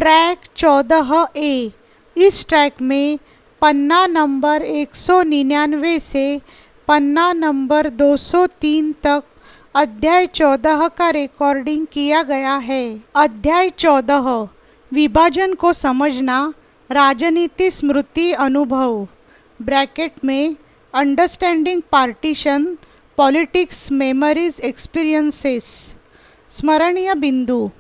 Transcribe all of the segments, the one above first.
Track 14A। इस track में पन्ना number 199 से पन्ना नंबर 203 तक अध्याय 14 का रिकॉर्डिंग किया गया है। अध्याय 14 विभाजन को समझना, राजनीति स्मृति अनुभव ब्रैकेट में understanding partition politics memories experiences. स्मरणीय बिंदु,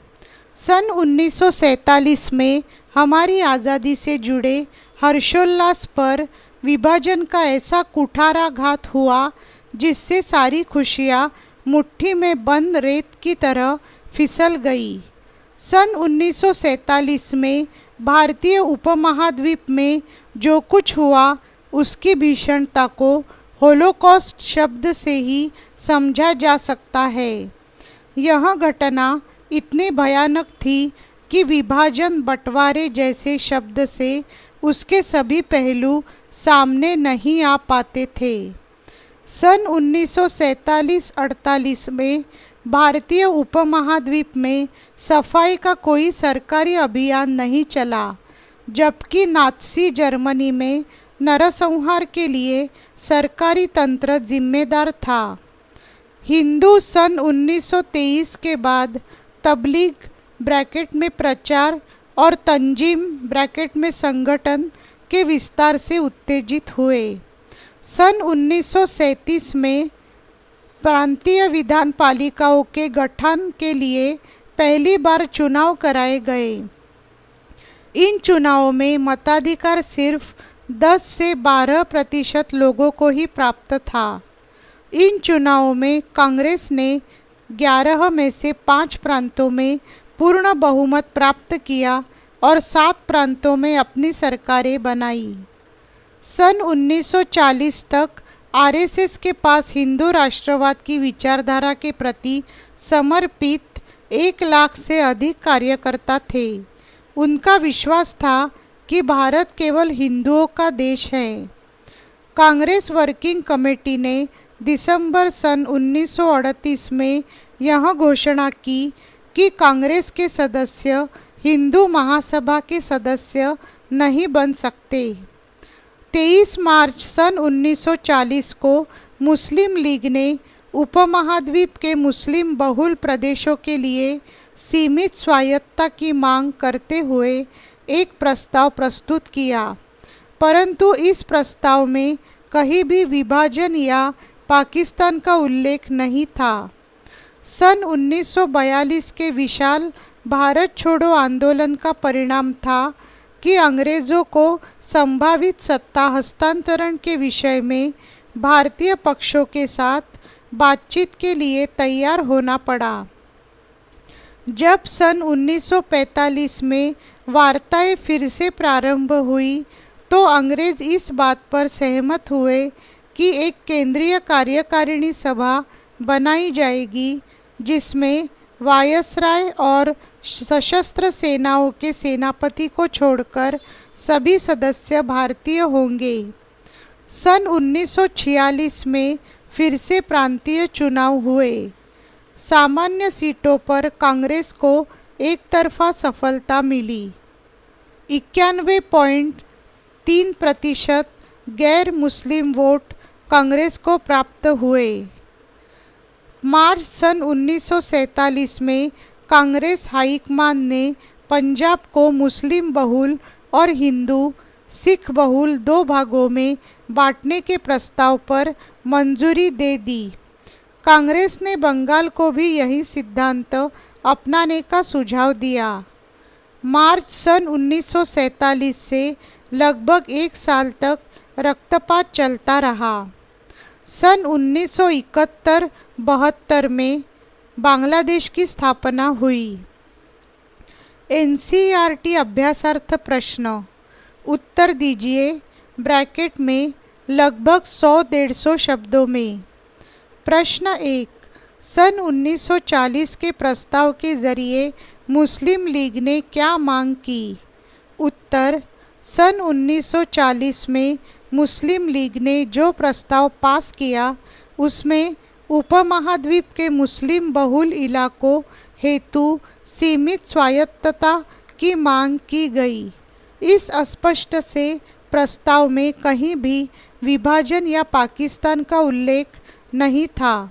सन 1947 में हमारी आज़ादी से जुड़े हर्षोल्लास पर विभाजन का ऐसा कुठाराघात हुआ जिससे सारी खुशियाँ मुट्ठी में बंद रेत की तरह फिसल गई। सन 1947 में भारतीय उपमहाद्वीप में जो कुछ हुआ उसकी भीषणता को होलोकॉस्ट शब्द से ही समझा जा सकता है। यह घटना इतनी भयानक थी कि विभाजन बंटवारे जैसे शब्द से उसके सभी पहलू सामने नहीं आ पाते थे। सन 1947-48 में भारतीय उपमहाद्वीप में सफाई का कोई सरकारी अभियान नहीं चला, जबकि नात्सी जर्मनी में नरसंहार के लिए सरकारी तंत्र जिम्मेदार था। हिंदू सन 1923 के बाद तबलीग ब्रैकेट में प्रचार और तंजीम ब्रैकेट में संगठन के विस्तार से उत्तेजित हुए। सन 1937 में प्रांतीय विधान पालिकाओं के गठन के लिए पहली बार चुनाव कराए गए। इन चुनावों में मताधिकार सिर्फ 10 से 12% लोगों को ही प्राप्त था। इन चुनावों में कांग्रेस ने 11 में से 5 प्रांतों में पूर्ण बहुमत प्राप्त किया और 7 प्रांतों में अपनी सरकारें बनाई। सन 1940 तक आरएसएस के पास हिंदू राष्ट्रवाद की विचारधारा के प्रति समर्पित 1 लाख से अधिक कार्यकर्ता थे। उनका विश्वास था कि भारत केवल हिंदुओं का देश है। कांग्रेस वर्किंग कमेटी ने दिसंबर सन 1938 में यह घोषणा की कि कांग्रेस के सदस्य हिंदू महासभा के सदस्य नहीं बन सकते। 23 मार्च सन 1940 को मुस्लिम लीग ने उपमहाद्वीप के मुस्लिम बहुल प्रदेशों के लिए सीमित स्वायत्तता की मांग करते हुए एक प्रस्ताव प्रस्तुत किया, परंतु इस प्रस्ताव में कहीं भी विभाजन या पाकिस्तान का उल्लेख नहीं था। सन 1942 के विशाल भारत छोड़ो आंदोलन का परिणाम था कि अंग्रेज़ों को संभावित सत्ता हस्तांतरण के विषय में भारतीय पक्षों के साथ बातचीत के लिए तैयार होना पड़ा। जब सन 1945 में वार्ताएं फिर से प्रारंभ हुई तो अंग्रेज़ इस बात पर सहमत हुए कि एक केंद्रीय कार्यकारिणी सभा बनाई जाएगी जिसमें वायसराय और सशस्त्र सेनाओं के सेनापति को छोड़कर सभी सदस्य भारतीय होंगे। सन 1946 में फिर से प्रांतीय चुनाव हुए। सामान्य सीटों पर कांग्रेस को एक तरफा सफलता मिली। 91.3% गैर मुस्लिम वोट कांग्रेस को प्राप्त हुए। मार्च सन 1947 में कांग्रेस हाईकमान ने पंजाब को मुस्लिम बहुल और हिंदू सिख बहुल 2 भागों में बांटने के प्रस्ताव पर मंजूरी दे दी। कांग्रेस ने बंगाल को भी यही सिद्धांत अपनाने का सुझाव दिया। मार्च सन 1947 से लगभग 1 साल तक रक्तपात चलता रहा। सन 1971-72 में बांग्लादेश की स्थापना हुई। एनसीईआरटी अभ्यासार्थ प्रश्न उत्तर दीजिए ब्रैकेट में लगभग 100-150 शब्दों में। प्रश्न 1, सन 1940 के प्रस्ताव के जरिए मुस्लिम लीग ने क्या मांग की? उत्तर, सन 1940 में मुस्लिम लीग ने जो प्रस्ताव पास किया उसमें उपमहाद्वीप के मुस्लिम बहुल इलाकों हेतु सीमित स्वायत्तता की मांग की गई। इस अस्पष्ट से प्रस्ताव में कहीं भी विभाजन या पाकिस्तान का उल्लेख नहीं था।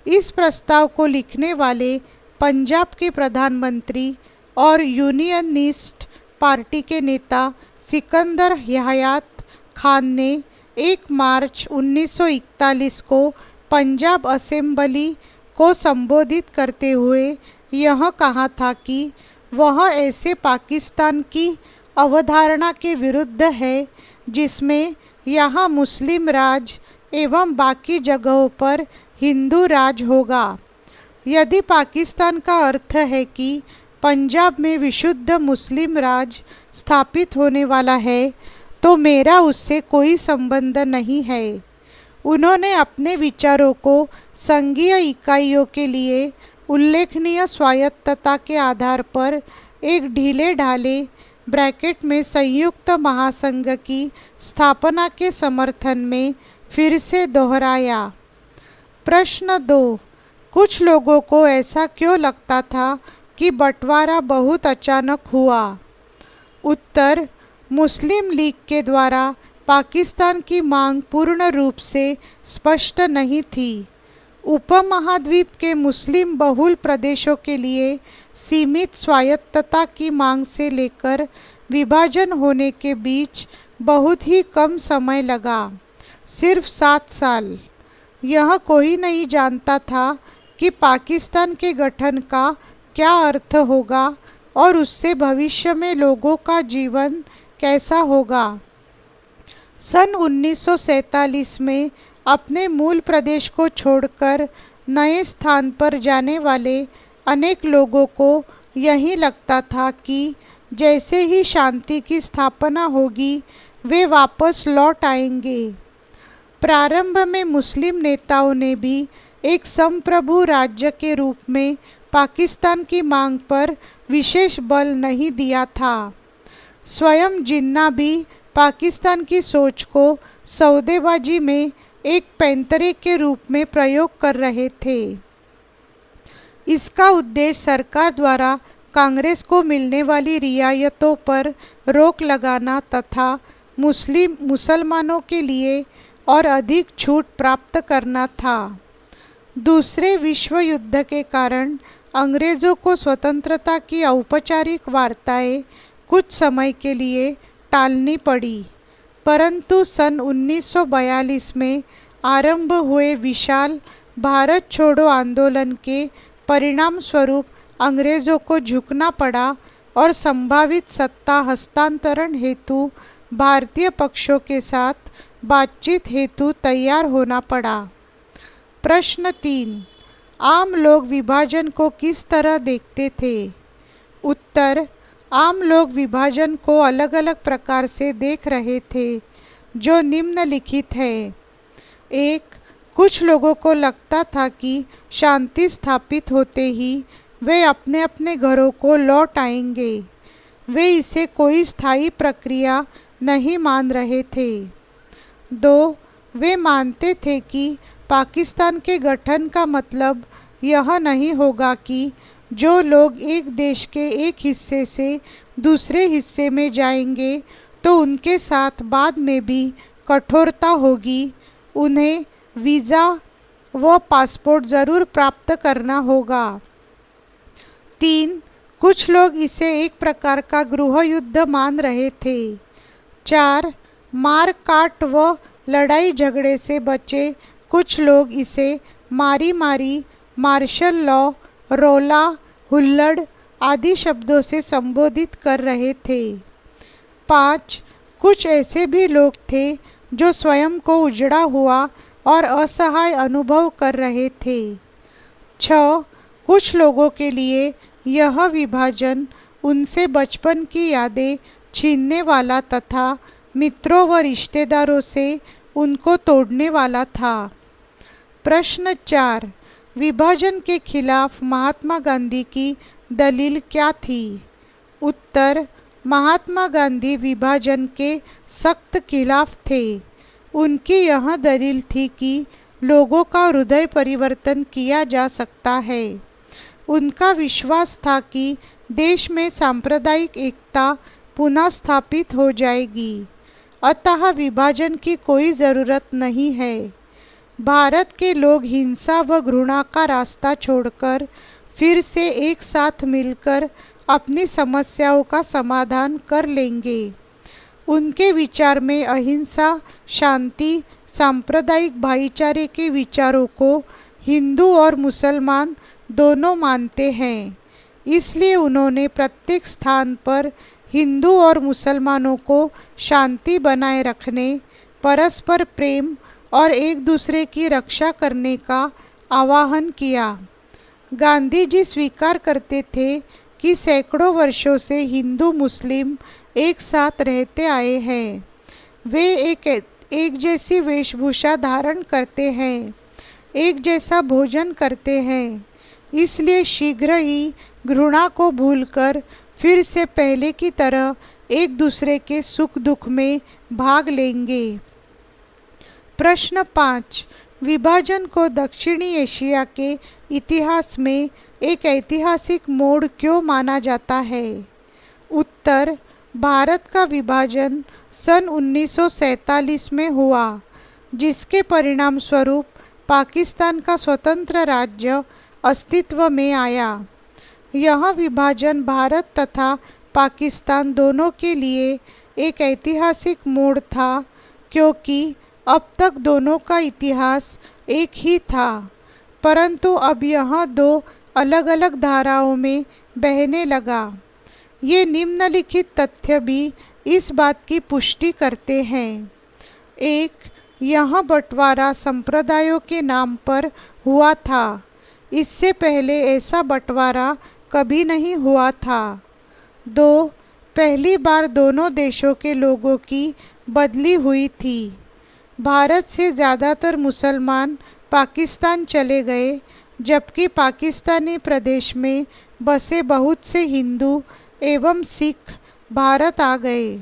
इस प्रस्ताव को लिखने वाले पंजाब के प्रधानमंत्री और यूनियनिस्ट पार्टी के नेता सिकंदर हयात खान ने 1 मार्च 1941 को पंजाब असेंबली को संबोधित करते हुए यह कहा था कि वह ऐसे पाकिस्तान की अवधारणा के विरुद्ध है जिसमें यहाँ मुस्लिम राज एवं बाकी जगहों पर हिंदू राज होगा। यदि पाकिस्तान का अर्थ है कि पंजाब में विशुद्ध मुस्लिम राज स्थापित होने वाला है तो मेरा उससे कोई संबंध नहीं है। उन्होंने अपने विचारों को संघीय इकाइयों के लिए उल्लेखनीय स्वायत्तता के आधार पर एक ढीले ढाले ब्रैकेट में संयुक्त महासंघ की स्थापना के समर्थन में फिर से दोहराया। प्रश्न 2, कुछ लोगों को ऐसा क्यों लगता था कि बंटवारा बहुत अचानक हुआ? उत्तर, मुस्लिम लीग के द्वारा पाकिस्तान की मांग पूर्ण रूप से स्पष्ट नहीं थी। उपमहाद्वीप के मुस्लिम बहुल प्रदेशों के लिए सीमित स्वायत्तता की मांग से लेकर विभाजन होने के बीच बहुत ही कम समय लगा, सिर्फ 7 साल। यह कोई नहीं जानता था कि पाकिस्तान के गठन का क्या अर्थ होगा और उससे भविष्य में लोगों का जीवन कैसा होगा। सन 1947 में अपने मूल प्रदेश को छोड़कर नए स्थान पर जाने वाले अनेक लोगों को यही लगता था कि जैसे ही शांति की स्थापना होगी वे वापस लौट आएंगे। प्रारंभ में मुस्लिम नेताओं ने भी एक संप्रभु राज्य के रूप में पाकिस्तान की मांग पर विशेष बल नहीं दिया था। स्वयं जिन्ना भी पाकिस्तान की सोच को सौदेबाजी में एक पैंतरे के रूप में प्रयोग कर रहे थे। इसका उद्देश्य सरकार द्वारा कांग्रेस को मिलने वाली रियायतों पर रोक लगाना तथा मुसलमानों के लिए और अधिक छूट प्राप्त करना था। दूसरे विश्व युद्ध के कारण अंग्रेज़ों को स्वतंत्रता की औपचारिक वार्ताएं कुछ समय के लिए टालनी पड़ी, परंतु सन 1942 में आरंभ हुए विशाल भारत छोड़ो आंदोलन के परिणाम स्वरूप अंग्रेज़ों को झुकना पड़ा और संभावित सत्ता हस्तांतरण हेतु भारतीय पक्षों के साथ बातचीत हेतु तैयार होना पड़ा। प्रश्न 3, आम लोग विभाजन को किस तरह देखते थे? उत्तर, आम लोग विभाजन को अलग अलग प्रकार से देख रहे थे, जो निम्नलिखित है। 1, कुछ लोगों को लगता था कि शांति स्थापित होते ही वे अपने अपने घरों को लौट आएंगे। वे इसे कोई स्थायी प्रक्रिया नहीं मान रहे थे। 2, वे मानते थे कि पाकिस्तान के गठन का मतलब यह नहीं होगा कि जो लोग एक देश के एक हिस्से से दूसरे हिस्से में जाएंगे तो उनके साथ बाद में भी कठोरता होगी, उन्हें वीज़ा व पासपोर्ट ज़रूर प्राप्त करना होगा। 3, कुछ लोग इसे एक प्रकार का गृह युद्ध मान रहे थे। 4, मार काट व लड़ाई झगड़े से बचे कुछ लोग इसे मारी मारी, मार्शल लॉ, रोला, हुल्लड़ आदि शब्दों से संबोधित कर रहे थे। 5, कुछ ऐसे भी लोग थे जो स्वयं को उजड़ा हुआ और असहाय अनुभव कर रहे थे। 6, कुछ लोगों के लिए यह विभाजन उनसे बचपन की यादें छीनने वाला तथा मित्रों व रिश्तेदारों से उनको तोड़ने वाला था। प्रश्न 4, विभाजन के खिलाफ महात्मा गांधी की दलील क्या थी? उत्तर, महात्मा गांधी विभाजन के सख्त खिलाफ थे। उनकी यह दलील थी कि लोगों का हृदय परिवर्तन किया जा सकता है। उनका विश्वास था कि देश में सांप्रदायिक एकता पुनः स्थापित हो जाएगी। अतः विभाजन की कोई ज़रूरत नहीं है। भारत के लोग हिंसा व घृणा का रास्ता छोड़कर फिर से एक साथ मिलकर अपनी समस्याओं का समाधान कर लेंगे। उनके विचार में अहिंसा, शांति, सांप्रदायिक भाईचारे के विचारों को हिंदू और मुसलमान दोनों मानते हैं। इसलिए उन्होंने प्रत्येक स्थान पर हिंदू और मुसलमानों को शांति बनाए रखने, परस्पर प्रेम और एक दूसरे की रक्षा करने का आह्वान किया। गांधी जी स्वीकार करते थे कि सैकड़ों वर्षों से हिंदू मुस्लिम एक साथ रहते आए हैं। वे एक जैसी वेशभूषा धारण करते हैं, एक जैसा भोजन करते हैं। इसलिए शीघ्र ही घृणा को भूलकर फिर से पहले की तरह एक दूसरे के सुख दुख में भाग लेंगे। प्रश्न 5, विभाजन को दक्षिणी एशिया के इतिहास में एक ऐतिहासिक मोड़ क्यों माना जाता है? उत्तर, भारत का विभाजन सन 1947 में हुआ, जिसके परिणाम स्वरूप पाकिस्तान का स्वतंत्र राज्य अस्तित्व में आया। यह विभाजन भारत तथा पाकिस्तान दोनों के लिए एक ऐतिहासिक मोड़ था, क्योंकि अब तक दोनों का इतिहास एक ही था, परंतु अब यह दो अलग अलग धाराओं में बहने लगा। ये निम्नलिखित तथ्य भी इस बात की पुष्टि करते हैं। 1, यह बंटवारा संप्रदायों के नाम पर हुआ था। इससे पहले ऐसा बंटवारा कभी नहीं हुआ था। 2, पहली बार दोनों देशों के लोगों की बदली हुई थी। भारत से ज़्यादातर मुसलमान पाकिस्तान चले गए, जबकि पाकिस्तानी प्रदेश में बसे बहुत से हिंदू एवं सिख भारत आ गए।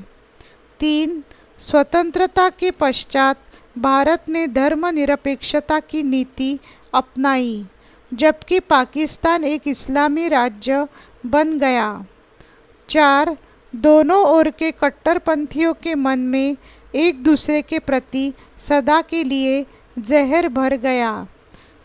3, स्वतंत्रता के पश्चात भारत ने धर्मनिरपेक्षता की नीति अपनाई, जबकि पाकिस्तान एक इस्लामी राज्य बन गया। 4, दोनों ओर के कट्टरपंथियों के मन में एक दूसरे के प्रति सदा के लिए जहर भर गया।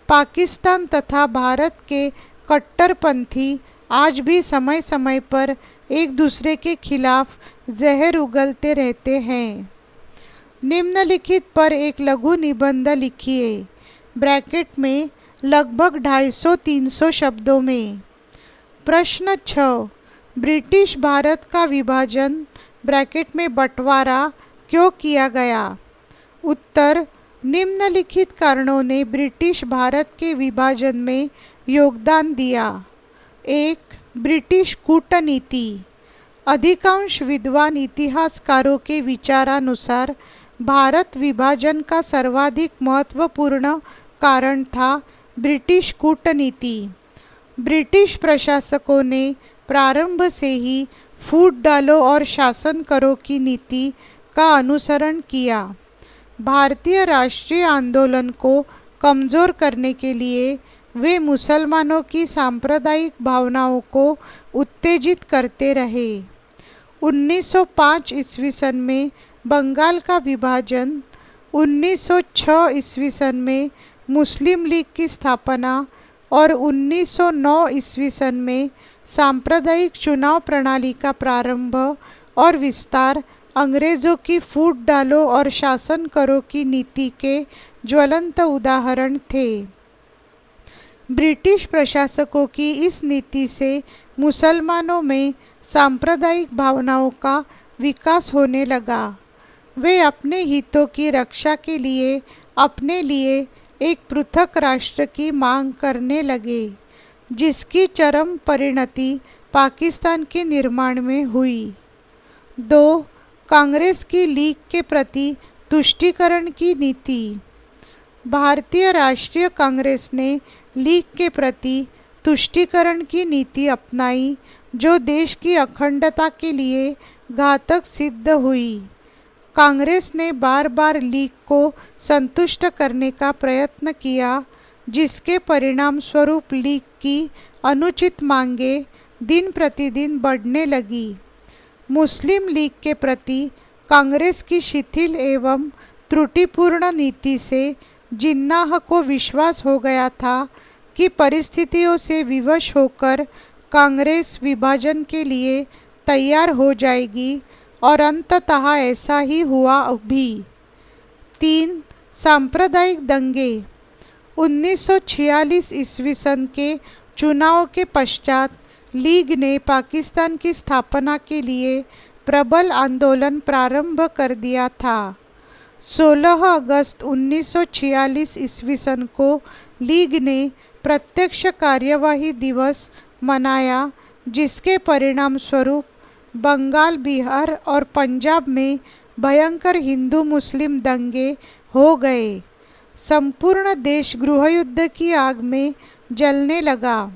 पाकिस्तान तथा भारत के कट्टरपंथी आज भी समय समय पर एक दूसरे के खिलाफ जहर उगलते रहते हैं। निम्नलिखित पर एक लघु निबंध लिखिए, ब्रैकेट में लगभग 250-300 शब्दों में। प्रश्न 6, ब्रिटिश भारत का विभाजन ब्रैकेट में बंटवारा क्यों किया गया? उत्तर, निम्नलिखित कारणों ने ब्रिटिश भारत के विभाजन में योगदान दिया। 1, ब्रिटिश कूटनीति। अधिकांश विद्वान इतिहासकारों के विचारानुसार भारत विभाजन का सर्वाधिक महत्वपूर्ण कारण था ब्रिटिश कूटनीति। ब्रिटिश प्रशासकों ने प्रारंभ से ही फूट डालो और शासन करो की नीति का अनुसरण किया। भारतीय राष्ट्रीय आंदोलन को कमज़ोर करने के लिए वे मुसलमानों की सांप्रदायिक भावनाओं को उत्तेजित करते रहे। 1905 ईस्वी सन में बंगाल का विभाजन, 1906 ईस्वी सन में मुस्लिम लीग की स्थापना और 1909 ईस्वी सन में सांप्रदायिक चुनाव प्रणाली का प्रारंभ और विस्तार अंग्रेज़ों की फूट डालो और शासन करो की नीति के ज्वलंत उदाहरण थे। ब्रिटिश प्रशासकों की इस नीति से मुसलमानों में सांप्रदायिक भावनाओं का विकास होने लगा। वे अपने हितों की रक्षा के लिए अपने लिए एक पृथक राष्ट्र की मांग करने लगे, जिसकी चरम परिणति पाकिस्तान के निर्माण में हुई। 2, कांग्रेस की लीग के प्रति तुष्टीकरण की नीति। भारतीय राष्ट्रीय कांग्रेस ने लीग के प्रति तुष्टीकरण की नीति अपनाई, जो देश की अखंडता के लिए घातक सिद्ध हुई। कांग्रेस ने बार बार लीग को संतुष्ट करने का प्रयत्न किया, जिसके परिणाम स्वरूप लीग की अनुचित मांगें दिन प्रतिदिन बढ़ने लगी। मुस्लिम लीग के प्रति कांग्रेस की शिथिल एवं त्रुटिपूर्ण नीति से जिन्नाह को विश्वास हो गया था कि परिस्थितियों से विवश होकर कांग्रेस विभाजन के लिए तैयार हो जाएगी और अंततः ऐसा ही हुआ भी। 3. सांप्रदायिक दंगे। 1946 ईस्वी सन के चुनाव के पश्चात लीग ने पाकिस्तान की स्थापना के लिए प्रबल आंदोलन प्रारंभ कर दिया था। 16 अगस्त 1946 ईस्वी सन को लीग ने प्रत्यक्ष कार्यवाही दिवस मनाया, जिसके परिणाम स्वरूप बंगाल, बिहार और पंजाब में भयंकर हिंदू मुस्लिम दंगे हो गए। संपूर्ण देश गृहयुद्ध की आग में जलने लगा।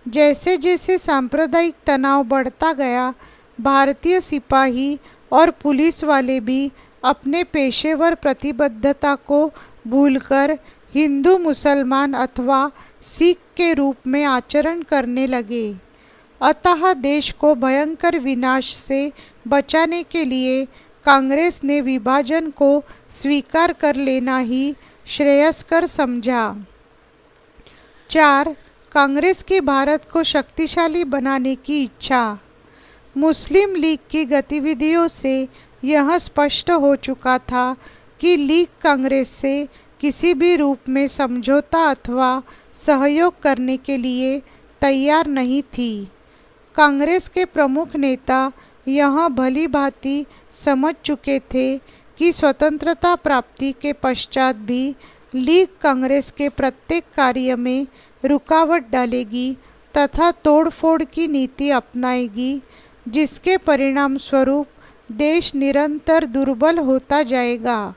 जैसे जैसे सांप्रदायिक तनाव बढ़ता गया, भारतीय सिपाही और पुलिस वाले भी अपने पेशेवर प्रतिबद्धता को भूलकर हिंदू, मुसलमान अथवा सिख के रूप में आचरण करने लगे। अतः देश को भयंकर विनाश से बचाने के लिए कांग्रेस ने विभाजन को स्वीकार कर लेना ही श्रेयस्कर समझा। 4. कांग्रेस की भारत को शक्तिशाली बनाने की इच्छा। मुस्लिम लीग की गतिविधियों से यह स्पष्ट हो चुका था कि लीग कांग्रेस से किसी भी रूप में समझौता अथवा सहयोग करने के लिए तैयार नहीं थी। कांग्रेस के प्रमुख नेता यह भली भांति समझ चुके थे कि स्वतंत्रता प्राप्ति के पश्चात भी लीग कांग्रेस के प्रत्येक कार्य में रुकावट डालेगी तथा तोड़फोड़ की नीति अपनाएगी, जिसके परिणाम स्वरूप देश निरंतर दुर्बल होता जाएगा।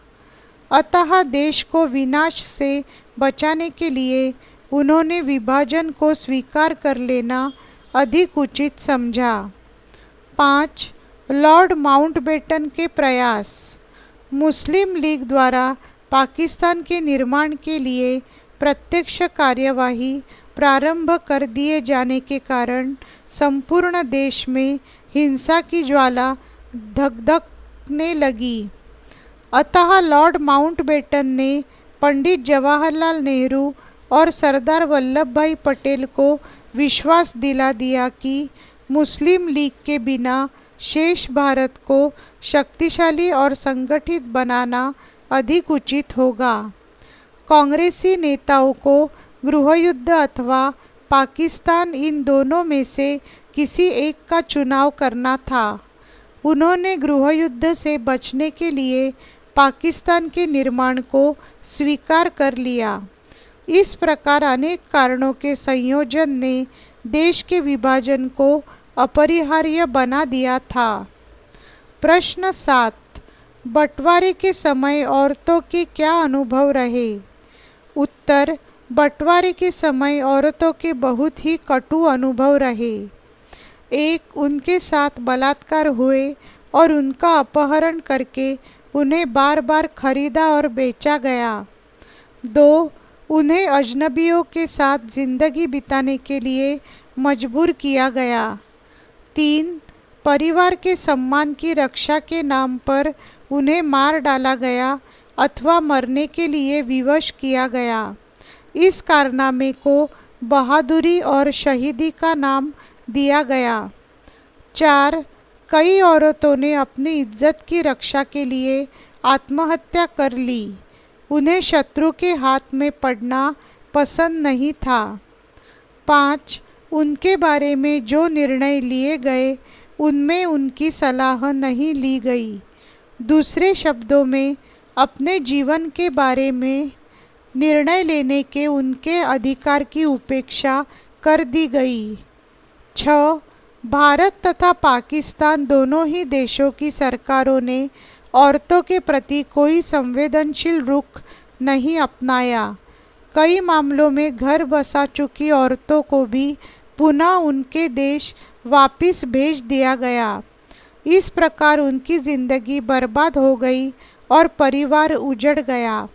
अतः देश को विनाश से बचाने के लिए उन्होंने विभाजन को स्वीकार कर लेना अधिक उचित समझा। 5. लॉर्ड माउंटबेटन के प्रयास। मुस्लिम लीग द्वारा पाकिस्तान के निर्माण के लिए प्रत्यक्ष कार्यवाही प्रारंभ कर दिए जाने के कारण संपूर्ण देश में हिंसा की ज्वाला धधकने लगी। अतः लॉर्ड माउंटबेटन ने पंडित जवाहरलाल नेहरू और सरदार वल्लभ भाई पटेल को विश्वास दिला दिया कि मुस्लिम लीग के बिना शेष भारत को शक्तिशाली और संगठित बनाना अधिक उचित होगा। कांग्रेसी नेताओं को गृहयुद्ध अथवा पाकिस्तान, इन दोनों में से किसी एक का चुनाव करना था। उन्होंने गृहयुद्ध से बचने के लिए पाकिस्तान के निर्माण को स्वीकार कर लिया। इस प्रकार अनेक कारणों के संयोजन ने देश के विभाजन को अपरिहार्य बना दिया था। प्रश्न 7. बंटवारे के समय औरतों के क्या अनुभव रहे? उत्तर: बंटवारे के समय औरतों के बहुत ही कटु अनुभव रहे। 1. उनके साथ बलात्कार हुए और उनका अपहरण करके उन्हें बार बार खरीदा और बेचा गया। 2. उन्हें अजनबियों के साथ जिंदगी बिताने के लिए मजबूर किया गया। 3. परिवार के सम्मान की रक्षा के नाम पर उन्हें मार डाला गया अथवा मरने के लिए विवश किया गया। इस कारनामे को बहादुरी और शहीदी का नाम दिया गया। 4. कई औरतों ने अपनी इज्जत की रक्षा के लिए आत्महत्या कर ली। उन्हें शत्रु के हाथ में पड़ना पसंद नहीं था। 5. उनके बारे में जो निर्णय लिए गए उनमें उनकी सलाह नहीं ली गई। दूसरे शब्दों में, अपने जीवन के बारे में निर्णय लेने के उनके अधिकार की उपेक्षा कर दी गई। 6. भारत तथा पाकिस्तान दोनों ही देशों की सरकारों ने औरतों के प्रति कोई संवेदनशील रुख नहीं अपनाया। कई मामलों में घर बसा चुकी औरतों को भी पुनः उनके देश वापस भेज दिया गया। इस प्रकार उनकी जिंदगी बर्बाद हो गई और परिवार उजड़ गया।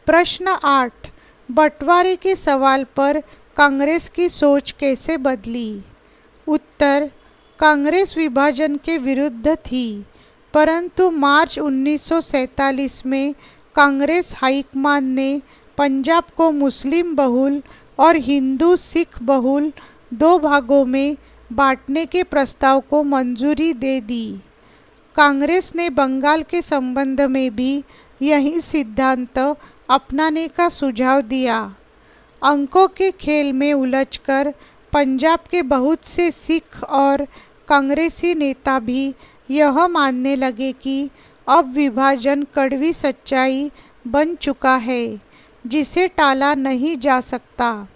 प्रश्न 8. बंटवारे के सवाल पर कांग्रेस की सोच कैसे बदली? उत्तर, कांग्रेस विभाजन के विरुद्ध थी, परंतु मार्च 1947 में कांग्रेस हाईकमान ने पंजाब को मुस्लिम बहुल और हिंदू सिख बहुल दो भागों में बांटने के प्रस्ताव को मंजूरी दे दी। कांग्रेस ने बंगाल के संबंध में भी यही सिद्धांत अपनाने का सुझाव दिया। अंकों के खेल में उलझकर पंजाब के बहुत से सिख और कांग्रेसी नेता भी यह मानने लगे कि अब विभाजन कड़वी सच्चाई बन चुका है, जिसे टाला नहीं जा सकता।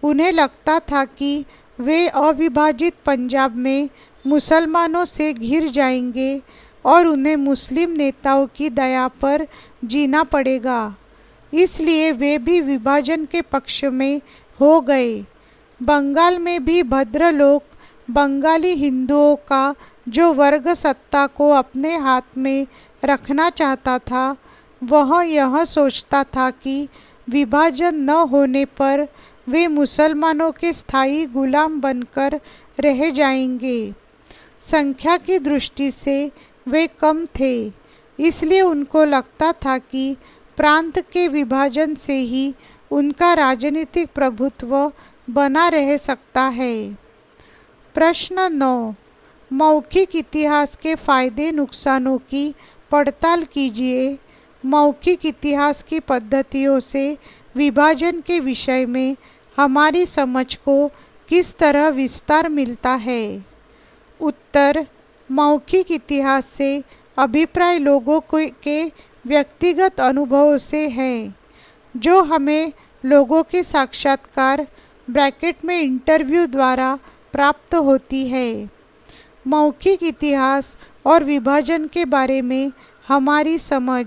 उन्हें लगता था कि वे अविभाजित पंजाब में मुसलमानों से घिर जाएंगे और उन्हें मुस्लिम नेताओं की दया पर जीना पड़ेगा। इसलिए वे भी विभाजन के पक्ष में हो गए। बंगाल में भी भद्रलोक बंगाली हिंदुओं का जो वर्ग सत्ता को अपने हाथ में रखना चाहता था, वह यह सोचता था कि विभाजन न होने पर वे मुसलमानों के स्थायी गुलाम बनकर रह जाएंगे। संख्या की दृष्टि से वे कम थे, इसलिए उनको लगता था कि प्रांत के विभाजन से ही उनका राजनीतिक प्रभुत्व बना रह सकता है। प्रश्न 9, मौखिक इतिहास के फायदे नुकसानों की पड़ताल कीजिए। मौखिक इतिहास की पद्धतियों से विभाजन के विषय में हमारी समझ को किस तरह विस्तार मिलता है? उत्तर, मौखिक इतिहास से अभिप्राय लोगों के व्यक्तिगत अनुभवों से है, जो हमें लोगों के साक्षात्कार ब्रैकेट में इंटरव्यू द्वारा प्राप्त होती है। मौखिक इतिहास और विभाजन के बारे में हमारी समझ।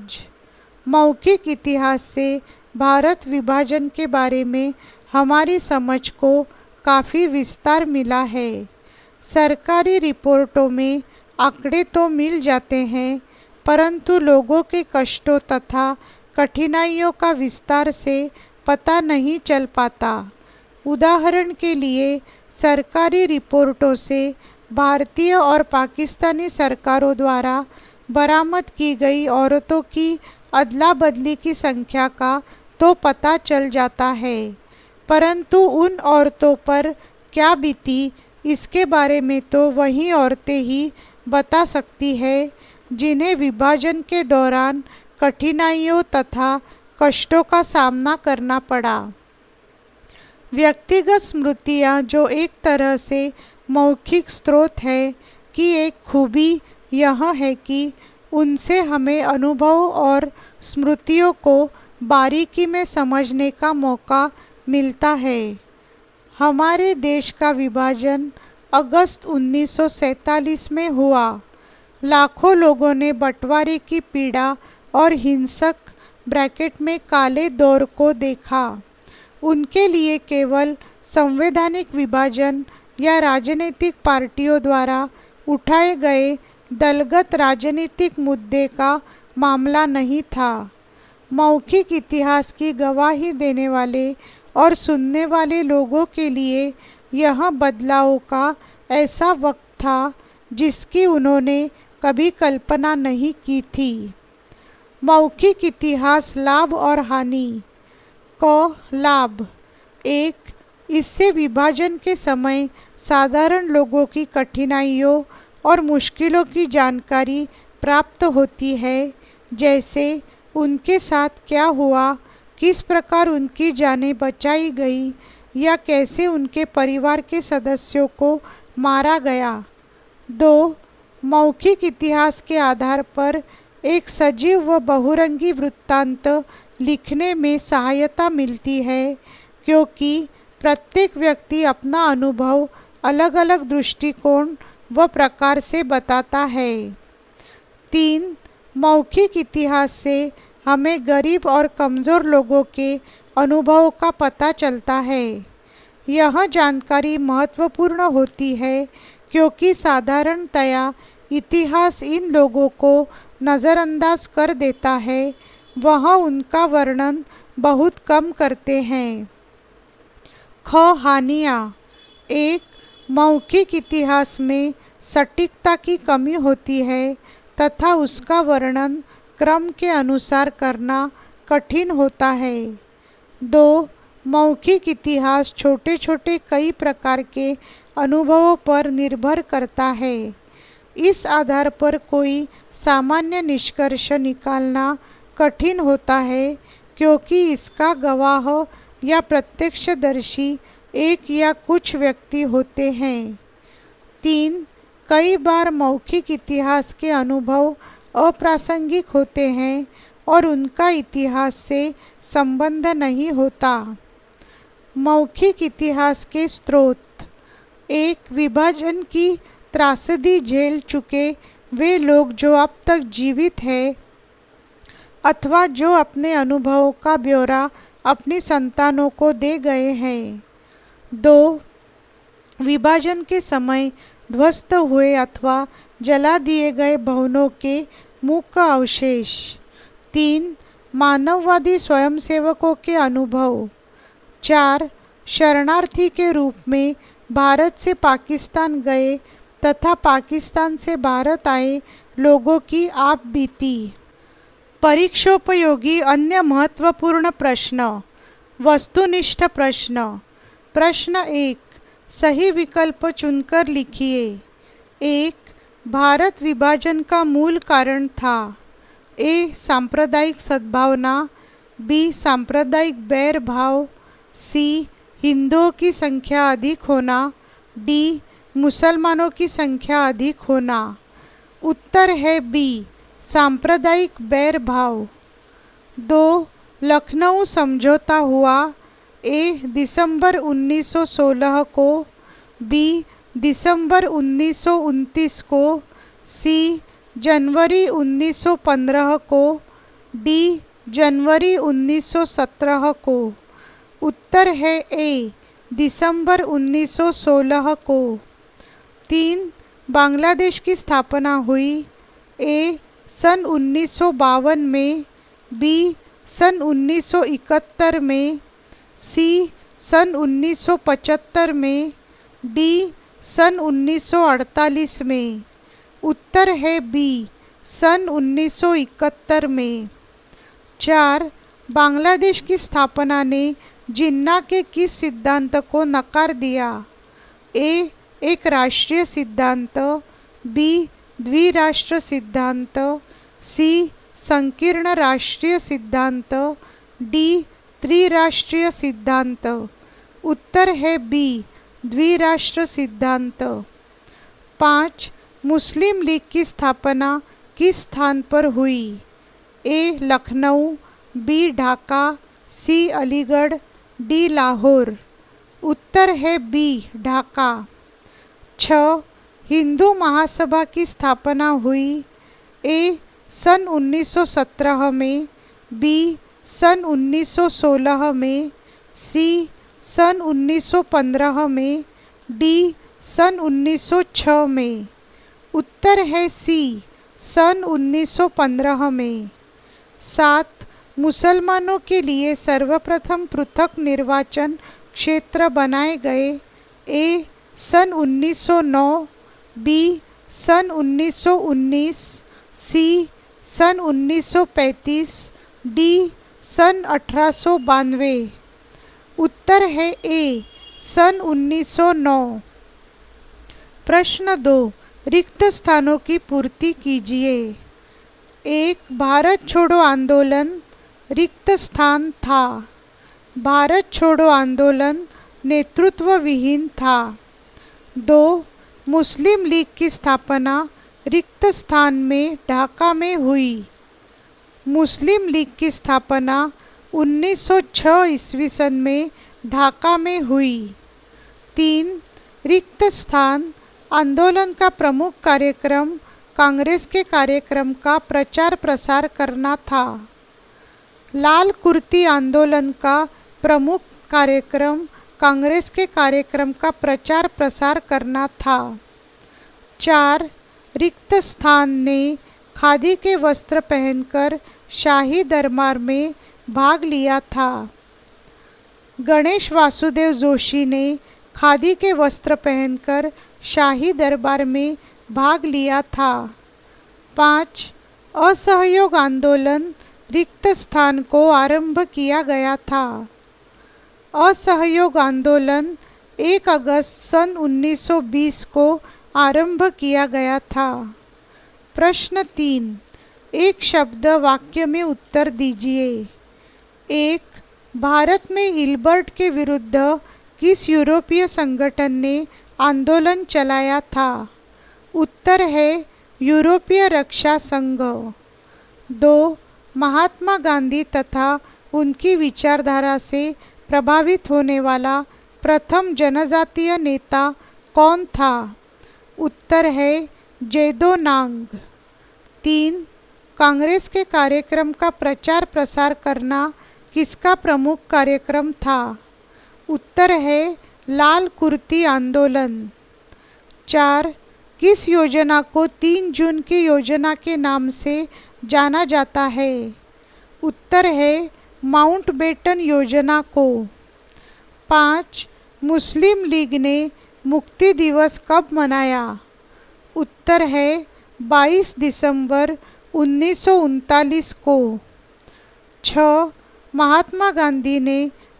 मौखिक इतिहास से भारत विभाजन के बारे में हमारी समझ को काफ़ी विस्तार मिला है। सरकारी रिपोर्टों में आंकड़े तो मिल जाते हैं, परंतु लोगों के कष्टों तथा कठिनाइयों का विस्तार से पता नहीं चल पाता। उदाहरण के लिए, सरकारी रिपोर्टों से भारतीय और पाकिस्तानी सरकारों द्वारा बरामद की गई औरतों की अदला बदली की संख्या का तो पता चल जाता है, परंतु उन औरतों पर क्या बीती इसके बारे में तो वही औरतें ही बता सकती है, जिन्हें विभाजन के दौरान कठिनाइयों तथा कष्टों का सामना करना पड़ा। व्यक्तिगत स्मृतियाँ, जो एक तरह से मौखिक स्रोत है, की एक खूबी यह है कि उनसे हमें अनुभव और स्मृतियों को बारीकी में समझने का मौका मिलता है। हमारे देश का विभाजन अगस्त 1947 में हुआ। लाखों लोगों ने बंटवारे की पीड़ा और हिंसक ब्रैकेट में काले दौर को देखा। उनके लिए केवल संवैधानिक विभाजन या राजनीतिक पार्टियों द्वारा उठाए गए दलगत राजनीतिक मुद्दे का मामला नहीं था। मौखिक इतिहास की गवाही देने वाले और सुनने वाले लोगों के लिए यह बदलाव का ऐसा वक्त था जिसकी उन्होंने कभी कल्पना नहीं की थी। मौखिक इतिहास लाभ और हानि। लाभ। 1. इससे विभाजन के समय साधारण लोगों की कठिनाइयों और मुश्किलों की जानकारी प्राप्त होती है, जैसे उनके साथ क्या हुआ, किस प्रकार उनकी जानें बचाई गई या कैसे उनके परिवार के सदस्यों को मारा गया। 2. मौखिक इतिहास के आधार पर एक सजीव व बहुरंगी वृत्तांत लिखने में सहायता मिलती है, क्योंकि प्रत्येक व्यक्ति अपना अनुभव अलग अलग दृष्टिकोण व प्रकार से बताता है। 3. मौखिक इतिहास से हमें गरीब और कमज़ोर लोगों के अनुभवों का पता चलता है। यह जानकारी महत्वपूर्ण होती है, क्योंकि साधारणतया इतिहास इन लोगों को नज़रअंदाज कर देता है, वह उनका वर्णन बहुत कम करते हैं। हानियाँ। 1. मौखिक इतिहास में सटीकता की कमी होती है तथा उसका वर्णन क्रम के अनुसार करना कठिन होता है। 2. मौखिक इतिहास छोटे छोटे कई प्रकार के अनुभवों पर निर्भर करता है। इस आधार पर कोई सामान्य निष्कर्ष निकालना कठिन होता है क्योंकि इसका गवाह या प्रत्यक्षदर्शी एक या कुछ व्यक्ति होते हैं। 3. कई बार मौखिक इतिहास के अनुभव अप्रासंगिक होते हैं और उनका इतिहास से संबंध नहीं होता। मौखिक इतिहास के स्रोत: 1. विभाजन की त्रासदी झेल चुके वे लोग जो अब तक जीवित हैं अथवा जो अपने अनुभवों का ब्यौरा अपनी संतानों को दे गए हैं। 2. विभाजन के समय ध्वस्त हुए अथवा जला दिए गए भवनों के मुख्य अवशेष। 3. मानववादी स्वयंसेवकों के अनुभव। 4. शरणार्थी के रूप में भारत से पाकिस्तान गए तथा पाकिस्तान से भारत आए लोगों की आप बीती। परीक्षोपयोगी अन्य महत्वपूर्ण प्रश्न: वस्तुनिष्ठ प्रश्न। प्रश्न 1. सही विकल्प चुनकर लिखिए। 1. भारत विभाजन का मूल कारण था: ए. सांप्रदायिक सद्भावना, बी. सांप्रदायिक बैर भाव, सी. हिंदुओं की संख्या अधिक होना, डी. मुसलमानों की संख्या अधिक होना। उत्तर है बी. सांप्रदायिक बैर भाव। 2. लखनऊ समझौता हुआ: ए. दिसंबर 1916 को, बी. दिसंबर 1929 को, सी. जनवरी 1915 को, डी. जनवरी 1917 को। उत्तर है ए. दिसंबर 1916 को। 3. बांग्लादेश की स्थापना हुई: ए. सन 1952 में, बी. सन 1971 में, सी. सन 1975 में, डी. सन 1948 में। उत्तर है बी. सन 1971 में। 4. बांग्लादेश की स्थापना ने जिन्ना के किस सिद्धांत को नकार दिया: ए. एक राष्ट्रीय सिद्धांत, बी. द्विराष्ट्र सिद्धांत, सी. संकीर्ण राष्ट्रीय सिद्धांत, डी. त्रिराष्ट्रीय सिद्धांत। उत्तर है बी. द्विराष्ट्र सिद्धांत। 5. मुस्लिम लीग की स्थापना किस स्थान पर हुई: ए. लखनऊ, बी. ढाका, सी. अलीगढ़, डी. लाहौर। उत्तर है बी. ढाका। 6. हिंदू महासभा की स्थापना हुई: ए. सन 1917 में, बी. सन 1916 में, सी. सन 1915 में, डी. सन 1906 में। उत्तर है सी. सन 1915 में। 7. मुसलमानों के लिए सर्वप्रथम पृथक निर्वाचन क्षेत्र बनाए गए: ए. सन 1909, बी. सन 1919, सी. सन 1935, डी. सन 1892। उत्तर है ए. सन 1909। प्रश्न 2. रिक्त स्थानों की पूर्ति कीजिए। 1. भारत छोड़ो आंदोलन रिक्त स्थान था: भारत छोड़ो आंदोलन नेतृत्व विहीन था। 2. मुस्लिम लीग की स्थापना रिक्त स्थान में ढाका में हुई: मुस्लिम लीग की स्थापना 1906 ईस्वी सन में ढाका में हुई। 3. रिक्त स्थान आंदोलन का प्रमुख कार्यक्रम कांग्रेस के कार्यक्रम का प्रचार प्रसार करना था। लाल कुर्ती आंदोलन का प्रमुख कार्यक्रम कांग्रेस के कार्यक्रम का प्रचार प्रसार करना था। 4. रिक्त स्थान ने खादी के वस्त्र पहनकर शाही दरबार में भाग लिया था। गणेश वासुदेव जोशी ने खादी के वस्त्र पहनकर शाही दरबार में भाग लिया था। 5. असहयोग आंदोलन रिक्त स्थान को आरंभ किया गया था। असहयोग आंदोलन 1 अगस्त सन 1920 को आरंभ किया गया था। प्रश्न 3, एक शब्द वाक्य में उत्तर दीजिए। 1. भारत में हिल्बर्ट के विरुद्ध किस यूरोपीय संगठन ने आंदोलन चलाया था? उत्तर है यूरोपीय रक्षा संघ। 2. महात्मा गांधी तथा उनकी विचारधारा से प्रभावित होने वाला प्रथम जनजातीय नेता कौन था? उत्तर है जेदो नांग। 3. कांग्रेस के कार्यक्रम का प्रचार प्रसार करना किसका प्रमुख कार्यक्रम था? उत्तर है लाल कुर्ती आंदोलन। 4. किस योजना को 3 जून की योजना के नाम से जाना जाता है? उत्तर है माउंटबेटन योजना को। 5. मुस्लिम लीग ने मुक्ति दिवस कब मनाया? उत्तर है 22 दिसंबर 1939 को। 6. महात्मा गांधी ने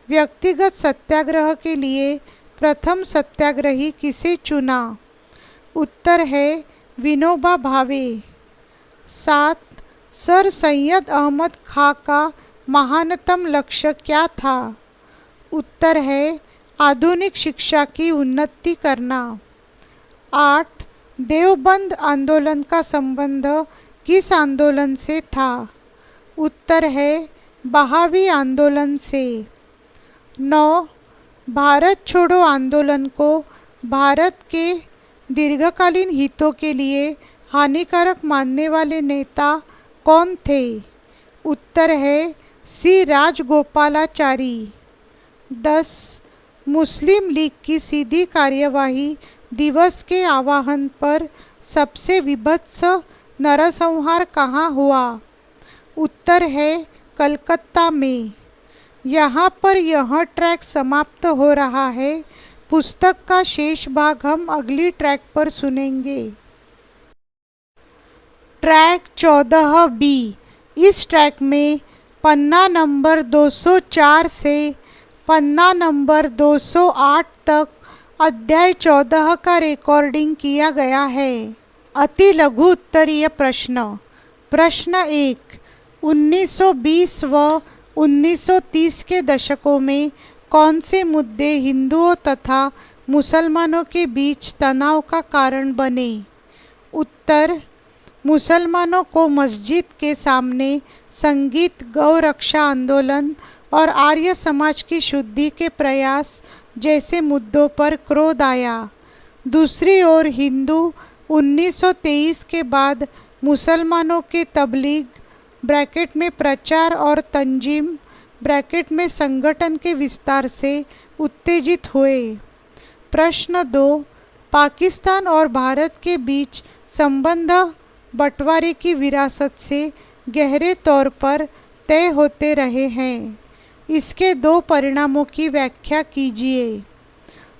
व्यक्तिगत सत्याग्रह के लिए प्रथम सत्याग्रही किसे चुना? उत्तर है विनोबा भावे। 7. सर सैयद अहमद खां का महानतम लक्ष्य क्या था? उत्तर है आधुनिक शिक्षा की उन्नति करना। 8. देवबंद आंदोलन का संबंध किस आंदोलन से था? उत्तर है बहावी आंदोलन से। 9. भारत छोड़ो आंदोलन को भारत के दीर्घकालीन हितों के लिए हानिकारक मानने वाले नेता कौन थे? उत्तर है सी राजगोपालाचारी। 10. मुस्लिम लीग की सीधी कार्यवाही दिवस के आह्वान पर सबसे विभत्स नरसंहार कहाँ हुआ? उत्तर है कलकत्ता में। यहाँ पर यह ट्रैक समाप्त हो रहा है। पुस्तक का शेष भाग हम अगली ट्रैक पर सुनेंगे। Track 14B। इस ट्रैक में पन्ना नंबर 204 से पन्ना नंबर 208 तक अध्याय 14 का रिकॉर्डिंग किया गया है। अति लघु उत्तरीय प्रश्न। प्रश्न 1, 1920 व 1930 के दशकों में कौन से मुद्दे हिंदुओं तथा मुसलमानों के बीच तनाव का कारण बने? उत्तर, मुसलमानों को मस्जिद के सामने संगीत, गौ रक्षा आंदोलन और आर्य समाज की शुद्धि के प्रयास जैसे मुद्दों पर क्रोध आया। दूसरी ओर हिंदू 1923 के बाद मुसलमानों के तबलीग ब्रैकेट में प्रचार और तंजीम ब्रैकेट में संगठन के विस्तार से उत्तेजित हुए। प्रश्न 2, पाकिस्तान और भारत के बीच संबंध बंटवारे की विरासत से गहरे तौर पर तय होते रहे हैं। इसके 2 परिणामों की व्याख्या कीजिए।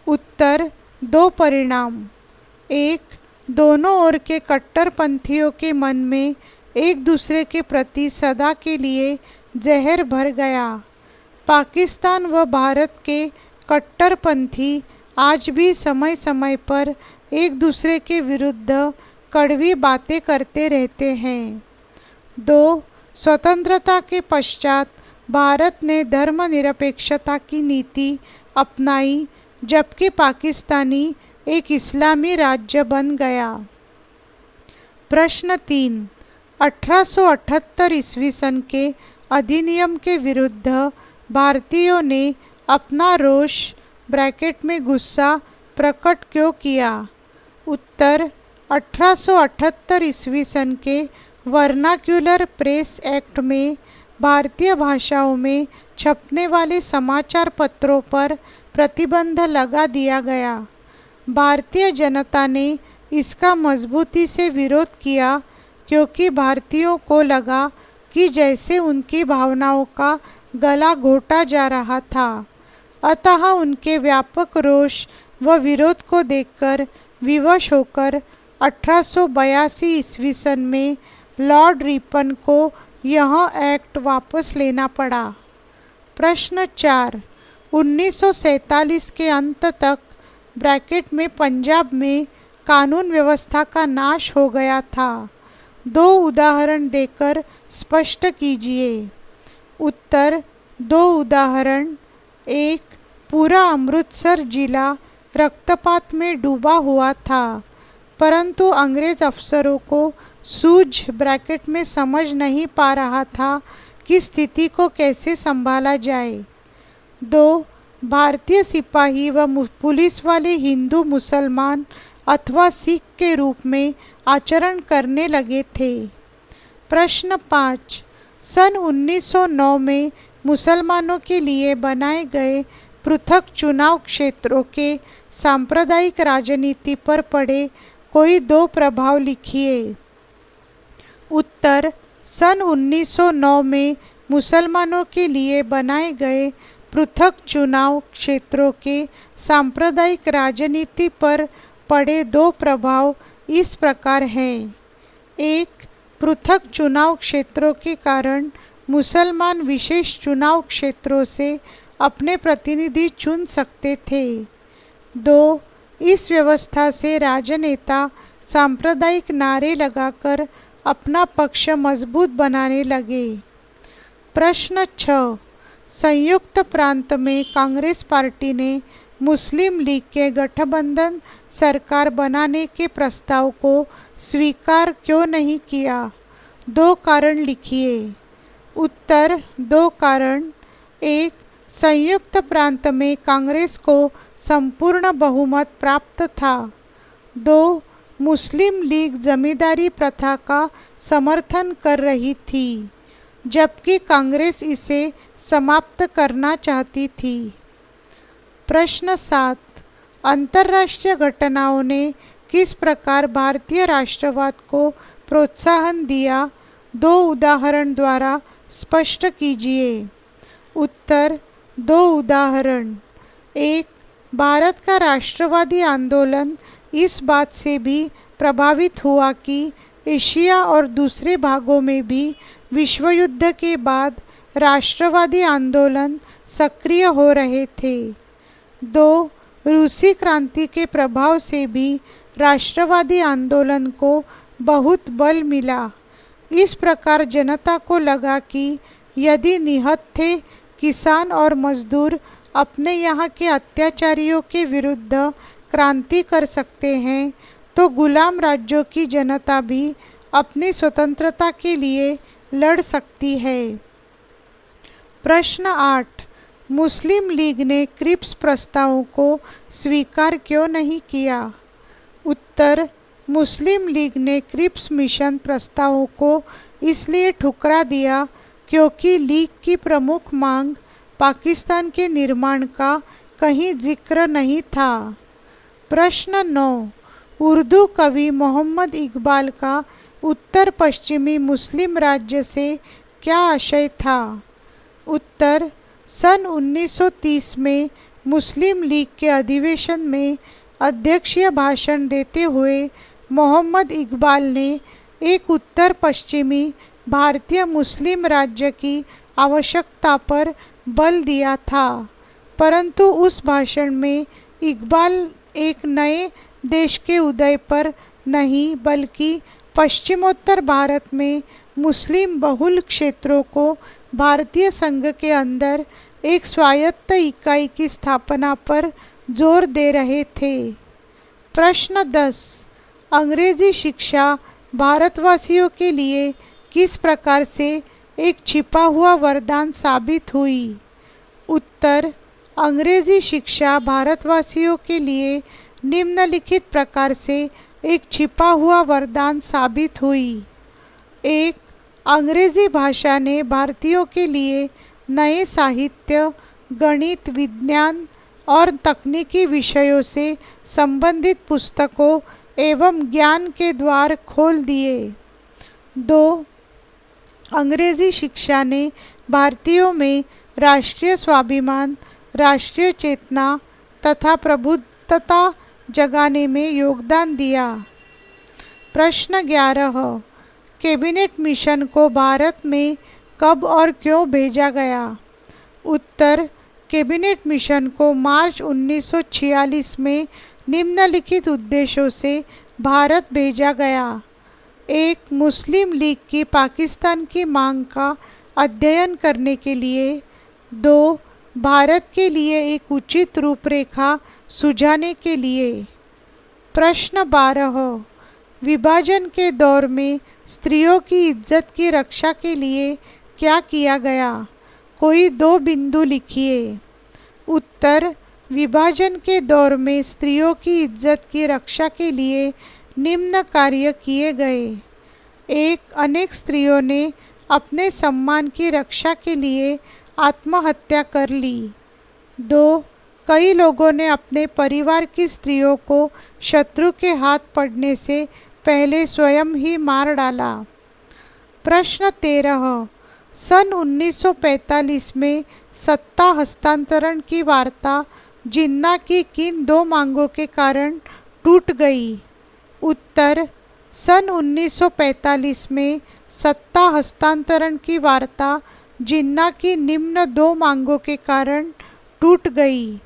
उत्तर, 2 परिणाम। 1, दोनों ओर के कट्टरपंथियों के मन में एक दूसरे के प्रति सदा के लिए जहर भर गया। पाकिस्तान व भारत के कट्टरपंथी आज भी समय समय पर एक दूसरे के विरुद्ध कड़वी बातें करते रहते हैं। 2, स्वतंत्रता के पश्चात भारत ने धर्मनिरपेक्षता की नीति अपनाई, जबकि पाकिस्तानी एक इस्लामी राज्य बन गया। प्रश्न 3, 1878 ईस्वी सन के अधिनियम के विरुद्ध भारतीयों ने अपना रोष ब्रैकेट में गुस्सा प्रकट क्यों किया? उत्तर, 1878 ईस्वी सन के वर्नाक्यूलर प्रेस एक्ट में भारतीय भाषाओं में छपने वाले समाचार पत्रों पर प्रतिबंध लगा दिया गया। भारतीय जनता ने इसका मजबूती से विरोध किया, क्योंकि भारतीयों को लगा कि जैसे उनकी भावनाओं का गला घोटा जा रहा था। अतः उनके व्यापक रोष व विरोध को देखकर विवश होकर 1882 ईस्वी सन में लॉर्ड रिपन को यह एक्ट वापस लेना पड़ा। प्रश्न 4, 1947 के अंत तक ब्रैकेट में पंजाब में कानून व्यवस्था का नाश हो गया था। 2 उदाहरण देकर स्पष्ट कीजिए। उत्तर, 2 उदाहरण। 1, पूरा अमृतसर जिला रक्तपात में डूबा हुआ था, परंतु अंग्रेज अफसरों को सूझ ब्रैकेट में समझ नहीं पा रहा था कि स्थिति को कैसे संभाला जाए। 2, भारतीय सिपाही व पुलिस वाले हिंदू, मुसलमान अथवा सिख के रूप में आचरण करने लगे थे। प्रश्न 5, सन 1909 में मुसलमानों के लिए बनाए गए पृथक चुनाव क्षेत्रों के सांप्रदायिक राजनीति पर पड़े कोई 2 प्रभाव लिखिए। उत्तर, सन 1909 में मुसलमानों के लिए बनाए गए पृथक चुनाव क्षेत्रों के सांप्रदायिक राजनीति पर पड़े 2 प्रभाव इस प्रकार हैं। 1, पृथक चुनाव क्षेत्रों के कारण मुसलमान विशेष चुनाव क्षेत्रों से अपने प्रतिनिधि चुन सकते थे। 2, इस व्यवस्था से राजनेता सांप्रदायिक नारे लगाकर अपना पक्ष मजबूत बनाने लगे। प्रश्न 6, संयुक्त प्रांत में कांग्रेस पार्टी ने मुस्लिम लीग के गठबंधन सरकार बनाने के प्रस्ताव को स्वीकार क्यों नहीं किया? 2 कारण लिखिए। उत्तर, 2 कारण। 1, संयुक्त प्रांत में कांग्रेस को संपूर्ण बहुमत प्राप्त था। 2, मुस्लिम लीग जमींदारी प्रथा का समर्थन कर रही थी, जबकि कांग्रेस इसे समाप्त करना चाहती थी। प्रश्न 7, अंतर्राष्ट्रीय घटनाओं ने किस प्रकार भारतीय राष्ट्रवाद को प्रोत्साहन दिया? 2 उदाहरण द्वारा स्पष्ट कीजिए। उत्तर, 2 उदाहरण। 1, भारत का राष्ट्रवादी आंदोलन इस बात से भी प्रभावित हुआ कि एशिया और दूसरे भागों में भी विश्व युद्ध के बाद राष्ट्रवादी आंदोलन सक्रिय हो रहे थे। 2, रूसी क्रांति के प्रभाव से भी राष्ट्रवादी आंदोलन को बहुत बल मिला। इस प्रकार जनता को लगा कि यदि निहत्थे किसान और मजदूर अपने यहाँ के अत्याचारियों के विरुद्ध क्रांति कर सकते हैं, तो गुलाम राज्यों की जनता भी अपनी स्वतंत्रता के लिए लड़ सकती है। प्रश्न 8, मुस्लिम लीग ने क्रिप्स प्रस्तावों को स्वीकार क्यों नहीं किया? उत्तर, मुस्लिम लीग ने क्रिप्स मिशन प्रस्तावों को इसलिए ठुकरा दिया क्योंकि लीग की प्रमुख मांग पाकिस्तान के निर्माण का कहीं जिक्र नहीं था। प्रश्न 9, उर्दू कवि मोहम्मद इकबाल का उत्तर पश्चिमी मुस्लिम राज्य से क्या आशय था? उत्तर, सन 1930 में मुस्लिम लीग के अधिवेशन में अध्यक्षीय भाषण देते हुए मोहम्मद इकबाल ने एक उत्तर पश्चिमी भारतीय मुस्लिम राज्य की आवश्यकता पर बल दिया था, परंतु उस भाषण में इकबाल एक नए देश के उदय पर नहीं बल्कि पश्चिमोत्तर भारत में मुस्लिम बहुल क्षेत्रों को भारतीय संघ के अंदर एक स्वायत्त इकाई की स्थापना पर जोर दे रहे थे। प्रश्न 10, अंग्रेजी शिक्षा भारतवासियों के लिए किस प्रकार से एक छिपा हुआ वरदान साबित हुई? उत्तर, अंग्रेजी शिक्षा भारतवासियों के लिए निम्नलिखित प्रकार से एक छिपा हुआ वरदान साबित हुई। 1, अंग्रेजी भाषा ने भारतीयों के लिए नए साहित्य, गणित, विज्ञान और तकनीकी विषयों से संबंधित पुस्तकों एवं ज्ञान के द्वार खोल दिए। 2, अंग्रेजी शिक्षा ने भारतीयों में राष्ट्रीय स्वाभिमान, राष्ट्रीय चेतना तथा रिक्तता जगाने में योगदान दिया। प्रश्न 11, कैबिनेट मिशन को भारत में कब और क्यों भेजा गया? उत्तर, कैबिनेट मिशन को मार्च 1946 में निम्नलिखित उद्देश्यों से भारत भेजा गया। 1. मुस्लिम लीग की पाकिस्तान की मांग का अध्ययन करने के लिए। 2. भारत के लिए एक उचित रूपरेखा सुझाने के लिए। प्रश्न 12, विभाजन के दौर में स्त्रियों की इज्जत की रक्षा के लिए क्या किया गया? कोई 2 बिंदु लिखिए। उत्तर, विभाजन के दौर में स्त्रियों की इज्जत की रक्षा के लिए निम्न कार्य किए गए। 1. अनेक स्त्रियों ने अपने सम्मान की रक्षा के लिए आत्महत्या कर ली। 2. कई लोगों ने अपने परिवार की स्त्रियों को शत्रु के हाथ पड़ने से पहले स्वयं ही मार डाला। प्रश्न 13, सन 1945 में सत्ता हस्तांतरण की वार्ता जिन्ना की किन 2 मांगों के कारण टूट गई? उत्तर, सन 1945 में सत्ता हस्तांतरण की वार्ता जिन्ना की निम्न 2 मांगों के कारण टूट गई।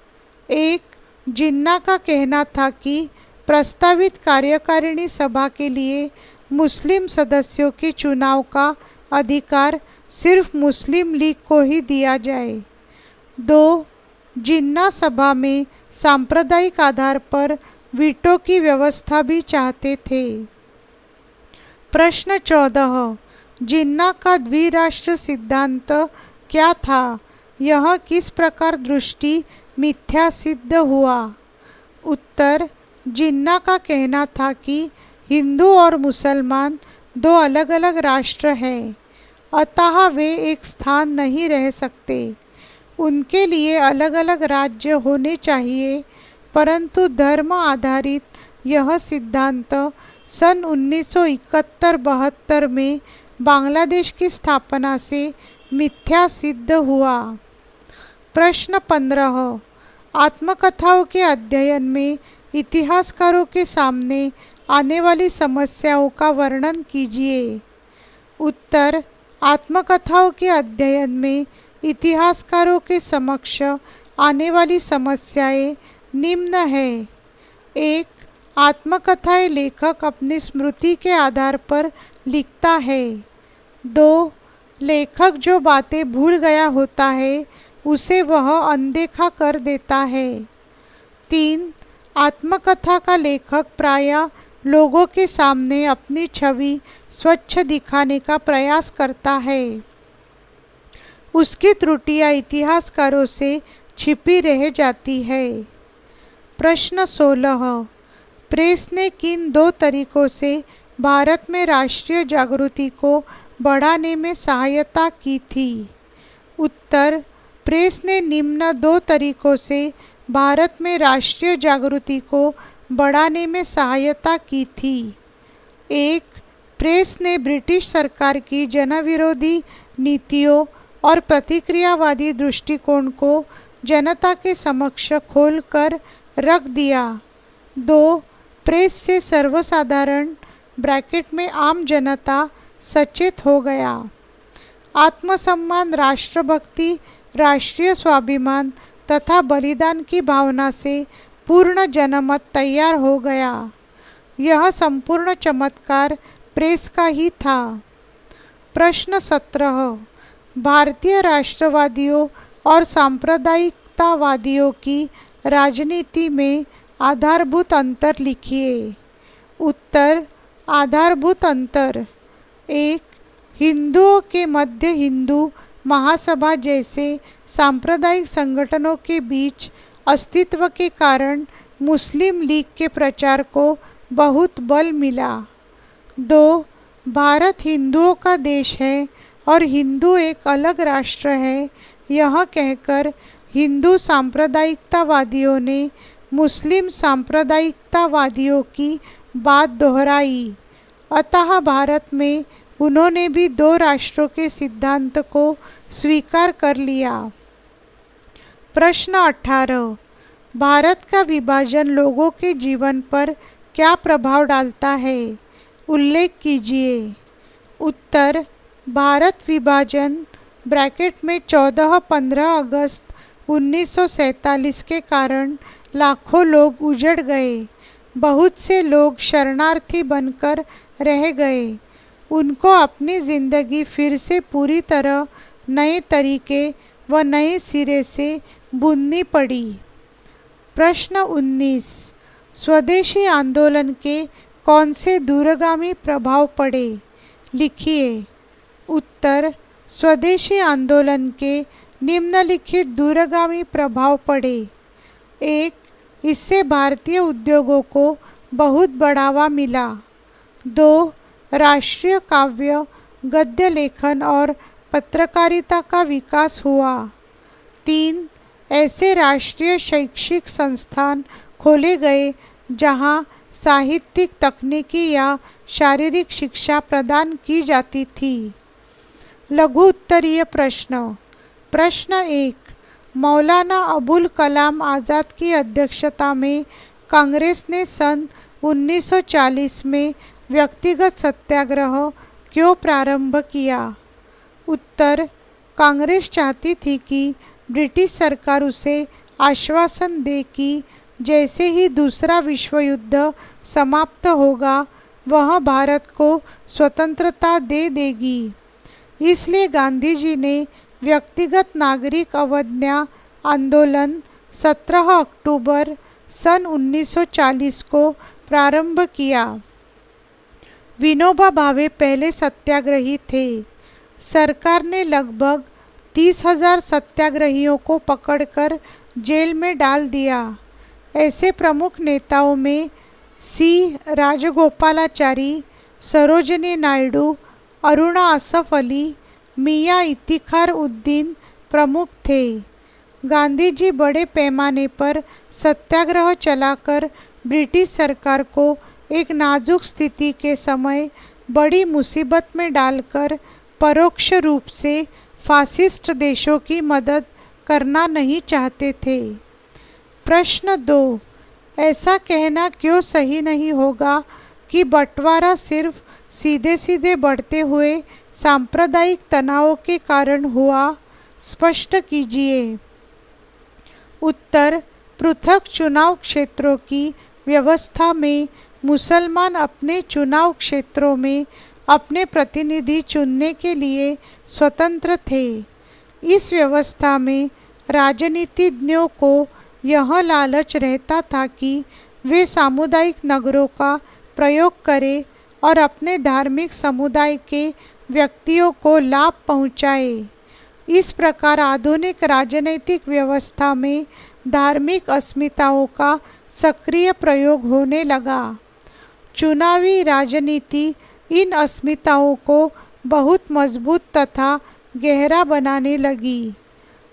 1. जिन्ना का कहना था कि प्रस्तावित कार्यकारिणी सभा के लिए मुस्लिम सदस्यों के चुनाव का अधिकार सिर्फ मुस्लिम लीग को ही दिया जाए। 2. जिन्ना सभा में सांप्रदायिक आधार पर वीटो की व्यवस्था भी चाहते थे। प्रश्न 14, जिन्ना का द्विराष्ट्र सिद्धांत क्या था? यह किस प्रकार दृष्टि मिथ्या सिद्ध हुआ? उत्तर, जिन्ना का कहना था कि हिंदू और मुसलमान 2 अलग अलग राष्ट्र हैं, अतः वे एक स्थान नहीं रह सकते। उनके लिए अलग अलग राज्य होने चाहिए, परंतु धर्म आधारित यह सिद्धांत सन 1971-72 में बांग्लादेश की स्थापना से मिथ्या सिद्ध हुआ। प्रश्न 15, आत्मकथाओं के अध्ययन में इतिहासकारों के सामने आने वाली समस्याओं का वर्णन कीजिए। उत्तर, आत्मकथाओं के अध्ययन में इतिहासकारों के समक्ष आने वाली समस्याएं निम्न है। 1. आत्मकथाएं लेखक अपनी स्मृति के आधार पर लिखता है। 2. लेखक जो बातें भूल गया होता है उसे वह अनदेखा कर देता है। 3. आत्मकथा का लेखक प्रायः लोगों के सामने अपनी छवि स्वच्छ दिखाने का प्रयास करता है। उसकी त्रुटियां इतिहासकारों से छिपी रह जाती है। प्रश्न 16, प्रेस ने किन 2 तरीकों से भारत में राष्ट्रीय जागृति को बढ़ाने में सहायता की थी? उत्तर, प्रेस ने निम्न 2 तरीकों से भारत में राष्ट्रीय जागृति को बढ़ाने में सहायता की थी। 1. प्रेस ने ब्रिटिश सरकार की जनविरोधी नीतियों और प्रतिक्रियावादी दृष्टिकोण को जनता के समक्ष खोलकर रख दिया। 2. प्रेस से सर्वसाधारण ब्रैकेट में आम जनता सचेत हो गया। आत्मसम्मान, राष्ट्रभक्ति, राष्ट्रीय स्वाभिमान तथा बलिदान की भावना से पूर्ण जनमत तैयार हो गया। यह संपूर्ण चमत्कार प्रेस का ही था। प्रश्न 17, भारतीय राष्ट्रवादियों और सांप्रदायिकतावादियों की राजनीति में आधारभूत अंतर लिखिए। उत्तर, आधारभूत अंतर: 1. हिंदुओं के मध्य हिंदू महासभा जैसे सांप्रदायिक संगठनों के बीच अस्तित्व के कारण मुस्लिम लीग के प्रचार को बहुत बल मिला। 2. भारत हिंदुओं का देश है और हिंदू एक अलग राष्ट्र है, यह कहकर हिंदू सांप्रदायिकतावादियों ने मुस्लिम सांप्रदायिकतावादियों की बात दोहराई। अतः भारत में उन्होंने भी 2 राष्ट्रों के सिद्धांत को स्वीकार कर लिया। प्रश्न 18, भारत का विभाजन लोगों के जीवन पर क्या प्रभाव डालता है? उल्लेख कीजिए। उत्तर, भारत विभाजन ब्रैकेट में 14-15 अगस्त 1947 के कारण लाखों लोग उजड़ गए। बहुत से लोग शरणार्थी बनकर रह गए। उनको अपनी ज़िंदगी फिर से पूरी तरह नए तरीके व नए सिरे से बुननी पड़ी। प्रश्न 19, स्वदेशी आंदोलन के कौन से दूरगामी प्रभाव पड़े? लिखिए। उत्तर, स्वदेशी आंदोलन के निम्नलिखित दूरगामी प्रभाव पड़े। 1. इससे भारतीय उद्योगों को बहुत बढ़ावा मिला। 2. राष्ट्रीय काव्य, गद्य लेखन और पत्रकारिता का विकास हुआ। 3. ऐसे राष्ट्रीय शैक्षिक संस्थान खोले गए जहां साहित्यिक, तकनीकी या शारीरिक शिक्षा प्रदान की जाती थी। लघु उत्तरीय प्रश्न। प्रश्न 1, मौलाना अबुल कलाम आज़ाद की अध्यक्षता में कांग्रेस ने सन 1940 में व्यक्तिगत सत्याग्रह क्यों प्रारंभ किया? उत्तर, कांग्रेस चाहती थी कि ब्रिटिश सरकार उसे आश्वासन दे कि जैसे ही दूसरा विश्व युद्ध समाप्त होगा वह भारत को स्वतंत्रता दे देगी। इसलिए गांधी जी ने व्यक्तिगत नागरिक अवज्ञा आंदोलन 17 अक्टूबर सन 1940 को प्रारंभ किया। विनोबा भावे पहले सत्याग्रही थे। सरकार ने लगभग 30,000 सत्याग्रहियों को पकड़कर जेल में डाल दिया। ऐसे प्रमुख नेताओं में सी राजगोपालाचारी, सरोजिनी नायडू, अरुणा असफ अली, मियाँ इफ्तिखार उद्दीन प्रमुख थे। गांधी जी बड़े पैमाने पर सत्याग्रह चलाकर ब्रिटिश सरकार को एक नाजुक स्थिति के समय बड़ी मुसीबत में डालकर परोक्ष रूप से फासिस्ट देशों की मदद करना नहीं चाहते थे। प्रश्न 2, ऐसा कहना क्यों सही नहीं होगा कि बंटवारा सिर्फ सीधे सीधे बढ़ते हुए सांप्रदायिक तनावों के कारण हुआ? स्पष्ट कीजिए। उत्तर, पृथक चुनाव क्षेत्रों की व्यवस्था में मुसलमान अपने चुनाव क्षेत्रों में अपने प्रतिनिधि चुनने के लिए स्वतंत्र थे। इस व्यवस्था में राजनीतिज्ञों को यह लालच रहता था कि वे सामुदायिक नगरों का प्रयोग करें और अपने धार्मिक समुदाय के व्यक्तियों को लाभ पहुँचाए। इस प्रकार आधुनिक राजनैतिक व्यवस्था में धार्मिक अस्मिताओं का सक्रिय प्रयोग होने लगा। चुनावी राजनीति इन अस्मिताओं को बहुत मजबूत तथा गहरा बनाने लगी।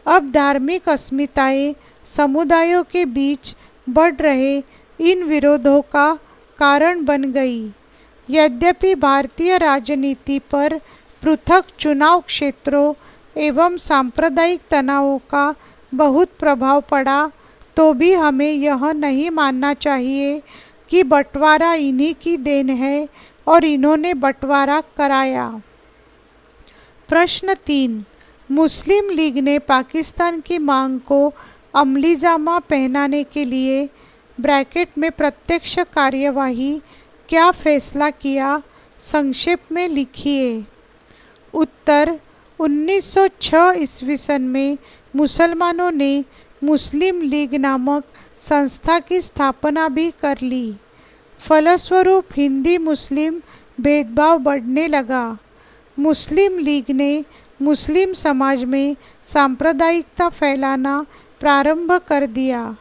अब धार्मिक अस्मिताएं समुदायों के बीच बढ़ रहे इन विरोधों का कारण बन गई। यद्यपि भारतीय राजनीति पर पृथक चुनाव क्षेत्रों एवं सांप्रदायिक तनावों का बहुत प्रभाव पड़ा, तो भी हमें यह नहीं मानना चाहिए कि बंटवारा इन्हीं की देन है और इन्होंने बंटवारा कराया। प्रश्न 3, मुस्लिम लीग ने पाकिस्तान की मांग को अमलीजामा पहनाने के लिए ब्रैकेट में प्रत्यक्ष कार्यवाही क्या फैसला किया? संक्षेप में लिखिए। उत्तर, 1906 ईस्वी सन में मुसलमानों ने मुस्लिम लीग नामक संस्था की स्थापना भी कर ली। फलस्वरूप हिंदी मुस्लिम भेदभाव बढ़ने लगा। मुस्लिम लीग ने मुस्लिम समाज में सांप्रदायिकता फैलाना प्रारंभ कर दिया।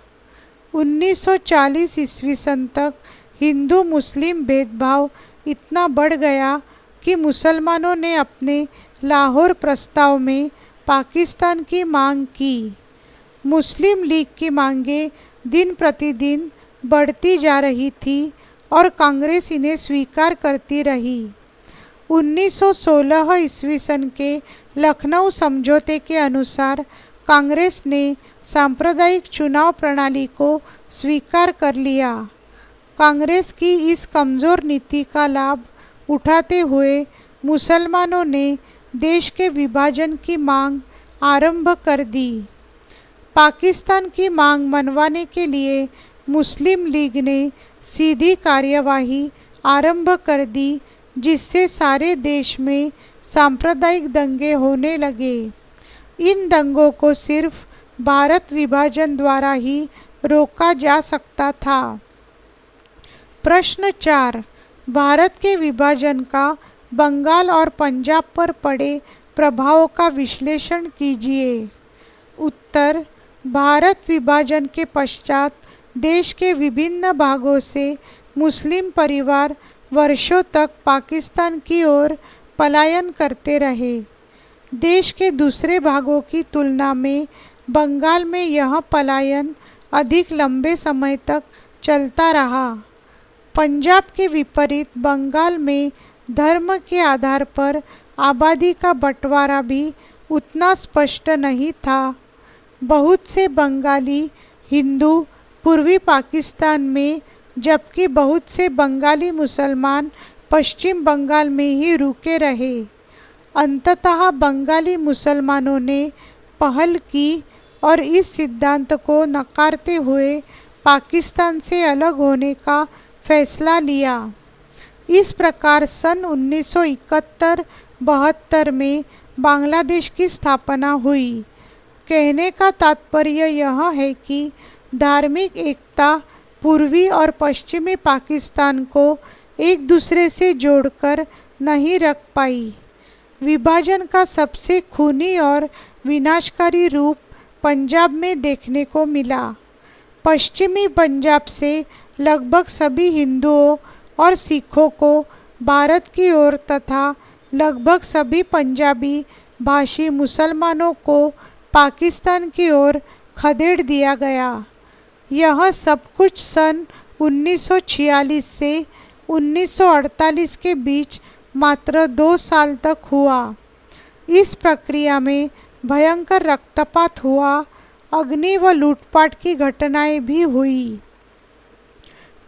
1940 ईस्वी सन तक हिंदू मुस्लिम भेदभाव इतना बढ़ गया कि मुसलमानों ने अपने लाहौर प्रस्ताव में पाकिस्तान की मांग की। मुस्लिम लीग की मांगें दिन प्रतिदिन बढ़ती जा रही थी और कांग्रेस इन्हें स्वीकार करती रही। 1916 ईस्वी सन के लखनऊ समझौते के अनुसार कांग्रेस ने सांप्रदायिक चुनाव प्रणाली को स्वीकार कर लिया। कांग्रेस की इस कमज़ोर नीति का लाभ उठाते हुए मुसलमानों ने देश के विभाजन की मांग आरंभ कर दी। पाकिस्तान की मांग मनवाने के लिए मुस्लिम लीग ने सीधी कार्यवाही आरंभ कर दी, जिससे सारे देश में सांप्रदायिक दंगे होने लगे। इन दंगों को सिर्फ भारत विभाजन द्वारा ही रोका जा सकता था। प्रश्न 4, भारत के विभाजन का बंगाल और पंजाब पर पड़े प्रभावों का विश्लेषण कीजिए। उत्तर, भारत विभाजन के पश्चात देश के विभिन्न भागों से मुस्लिम परिवार वर्षों तक पाकिस्तान की ओर पलायन करते रहे। देश के दूसरे भागों की तुलना में बंगाल में यह पलायन अधिक लंबे समय तक चलता रहा। पंजाब के विपरीत बंगाल में धर्म के आधार पर आबादी का बंटवारा भी उतना स्पष्ट नहीं था। बहुत से बंगाली हिंदू पूर्वी पाकिस्तान में, जबकि बहुत से बंगाली मुसलमान पश्चिम बंगाल में ही रुके रहे। अंततः बंगाली मुसलमानों ने पहल की और इस सिद्धांत को नकारते हुए पाकिस्तान से अलग होने का फैसला लिया। इस प्रकार सन 1971-72 में बांग्लादेश की स्थापना हुई। कहने का तात्पर्य यह है कि धार्मिक एकता पूर्वी और पश्चिमी पाकिस्तान को एक दूसरे से जोड़कर नहीं रख पाई। विभाजन का सबसे खूनी और विनाशकारी रूप पंजाब में देखने को मिला। पश्चिमी पंजाब से लगभग सभी हिंदुओं और सिखों को भारत की ओर तथा लगभग सभी पंजाबी भाषी मुसलमानों को पाकिस्तान की ओर खदेड़ दिया गया। यह सब कुछ सन 1946 से 1948 के बीच मात्र 2 साल तक हुआ। इस प्रक्रिया में भयंकर रक्तपात हुआ, अग्नि व लूटपाट की घटनाएं भी हुई।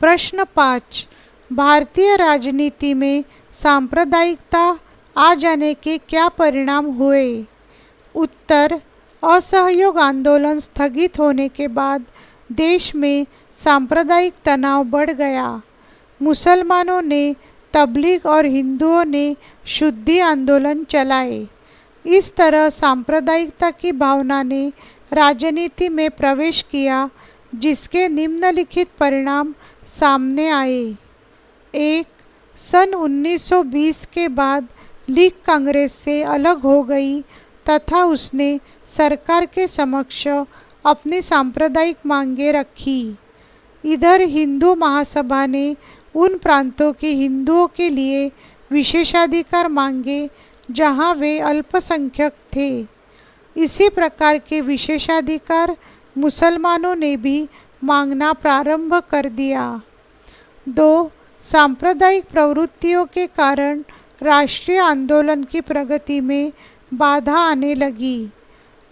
प्रश्न 5, भारतीय राजनीति में सांप्रदायिकता आ जाने के क्या परिणाम हुए? उत्तर, असहयोग आंदोलन स्थगित होने के बाद देश में सांप्रदायिक तनाव बढ़ गया। मुसलमानों ने तबलीग और हिंदुओं ने शुद्धि आंदोलन चलाए। इस तरह सांप्रदायिकता की भावना ने राजनीति में प्रवेश किया, जिसके निम्नलिखित परिणाम सामने आए। 1, सन 1920 के बाद लीग कांग्रेस से अलग हो गई तथा उसने सरकार के समक्ष अपनी सांप्रदायिक मांगें रखी। इधर हिंदू महासभा ने उन प्रांतों के हिंदुओं के लिए विशेषाधिकार मांगे जहां वे अल्पसंख्यक थे। इसी प्रकार के विशेषाधिकार मुसलमानों ने भी मांगना प्रारंभ कर दिया। 2, सांप्रदायिक प्रवृत्तियों के कारण राष्ट्रीय आंदोलन की प्रगति में बाधा आने लगी।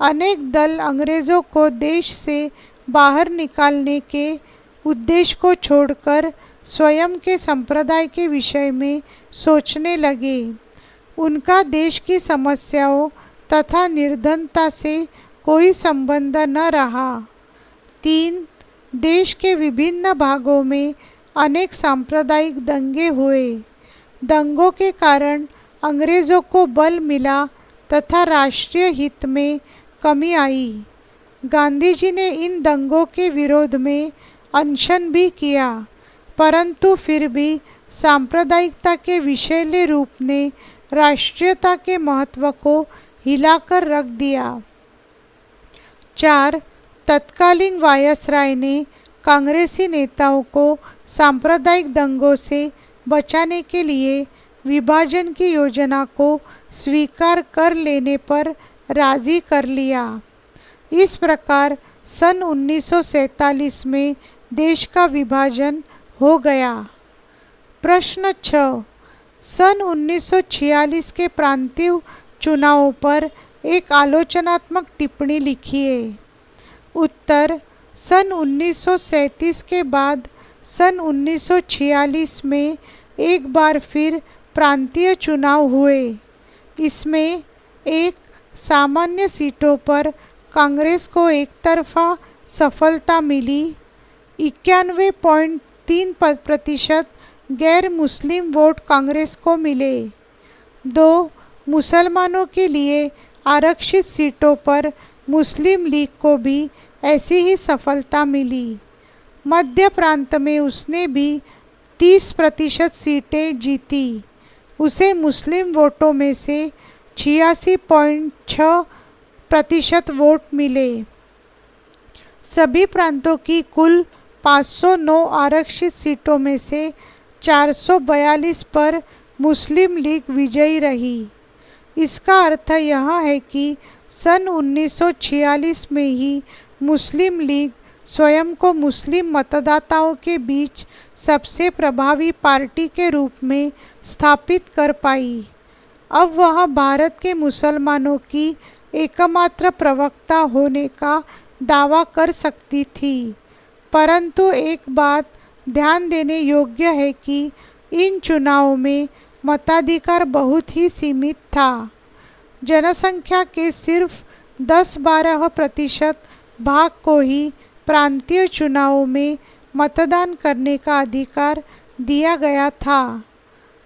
अनेक दल अंग्रेज़ों को देश से बाहर निकालने के उद्देश्य को छोड़कर स्वयं के संप्रदाय के विषय में सोचने लगे। उनका देश की समस्याओं तथा निर्धनता से कोई संबंध न रहा। 3, देश के विभिन्न भागों में अनेक सांप्रदायिक दंगे हुए। दंगों के कारण अंग्रेज़ों को बल मिला तथा राष्ट्रीय हित में कमी आई। गांधी जी ने इन दंगों के विरोध में अनशन भी किया, परंतु फिर भी सांप्रदायिकता के विषैले रूप ने राष्ट्रीयता के महत्व को हिलाकर रख दिया। 4, तत्कालीन वायसराय ने कांग्रेसी नेताओं को सांप्रदायिक दंगों से बचाने के लिए विभाजन की योजना को स्वीकार कर लेने पर राजी कर लिया। इस प्रकार सन 1947 में देश का विभाजन हो गया। प्रश्न 6, सन 1946 के प्रांतीय चुनावों पर एक आलोचनात्मक टिप्पणी लिखिए। उत्तर, सन 1937 के बाद सन 1946 में एक बार फिर प्रांतीय चुनाव हुए। इसमें एक सामान्य सीटों पर कांग्रेस को एक तरफा सफलता मिली। 91.3% गैर मुस्लिम वोट कांग्रेस को मिले। 2 मुसलमानों के लिए आरक्षित सीटों पर मुस्लिम लीग को भी ऐसी ही सफलता मिली। मध्य प्रांत में उसने भी 30% सीटें जीती। उसे मुस्लिम वोटों में से 86.6% वोट मिले। सभी प्रांतों की कुल 509 आरक्षित सीटों में से 442 पर मुस्लिम लीग विजयी रही। इसका अर्थ यह है कि सन 1946 में ही मुस्लिम लीग स्वयं को मुस्लिम मतदाताओं के बीच सबसे प्रभावी पार्टी के रूप में स्थापित कर पाई। अब वह भारत के मुसलमानों की एकमात्र प्रवक्ता होने का दावा कर सकती थी। परंतु एक बात ध्यान देने योग्य है कि इन चुनावों में मताधिकार बहुत ही सीमित था। जनसंख्या के सिर्फ 10-12% भाग को ही प्रांतीय चुनावों में मतदान करने का अधिकार दिया गया था।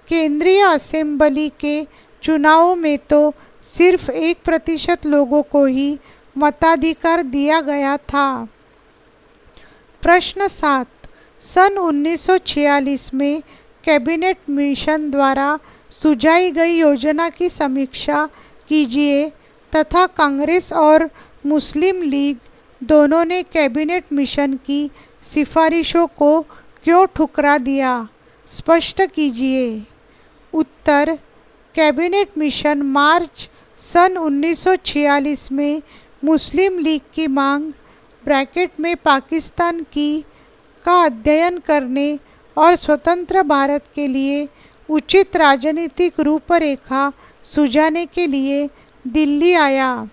केंद्रीय असेंबली के चुनावों में तो सिर्फ 1% लोगों को ही मताधिकार दिया गया था। प्रश्न 7, सन 1946 में कैबिनेट मिशन द्वारा सुझाई गई योजना की समीक्षा कीजिए तथा कांग्रेस और मुस्लिम लीग दोनों ने कैबिनेट मिशन की सिफारिशों को क्यों ठुकरा दिया, स्पष्ट कीजिए। उत्तर, कैबिनेट मिशन मार्च सन 1946 में मुस्लिम लीग की मांग ब्रैकेट में पाकिस्तान की का अध्ययन करने और स्वतंत्र भारत के लिए उचित राजनीतिक रूपरेखा सुझाने के लिए दिल्ली आया।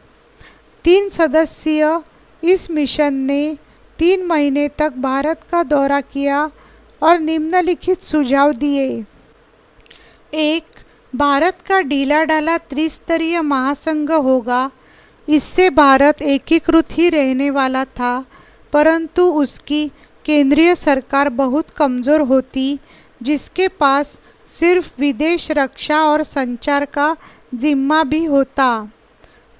3 सदस्यीय इस मिशन ने 3 महीने तक भारत का दौरा किया और निम्नलिखित सुझाव दिए। 1. भारत का ढीला ढाला त्रिस्तरीय महासंघ होगा। इससे भारत एकीकृत ही रहने वाला था, परंतु उसकी केंद्रीय सरकार बहुत कमज़ोर होती, जिसके पास सिर्फ विदेश, रक्षा और संचार का जिम्मा भी होता।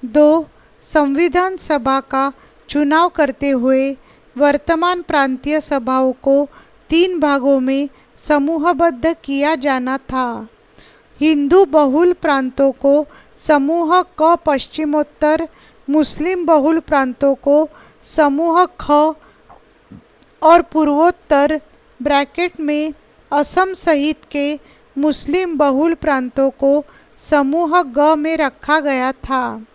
2. संविधान सभा का चुनाव करते हुए वर्तमान प्रांतीय सभाओं को 3 भागों में समूहबद्ध किया जाना था। हिंदू बहुल प्रांतों को समूह क, पश्चिमोत्तर मुस्लिम बहुल प्रांतों को समूह ख और पूर्वोत्तर ब्रैकेट में असम सहित के मुस्लिम बहुल प्रांतों को समूह ग में रखा गया था।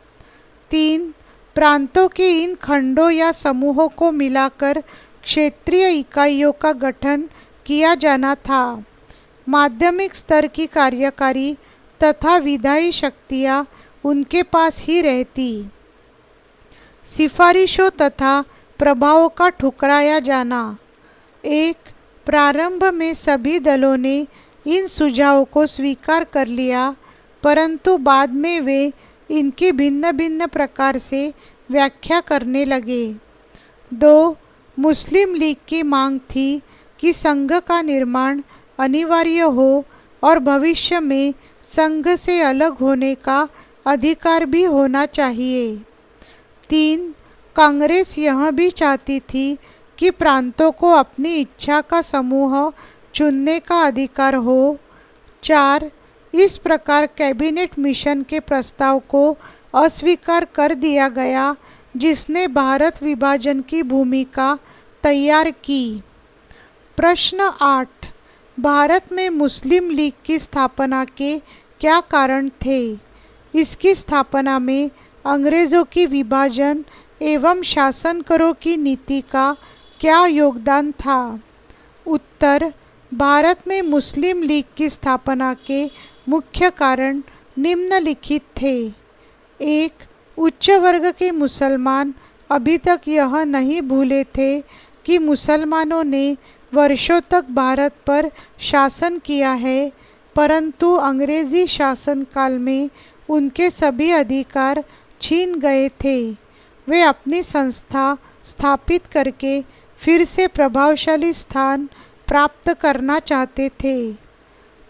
3. प्रांतों के इन खंडों या समूहों को मिलाकर क्षेत्रीय इकाइयों का गठन किया जाना था। माध्यमिक स्तर की कार्यकारी तथा विधायी शक्तियाँ उनके पास ही रहती। सिफारिशों तथा प्रभावों का ठुकराया जाना। 1. प्रारंभ में सभी दलों ने इन सुझावों को स्वीकार कर लिया, परंतु बाद में वे इनकी भिन्न भिन्न प्रकार से व्याख्या करने लगे। 2. मुस्लिम लीग की मांग थी कि संघ का निर्माण अनिवार्य हो और भविष्य में संघ से अलग होने का अधिकार भी होना चाहिए। 3. कांग्रेस यह भी चाहती थी कि प्रांतों को अपनी इच्छा का समूह चुनने का अधिकार हो। 4. इस प्रकार कैबिनेट मिशन के प्रस्ताव को अस्वीकार कर दिया गया, जिसने भारत विभाजन की भूमिका तैयार की। प्रश्न 8. भारत में मुस्लिम लीग की स्थापना के क्या कारण थे? इसकी स्थापना में अंग्रेज़ों की विभाजन एवं शासन करो की नीति का क्या योगदान था? उत्तर, भारत में मुस्लिम लीग की स्थापना के मुख्य कारण निम्नलिखित थे। 1. उच्च वर्ग के मुसलमान अभी तक यह नहीं भूले थे कि मुसलमानों ने वर्षों तक भारत पर शासन किया है, परंतु अंग्रेज़ी शासनकाल में उनके सभी अधिकार छीन गए थे। वे अपनी संस्था स्थापित करके फिर से प्रभावशाली स्थान प्राप्त करना चाहते थे।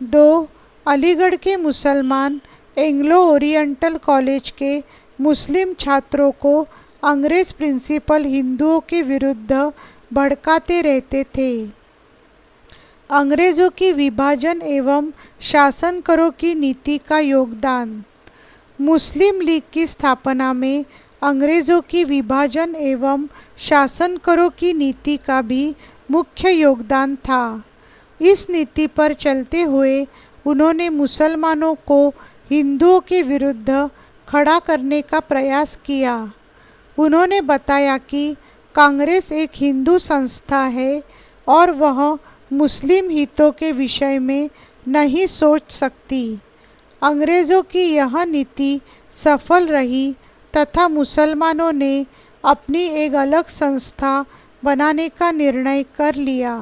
2. अलीगढ़ के मुसलमान एंग्लो ओरिएंटल कॉलेज के मुस्लिम छात्रों को अंग्रेज़ प्रिंसिपल हिंदुओं के विरुद्ध भड़काते रहते थे। अंग्रेज़ों की विभाजन एवं शासन करो की नीति का योगदान। मुस्लिम लीग की स्थापना में अंग्रेज़ों की विभाजन एवं शासन करो की नीति का भी मुख्य योगदान था। इस नीति पर चलते हुए उन्होंने मुसलमानों को हिंदुओं के विरुद्ध खड़ा करने का प्रयास किया। उन्होंने बताया कि कांग्रेस एक हिंदू संस्था है और वह मुस्लिम हितों के विषय में नहीं सोच सकती। अंग्रेज़ों की यह नीति सफल रही तथा मुसलमानों ने अपनी एक अलग संस्था बनाने का निर्णय कर लिया।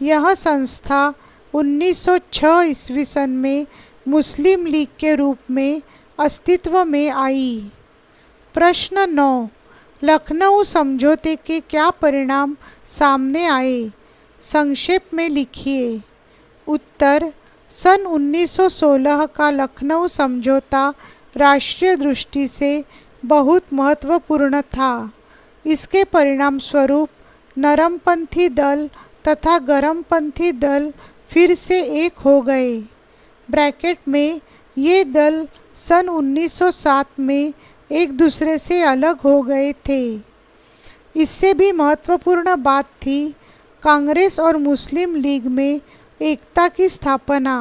यह संस्था 1906 ईस्वी सन में मुस्लिम लीग के रूप में अस्तित्व में आई। प्रश्न 9. लखनऊ समझौते के क्या परिणाम सामने आए? संक्षेप में लिखिए। उत्तर: सन 1916 का लखनऊ समझौता राष्ट्रीय दृष्टि से बहुत महत्वपूर्ण था। इसके परिणाम स्वरूप नरमपंथी दल तथा गरमपंथी दल फिर से एक हो गए। ब्रैकेट में ये दल सन 1907 में एक दूसरे से अलग हो गए थे। इससे भी महत्वपूर्ण बात थी कांग्रेस और मुस्लिम लीग में एकता की स्थापना।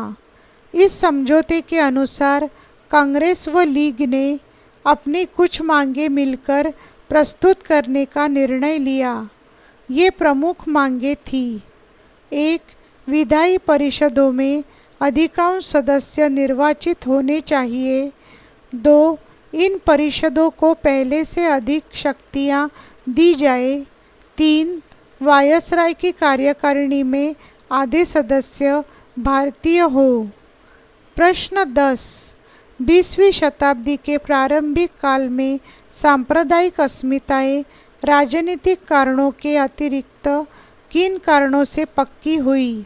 इस समझौते के अनुसार कांग्रेस व लीग ने अपनी कुछ मांगें मिलकर प्रस्तुत करने का निर्णय लिया। ये प्रमुख मांगें थी: 1. विधायी परिषदों में अधिकांश सदस्य निर्वाचित होने चाहिए। 2. इन परिषदों को पहले से अधिक शक्तियाँ दी जाए। 3. वायसराय की कार्यकारिणी में आधे सदस्य भारतीय हो। प्रश्न 10. 20वीं शताब्दी के प्रारंभिक काल में सांप्रदायिक अस्मिताएं राजनीतिक कारणों के अतिरिक्त किन कारणों से पक्की हुई?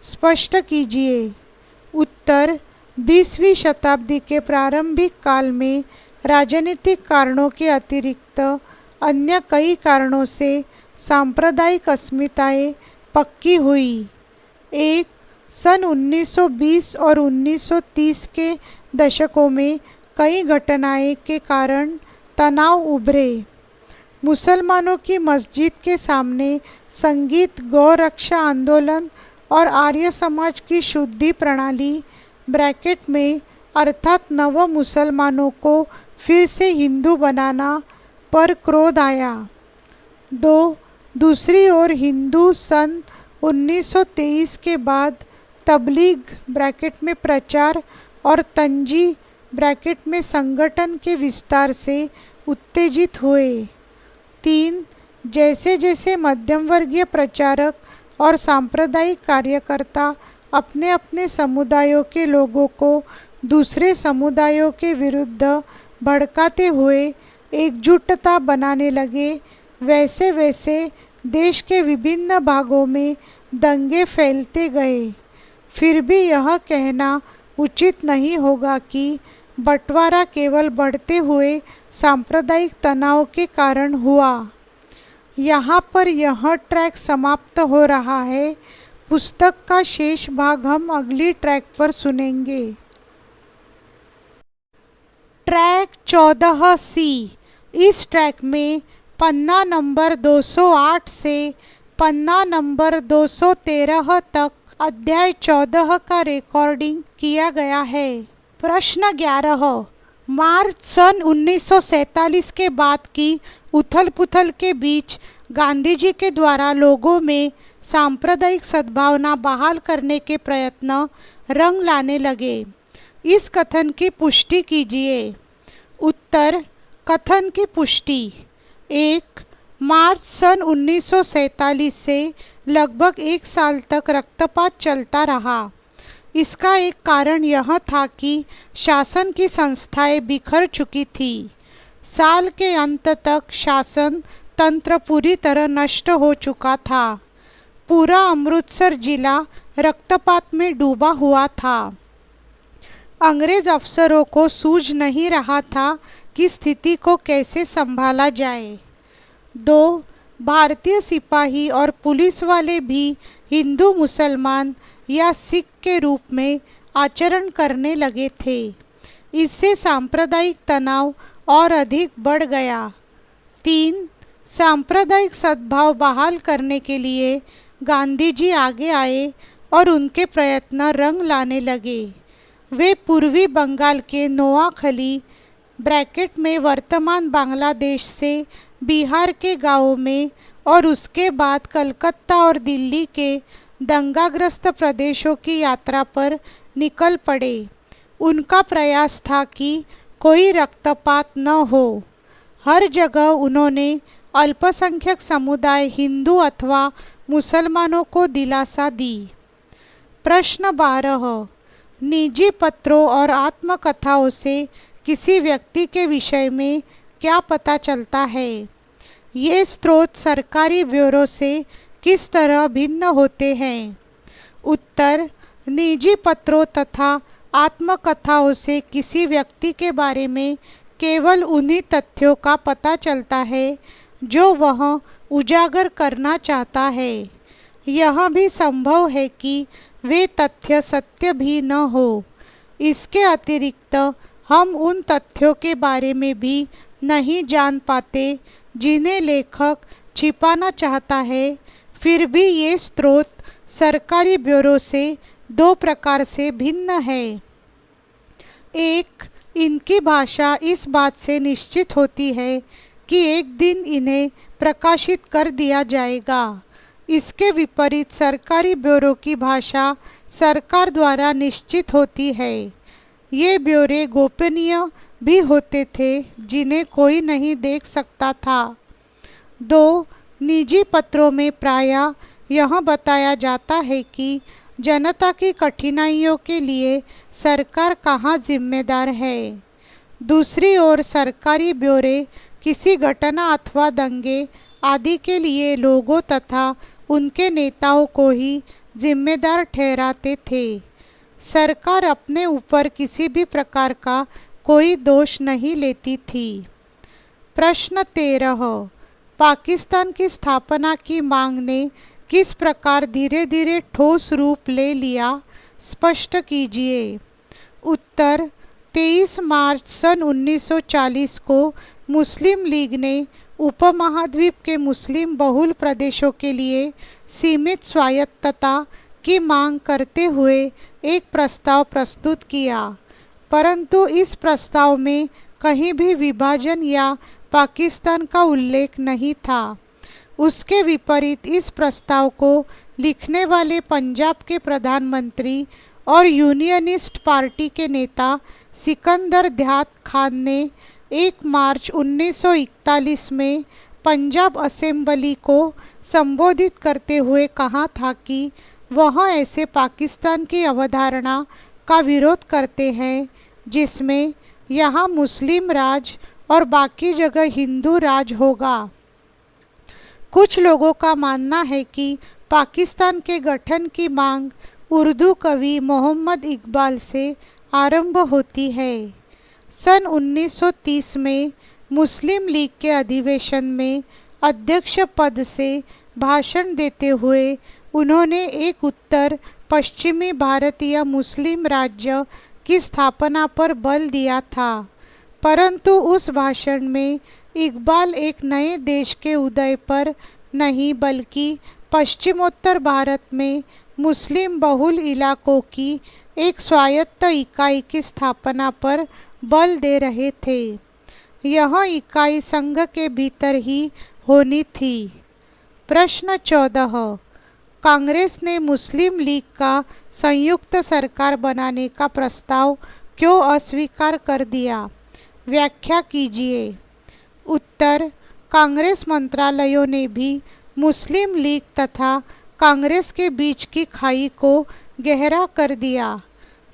स्पष्ट कीजिए। उत्तर: 20वीं शताब्दी के प्रारंभिक काल में राजनीतिक कारणों के अतिरिक्त अन्य कई कारणों से सांप्रदायिक अस्मिताएं पक्की हुई। 1. सन 1920 और 1930 के दशकों में कई घटनाएं के कारण तनाव उभरे। मुसलमानों की मस्जिद के सामने संगीत, गौरक्षा आंदोलन और आर्य समाज की शुद्धि प्रणाली ब्रैकेट में अर्थात नव मुसलमानों को फिर से हिंदू बनाना पर क्रोध आया। 2. दूसरी ओर हिंदू सन 1923 के बाद तबलीग ब्रैकेट में प्रचार और तंजी ब्रैकेट में संगठन के विस्तार से उत्तेजित हुए। 3. जैसे जैसे मध्यम वर्गीय प्रचारक और सांप्रदायिक कार्यकर्ता अपने अपने समुदायों के लोगों को दूसरे समुदायों के विरुद्ध भड़काते हुए एकजुटता बनाने लगे, वैसे वैसे देश के विभिन्न भागों में दंगे फैलते गए। फिर भी यह कहना उचित नहीं होगा कि बंटवारा केवल बढ़ते हुए सांप्रदायिक तनाव के कारण हुआ। यहाँ पर यह ट्रैक समाप्त हो रहा है। पुस्तक का शेष भाग हम अगली ट्रैक पर सुनेंगे। Track 14C। इस ट्रैक में पन्ना नंबर 208 से पन्ना नंबर 213 तक अध्याय 14 का रिकॉर्डिंग किया गया है। प्रश्न 11। मार्च सन 1947 के बाद की उथल पुथल के बीच गांधी जी के द्वारा लोगों में सांप्रदायिक सद्भावना बहाल करने के प्रयत्न रंग लाने लगे। इस कथन की पुष्टि कीजिए। उत्तर: कथन की पुष्टि। एक, मार्च सन 1947 से लगभग एक साल तक रक्तपात चलता रहा। इसका एक कारण यह था कि शासन की संस्थाएं बिखर चुकी थी। साल के अंत तक शासन तंत्र पूरी तरह नष्ट हो चुका था। पूरा अमृतसर जिला रक्तपात में डूबा हुआ था। अंग्रेज अफसरों को सूझ नहीं रहा था कि स्थिति को कैसे संभाला जाए। 2. भारतीय सिपाही और पुलिस वाले भी हिंदू, मुसलमान या सिख के रूप में आचरण करने लगे थे। इससे सांप्रदायिक तनाव और अधिक बढ़ गया। 3. सांप्रदायिक सद्भाव बहाल करने के लिए गांधी जी आगे आए और उनके प्रयत्न रंग लाने लगे। वे पूर्वी बंगाल के नोआखली ब्रैकेट में वर्तमान बांग्लादेश से बिहार के गांवों में और उसके बाद कलकत्ता और दिल्ली के दंगाग्रस्त प्रदेशों की यात्रा पर निकल पड़े। उनका प्रयास था कि कोई रक्तपात न हो। हर जगह उन्होंने अल्पसंख्यक समुदाय, हिंदू अथवा मुसलमानों को दिलासा दी। प्रश्न 12। निजी पत्रों और आत्मकथाओं से किसी व्यक्ति के विषय में क्या पता चलता है? ये स्रोत सरकारी ब्यूरो से किस तरह भिन्न होते हैं? उत्तर, निजी पत्रों तथा आत्मकथाओं से किसी व्यक्ति के बारे में केवल उन्हीं तथ्यों का पता चलता है जो वह उजागर करना चाहता है। यह भी संभव है कि वे तथ्य सत्य भी न हो। इसके अतिरिक्त हम उन तथ्यों के बारे में भी नहीं जान पाते जिन्हें लेखक छिपाना चाहता है। फिर भी ये स्रोत सरकारी ब्यूरो से 2 प्रकार से भिन्न है। एक, इनकी भाषा इस बात से निश्चित होती है कि एक दिन इन्हें प्रकाशित कर दिया जाएगा। इसके विपरीत सरकारी ब्यूरो की भाषा सरकार द्वारा निश्चित होती है। ये ब्यौरे गोपनीय भी होते थे जिन्हें कोई नहीं देख सकता था। 2. निजी पत्रों में प्रायः यह बताया जाता है कि जनता की कठिनाइयों के लिए सरकार कहाँ जिम्मेदार है। दूसरी ओर सरकारी ब्यौरे किसी घटना अथवा दंगे आदि के लिए लोगों तथा उनके नेताओं को ही जिम्मेदार ठहराते थे। सरकार अपने ऊपर किसी भी प्रकार का कोई दोष नहीं लेती थी। प्रश्न 13। पाकिस्तान की स्थापना की मांग ने किस प्रकार धीरे धीरे ठोस रूप ले लिया, स्पष्ट कीजिए। उत्तर, 23 मार्च सन 1940 को मुस्लिम लीग ने उपमहाद्वीप के मुस्लिम बहुल प्रदेशों के लिए सीमित स्वायत्तता की मांग करते हुए एक प्रस्ताव प्रस्तुत किया, परंतु इस प्रस्ताव में कहीं भी विभाजन या पाकिस्तान का उल्लेख नहीं था। उसके विपरीत इस प्रस्ताव को लिखने वाले पंजाब के प्रधानमंत्री और यूनियनिस्ट पार्टी के नेता सिकंदर दयात खान ने 1 मार्च 1941 में पंजाब असेंबली को संबोधित करते हुए कहा था कि वह ऐसे पाकिस्तान की अवधारणा का विरोध करते हैं जिसमें यहाँ मुस्लिम राज और बाकी जगह हिंदू राज होगा। कुछ लोगों का मानना है कि पाकिस्तान के गठन की मांग उर्दू कवि मोहम्मद इकबाल से आरंभ होती है। सन 1930 में मुस्लिम लीग के अधिवेशन में अध्यक्ष पद से भाषण देते हुए उन्होंने एक उत्तर पश्चिमी भारतीय मुस्लिम राज्य की स्थापना पर बल दिया था, परंतु उस भाषण में इकबाल एक नए देश के उदय पर नहीं बल्कि पश्चिमोत्तर भारत में मुस्लिम बहुल इलाकों की एक स्वायत्त इकाई की स्थापना पर बल दे रहे थे। यह इकाई संघ के भीतर ही होनी थी। प्रश्न 14। कांग्रेस ने मुस्लिम लीग का संयुक्त सरकार बनाने का प्रस्ताव क्यों अस्वीकार कर दिया? व्याख्या कीजिए। उत्तर, कांग्रेस मंत्रालयों ने भी मुस्लिम लीग तथा कांग्रेस के बीच की खाई को गहरा कर दिया।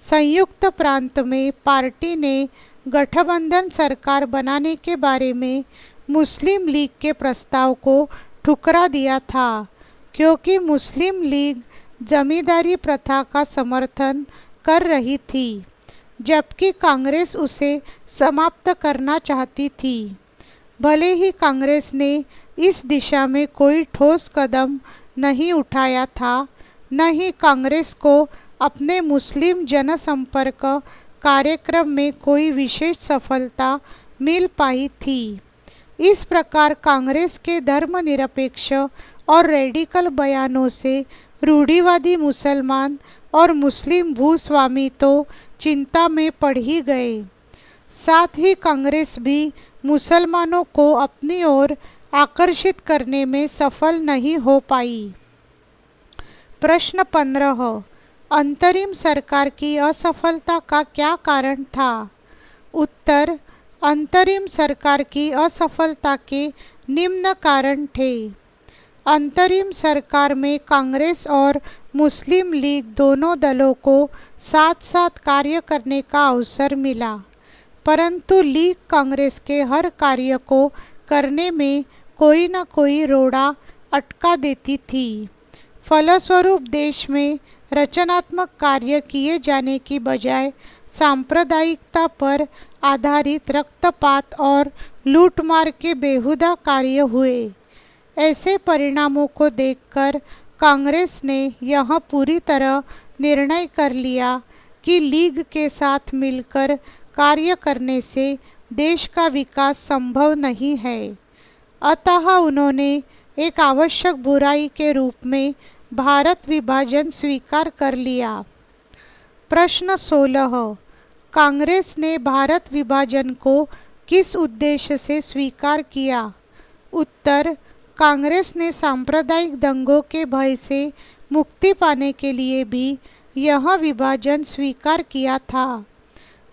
संयुक्त प्रांत में पार्टी ने गठबंधन सरकार बनाने के बारे में मुस्लिम लीग के प्रस्ताव को ठुकरा दिया था, क्योंकि मुस्लिम लीग जमींदारी प्रथा का समर्थन कर रही थी, जबकि कांग्रेस उसे समाप्त करना चाहती थी। भले ही कांग्रेस ने इस दिशा में कोई ठोस कदम नहीं उठाया था, न ही कांग्रेस को अपने मुस्लिम जनसंपर्क कार्यक्रम में कोई विशेष सफलता मिल पाई थी। इस प्रकार कांग्रेस के धर्मनिरपेक्ष और रेडिकल बयानों से रूढ़िवादी मुसलमान और मुस्लिम भूस्वामी तो चिंता में पड़ ही गए। साथ ही कांग्रेस भी मुसलमानों को अपनी ओर आकर्षित करने में सफल नहीं हो पाई। प्रश्न 15, अंतरिम सरकार की असफलता का क्या कारण था? उत्तर, अंतरिम सरकार की असफलता के निम्न कारण थे। अंतरिम सरकार में कांग्रेस और मुस्लिम लीग दोनों दलों को साथ साथ कार्य करने का अवसर मिला, परंतु लीग कांग्रेस के हर कार्य को करने में कोई न कोई रोड़ा अटका देती थी। फलस्वरूप देश में रचनात्मक कार्य किए जाने की बजाय सांप्रदायिकता पर आधारित रक्तपात और लूटमार के बेहुदा कार्य हुए। ऐसे परिणामों को देखकर कांग्रेस ने यह पूरी तरह निर्णय कर लिया कि लीग के साथ मिलकर कार्य करने से देश का विकास संभव नहीं है। अतः उन्होंने एक आवश्यक बुराई के रूप में भारत विभाजन स्वीकार कर लिया। प्रश्न 16, कांग्रेस ने भारत विभाजन को किस उद्देश्य से स्वीकार किया? उत्तर, कांग्रेस ने सांप्रदायिक दंगों के भय से मुक्ति पाने के लिए भी यह विभाजन स्वीकार किया था।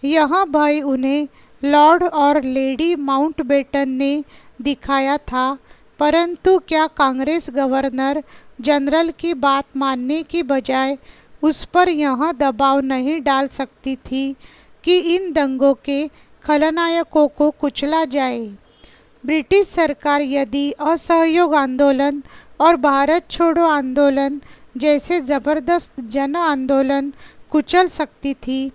यह भय उन्हें लॉर्ड और लेडी माउंटबेटन ने दिखाया था, परंतु क्या कांग्रेस गवर्नर जनरल की बात मानने की बजाय उस पर यह दबाव नहीं डाल सकती थी कि इन दंगों के खलनायकों को कुचला जाए? ब्रिटिश सरकार यदि असहयोग आंदोलन और भारत छोड़ो आंदोलन जैसे ज़बरदस्त जन आंदोलन कुचल सकती थी,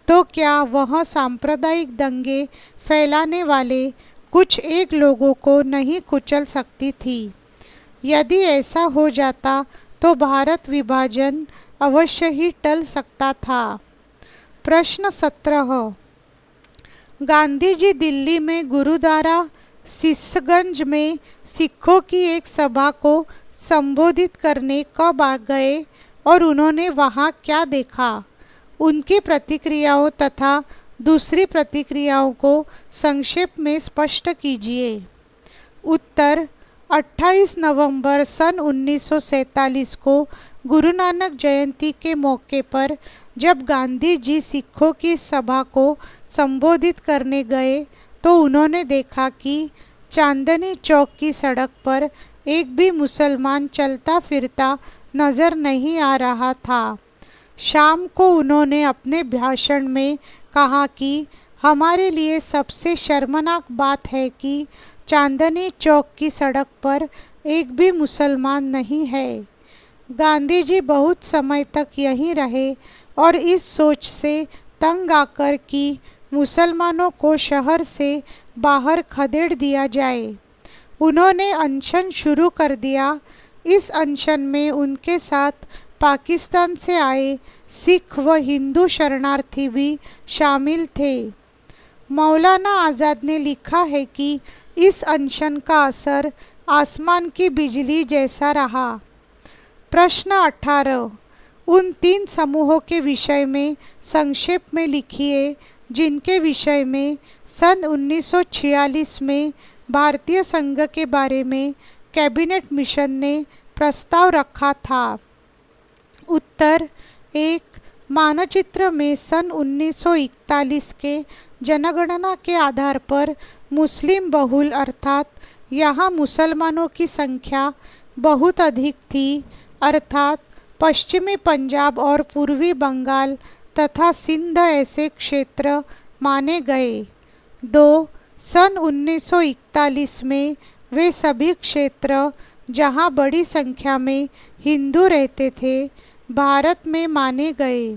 तो क्या वह सांप्रदायिक दंगे फैलाने वाले कुछ एक लोगों को नहीं कुचल सकती थी? यदि ऐसा हो जाता तो भारत विभाजन अवश्य ही टल सकता था। प्रश्न 17, गांधी जी दिल्ली में गुरुद्वारा सिसगंज में सिखों की एक सभा को संबोधित करने कब आ गए और उन्होंने वहां क्या देखा? उनकी प्रतिक्रियाओं तथा दूसरी प्रतिक्रियाओं को संक्षेप में स्पष्ट कीजिए। उत्तर, 28 नवंबर सन 1947 को गुरु नानक जयंती के मौके पर जब गांधी जी सिखों की सभा को संबोधित करने गए तो उन्होंने देखा कि चांदनी चौक की सड़क पर एक भी मुसलमान चलता फिरता नज़र नहीं आ रहा था। शाम को उन्होंने अपने भाषण में कहा कि हमारे लिए सबसे शर्मनाक बात है कि चांदनी चौक की सड़क पर एक भी मुसलमान नहीं है। गांधी जी बहुत समय तक यहीं रहे और इस सोच से तंग आकर कि मुसलमानों को शहर से बाहर खदेड़ दिया जाए, उन्होंने अनशन शुरू कर दिया। इस अनशन में उनके साथ पाकिस्तान से आए सिख व हिंदू शरणार्थी भी शामिल थे। मौलाना आज़ाद ने लिखा है कि इस अनशन का असर आसमान की बिजली जैसा रहा। प्रश्न 18, उन 3 समूहों के विषय में संक्षेप में लिखिए जिनके विषय में सन 1946 में भारतीय संघ के बारे में कैबिनेट मिशन ने प्रस्ताव रखा था। उत्तर, 1, मानचित्र में सन 1941 के जनगणना के आधार पर मुस्लिम बहुल अर्थात यहाँ मुसलमानों की संख्या बहुत अधिक थी, अर्थात पश्चिमी पंजाब और पूर्वी बंगाल तथा सिंध ऐसे क्षेत्र माने गए। 2. सन 1941 में वे सभी क्षेत्र जहाँ बड़ी संख्या में हिंदू रहते थे, भारत में माने गए।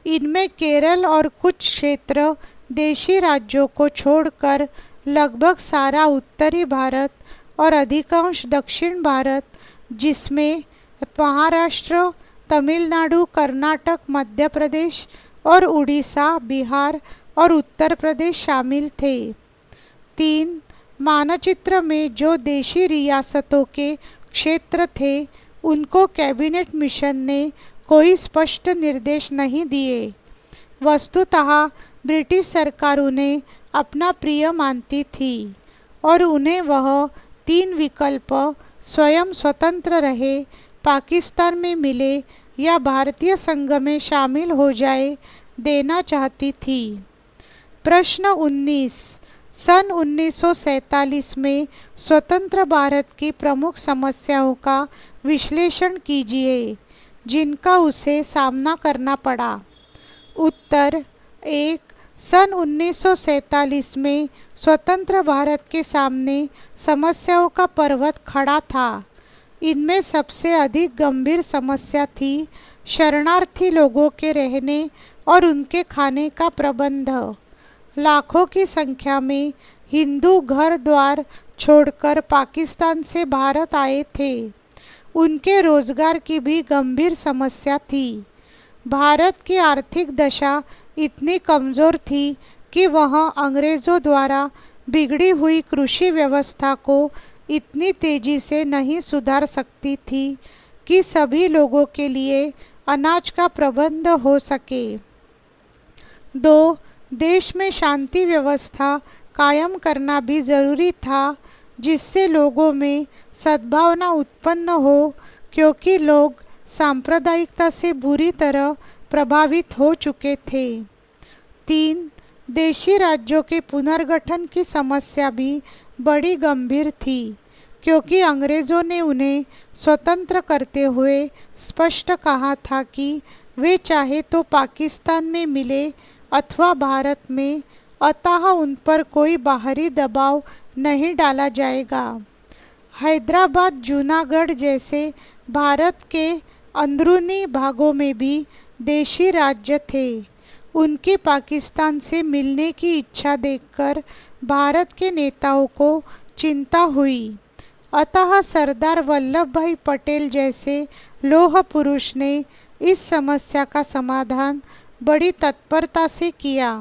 इनमें केरल और कुछ क्षेत्र देशी राज्यों को छोड़कर लगभग सारा उत्तरी भारत और अधिकांश दक्षिण भारत, जिसमें महाराष्ट्र, तमिलनाडु, कर्नाटक, मध्य प्रदेश और उड़ीसा, बिहार और उत्तर प्रदेश शामिल थे। 3. मानचित्र में जो देशी रियासतों के क्षेत्र थे उनको कैबिनेट मिशन ने कोई स्पष्ट निर्देश नहीं दिए। वस्तुतः ब्रिटिश सरकार उन्हें अपना प्रिय मानती थी और उन्हें वह 3 विकल्प स्वयं स्वतंत्र रहे, पाकिस्तान में मिले या भारतीय संघ में शामिल हो जाए देना चाहती थी। प्रश्न 19. सन 1947 में स्वतंत्र भारत की प्रमुख समस्याओं का विश्लेषण कीजिए जिनका उसे सामना करना पड़ा। उत्तर 1. सन 1947 में स्वतंत्र भारत के सामने समस्याओं का पर्वत खड़ा था। इनमें सबसे अधिक गंभीर समस्या थी शरणार्थी लोगों के रहने और उनके खाने का प्रबंध। लाखों की संख्या में हिंदू घर द्वार छोड़कर पाकिस्तान से भारत आए थे। उनके रोजगार की भी गंभीर समस्या थी। भारत की आर्थिक दशा इतनी कमज़ोर थी कि वह अंग्रेज़ों द्वारा बिगड़ी हुई कृषि व्यवस्था को इतनी तेज़ी से नहीं सुधार सकती थी कि सभी लोगों के लिए अनाज का प्रबंध हो सके। 2. देश में शांति व्यवस्था कायम करना भी ज़रूरी था जिससे लोगों में सद्भावना उत्पन्न हो, क्योंकि लोग सांप्रदायिकता से बुरी तरह प्रभावित हो चुके थे। 3. देशी राज्यों के पुनर्गठन की समस्या भी बड़ी गंभीर थी, क्योंकि अंग्रेज़ों ने उन्हें स्वतंत्र करते हुए स्पष्ट कहा था कि वे चाहे तो पाकिस्तान में मिले अथवा भारत में, अतः उन पर कोई बाहरी दबाव नहीं डाला जाएगा। हैदराबाद, जूनागढ़ जैसे भारत के अंदरूनी भागों में भी देशी राज्य थे। उनकी पाकिस्तान से मिलने की इच्छा देखकर भारत के नेताओं को चिंता हुई, अतः सरदार वल्लभ भाई पटेल जैसे लौह पुरुष ने इस समस्या का समाधान बड़ी तत्परता से किया।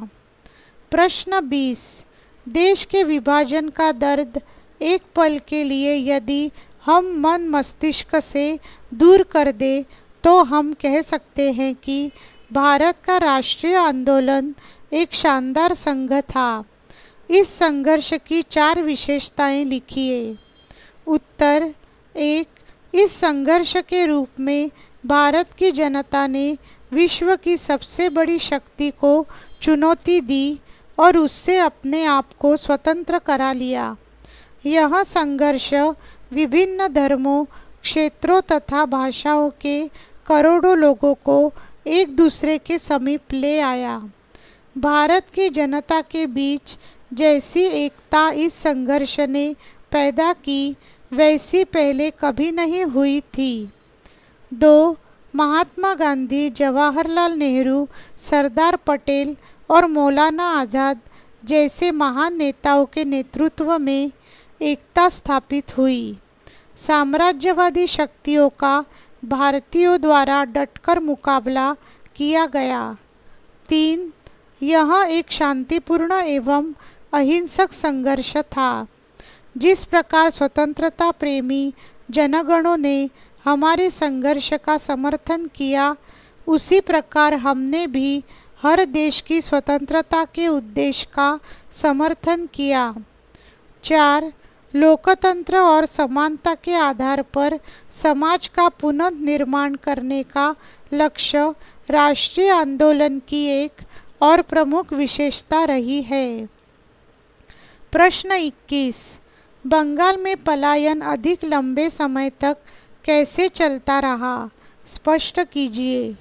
प्रश्न 20. देश के विभाजन का दर्द एक पल के लिए यदि हम मन मस्तिष्क से दूर कर दे तो हम कह सकते हैं कि भारत का राष्ट्रीय आंदोलन एक शानदार संघ था। इस संघर्ष की 4 विशेषताएं लिखिए। उत्तर 1. इस संघर्ष के रूप में भारत की जनता ने विश्व की सबसे बड़ी शक्ति को चुनौती दी और उससे अपने आप को स्वतंत्र करा लिया। यह संघर्ष विभिन्न धर्मों, क्षेत्रों तथा भाषाओं के करोड़ों लोगों को एक दूसरे के समीप ले आया। भारत की जनता के बीच जैसी एकता इस संघर्ष ने पैदा की, वैसी पहले कभी नहीं हुई थी। 2. महात्मा गांधी, जवाहरलाल नेहरू, सरदार पटेल और मौलाना आज़ाद जैसे महान नेताओं के नेतृत्व में एकता स्थापित हुई। साम्राज्यवादी शक्तियों का भारतीयों द्वारा डटकर मुकाबला किया गया। 3. यह एक शांतिपूर्ण एवं अहिंसक संघर्ष था। जिस प्रकार स्वतंत्रता प्रेमी जनगणों ने हमारे संघर्ष का समर्थन किया, उसी प्रकार हमने भी हर देश की स्वतंत्रता के उद्देश्य का समर्थन किया। 4. लोकतंत्र और समानता के आधार पर समाज का पुनर्निर्माण करने का लक्ष्य राष्ट्रीय आंदोलन की एक और प्रमुख विशेषता रही है। प्रश्न 21. बंगाल में पलायन अधिक लंबे समय तक कैसे चलता रहा, स्पष्ट कीजिए।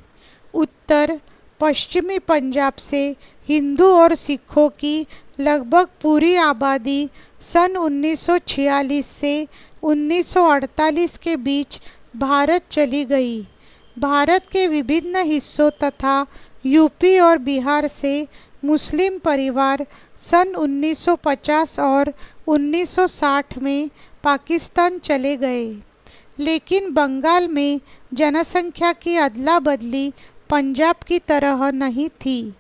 उत्तर, पश्चिमी पंजाब से हिंदू और सिखों की लगभग पूरी आबादी सन 1946 से 1948 के बीच भारत चली गई। भारत के विभिन्न हिस्सों तथा यूपी और बिहार से मुस्लिम परिवार सन 1950 और 1960 में पाकिस्तान चले गए, लेकिन बंगाल में जनसंख्या की अदला बदली पंजाब की तरह नहीं थी।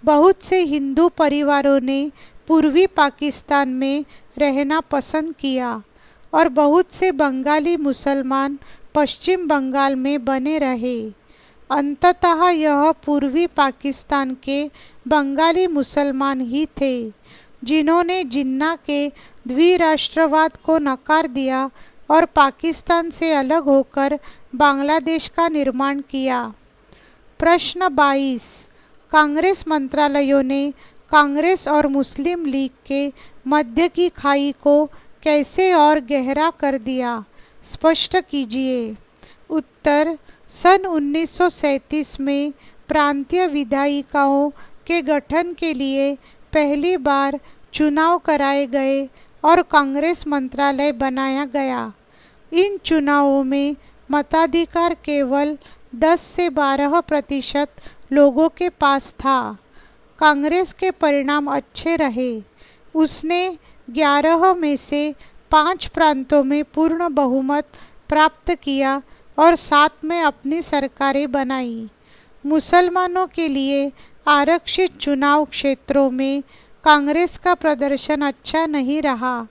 बहुत से हिंदू परिवारों ने पूर्वी पाकिस्तान में रहना पसंद किया और बहुत से बंगाली मुसलमान पश्चिम बंगाल में बने रहे। अंततः यह पूर्वी पाकिस्तान के बंगाली मुसलमान ही थे जिन्होंने जिन्ना के द्विराष्ट्रवाद को नकार दिया और पाकिस्तान से अलग होकर बांग्लादेश का निर्माण किया। प्रश्न 22, कांग्रेस मंत्रालयों ने कांग्रेस और मुस्लिम लीग के मध्य की खाई को कैसे और गहरा कर दिया, स्पष्ट कीजिए। उत्तर, सन 1937 में प्रांतीय विधायिकाओं के गठन के लिए पहली बार चुनाव कराए गए और कांग्रेस मंत्रालय बनाया गया। इन चुनावों में मताधिकार केवल 10 से 12% लोगों के पास था। कांग्रेस के परिणाम अच्छे रहे। उसने 11 में से 5 प्रांतों में पूर्ण बहुमत प्राप्त किया और 7 में अपनी सरकारें बनाई। मुसलमानों के लिए आरक्षित चुनाव क्षेत्रों में कांग्रेस का प्रदर्शन अच्छा नहीं रहा,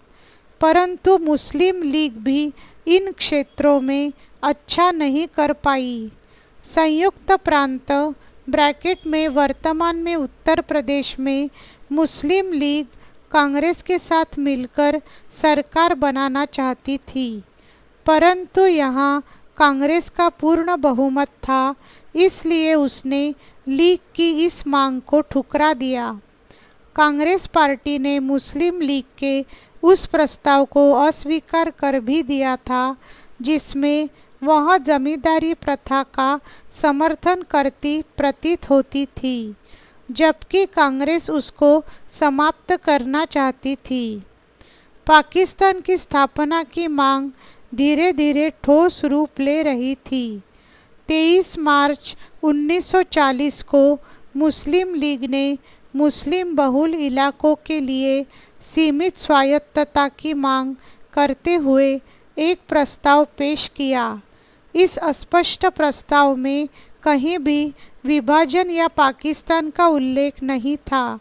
परंतु मुस्लिम लीग भी इन क्षेत्रों में अच्छा नहीं कर पाई। संयुक्त प्रांत ब्रैकेट में वर्तमान में उत्तर प्रदेश में मुस्लिम लीग कांग्रेस के साथ मिलकर सरकार बनाना चाहती थी, परंतु यहाँ कांग्रेस का पूर्ण बहुमत था, इसलिए उसने लीग की इस मांग को ठुकरा दिया। कांग्रेस पार्टी ने मुस्लिम लीग के उस प्रस्ताव को अस्वीकार कर भी दिया था जिसमें वह जमींदारी प्रथा का समर्थन करती प्रतीत होती थी, जबकि कांग्रेस उसको समाप्त करना चाहती थी। पाकिस्तान की स्थापना की मांग धीरे धीरे ठोस रूप ले रही थी। 23 मार्च 1940 को मुस्लिम लीग ने मुस्लिम बहुल इलाकों के लिए सीमित स्वायत्तता की मांग करते हुए एक प्रस्ताव पेश किया। इस अस्पष्ट प्रस्ताव में कहीं भी विभाजन या पाकिस्तान का उल्लेख नहीं था,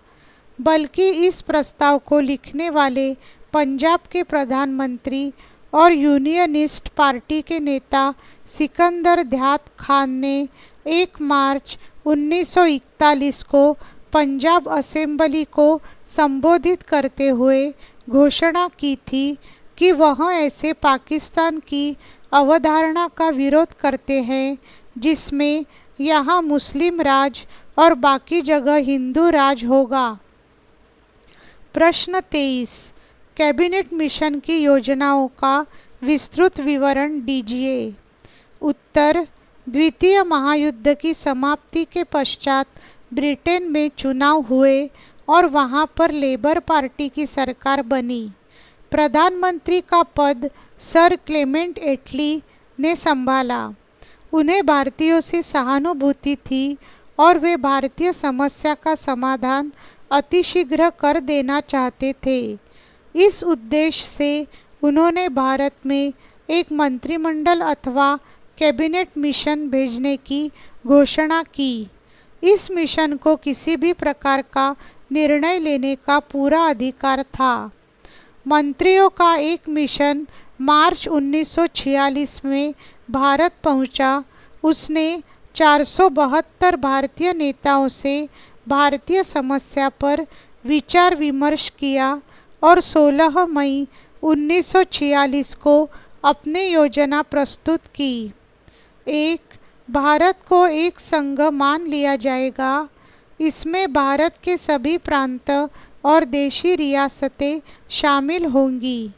बल्कि इस प्रस्ताव को लिखने वाले पंजाब के प्रधानमंत्री और यूनियनिस्ट पार्टी के नेता सिकंदर दयात खान ने 1 मार्च 1941 को पंजाब असेंबली को संबोधित करते हुए घोषणा की थी कि वह ऐसे पाकिस्तान की अवधारणा का विरोध करते हैं जिसमें यहाँ मुस्लिम राज और बाकी जगह हिंदू राज होगा। प्रश्न 23, कैबिनेट मिशन की योजनाओं का विस्तृत विवरण दीजिए। उत्तर, द्वितीय महायुद्ध की समाप्ति के पश्चात ब्रिटेन में चुनाव हुए और वहां पर लेबर पार्टी की सरकार बनी। प्रधानमंत्री का पद सर क्लेमेंट एटली ने संभाला। उन्हें भारतीयों से सहानुभूति थी और वे भारतीय समस्या का समाधान अतिशीघ्र कर देना चाहते थे। इस उद्देश्य से उन्होंने भारत में एक मंत्रिमंडल अथवा कैबिनेट मिशन भेजने की घोषणा की। इस मिशन को किसी भी प्रकार का निर्णय लेने का पूरा अधिकार था। मंत्रियों का एक मिशन मार्च 1946 में भारत पहुंचा। उसने 472 भारतीय नेताओं से भारतीय समस्या पर विचार विमर्श किया और 16 मई 1946 को अपनी योजना प्रस्तुत की। 1. भारत को एक संघ मान लिया जाएगा। इसमें भारत के सभी प्रांत और देशी रियासतें शामिल होंगी।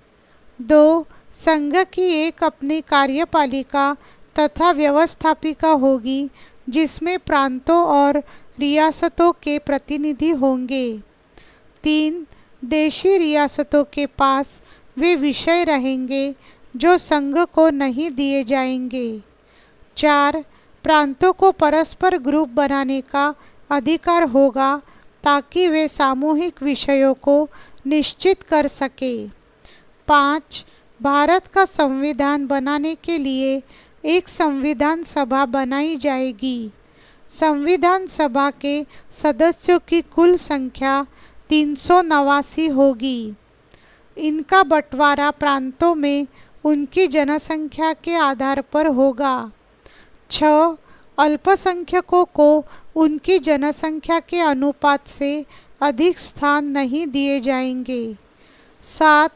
2. संघ की एक अपनी कार्यपालिका तथा व्यवस्थापिका होगी जिसमें प्रांतों और रियासतों के प्रतिनिधि होंगे। 3. देशी रियासतों के पास वे विषय रहेंगे जो संघ को नहीं दिए जाएंगे। 4. प्रांतों को परस्पर ग्रुप बनाने का अधिकार होगा ताकि वे सामूहिक विषयों को निश्चित कर सके। 5. भारत का संविधान बनाने के लिए एक संविधान सभा बनाई जाएगी। संविधान सभा के सदस्यों की कुल संख्या 389 होगी। इनका बंटवारा प्रांतों में उनकी जनसंख्या के आधार पर होगा। 6. अल्पसंख्यकों को उनकी जनसंख्या के अनुपात से अधिक स्थान नहीं दिए जाएंगे। 7.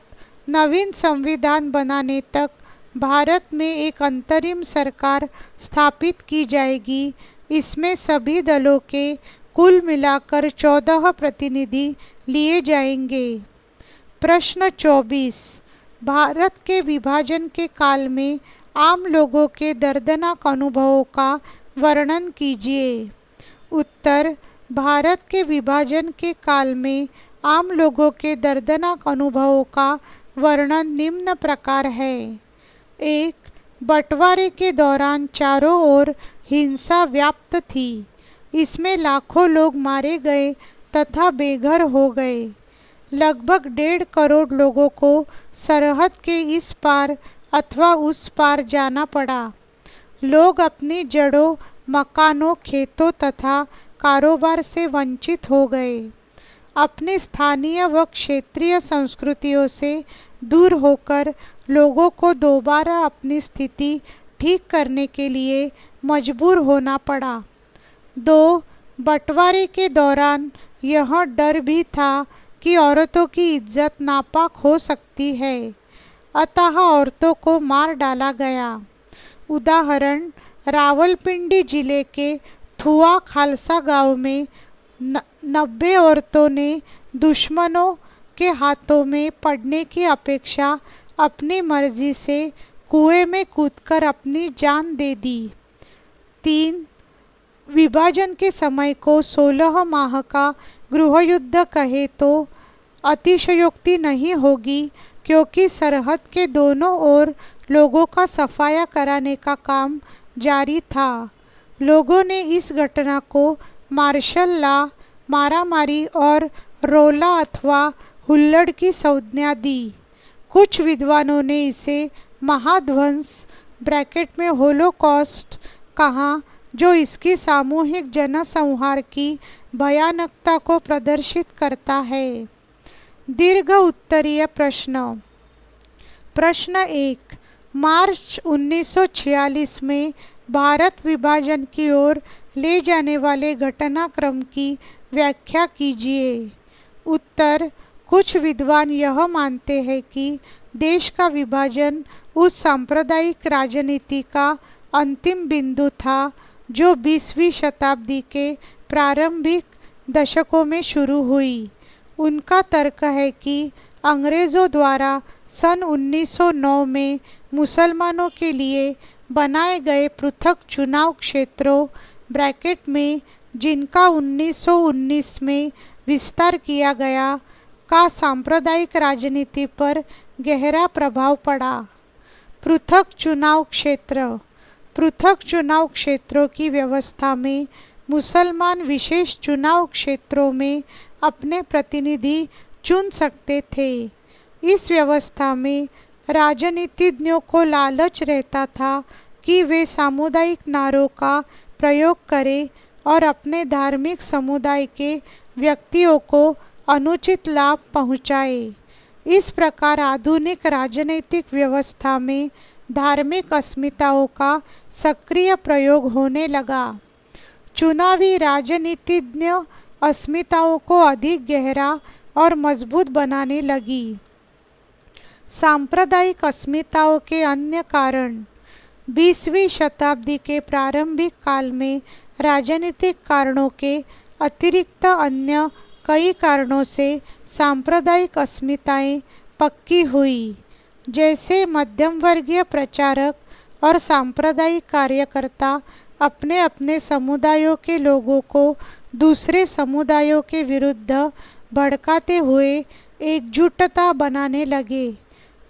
नवीन संविधान बनाने तक भारत में एक अंतरिम सरकार स्थापित की जाएगी। इसमें सभी दलों के कुल मिलाकर 14 प्रतिनिधि लिए जाएंगे। प्रश्न 24. भारत के विभाजन के काल में आम लोगों के दर्दनाक अनुभवों का वर्णन कीजिए। उत्तर: भारत के विभाजन के काल में आम लोगों के दर्दनाक अनुभवों का वर्णन निम्न प्रकार है। 1. बंटवारे के दौरान चारों ओर हिंसा व्याप्त थी। इसमें लाखों लोग मारे गए तथा बेघर हो गए। लगभग 1.5 करोड़ लोगों को सरहद के इस पार अथवा उस पार जाना पड़ा। लोग अपनी जड़ों, मकानों, खेतों तथा कारोबार से वंचित हो गए। अपनी स्थानीय व क्षेत्रीय संस्कृतियों से दूर होकर लोगों को दोबारा अपनी स्थिति ठीक करने के लिए मजबूर होना पड़ा। 2. बंटवारे के दौरान यह डर भी था कि औरतों की इज्जत नापाक हो सकती है, अतः औरतों को मार डाला गया। उदाहरण: रावलपिंडी जिले के थुआ खालसा गांव में 90 औरतों ने दुश्मनों के हाथों में पड़ने की अपेक्षा अपनी मर्जी से कुएं में कूदकर अपनी जान दे दी। 3. विभाजन के समय को 16 माह का गृहयुद्ध कहे तो अतिशयोक्ति नहीं होगी, क्योंकि सरहद के दोनों ओर लोगों का सफाया कराने का काम जारी था। लोगों ने इस घटना को मार्शल लॉ, मारामारी और रोला अथवा हुल्लड़ की संज्ञा दी। कुछ विद्वानों ने इसे महाध्वंस ब्रैकेट में होलोकॉस्ट कहा, जो इसकी सामूहिक जनसंहार की भयानकता को प्रदर्शित करता है। दीर्घ उत्तरीय प्रश्न। प्रश्न 1. मार्च 1946 में भारत विभाजन की ओर ले जाने वाले घटनाक्रम की व्याख्या कीजिए। उत्तर: कुछ विद्वान यह मानते हैं कि देश का विभाजन उस सांप्रदायिक राजनीति का अंतिम बिंदु था जो 20वीं शताब्दी के प्रारंभिक दशकों में शुरू हुई। उनका तर्क है कि अंग्रेज़ों द्वारा सन 1909 में मुसलमानों के लिए बनाए गए पृथक चुनाव क्षेत्रों ब्रैकेट में, जिनका 1919 में विस्तार किया गया, का सांप्रदायिक राजनीति पर गहरा प्रभाव पड़ा। पृथक चुनाव क्षेत्र। पृथक चुनाव क्षेत्रों की व्यवस्था में मुसलमान विशेष चुनाव क्षेत्रों में अपने प्रतिनिधि चुन सकते थे। इस व्यवस्था में राजनीतिज्ञों को लालच रहता था कि वे सामुदायिक नारों का प्रयोग करें और अपने धार्मिक समुदाय के व्यक्तियों को अनुचित लाभ पहुँचाए। इस प्रकार आधुनिक राजनीतिक व्यवस्था में धार्मिक अस्मिताओं का सक्रिय प्रयोग होने लगा। चुनावी राजनीतिज्ञ अस्मिताओं को अधिक गहरा और मजबूत बनाने लगी। सांप्रदायिक अस्मिताओं के अन्य कारण। 20वीं शताब्दी के प्रारंभिक काल में राजनीतिक कारणों के अतिरिक्त अन्य कई कारणों से सांप्रदायिक अस्मिताएं पक्की हुई। जैसे मध्यम वर्गीय प्रचारक और सांप्रदायिक कार्यकर्ता अपने अपने समुदायों के लोगों को दूसरे समुदायों के विरुद्ध भड़काते हुए एकजुटता बनाने लगे।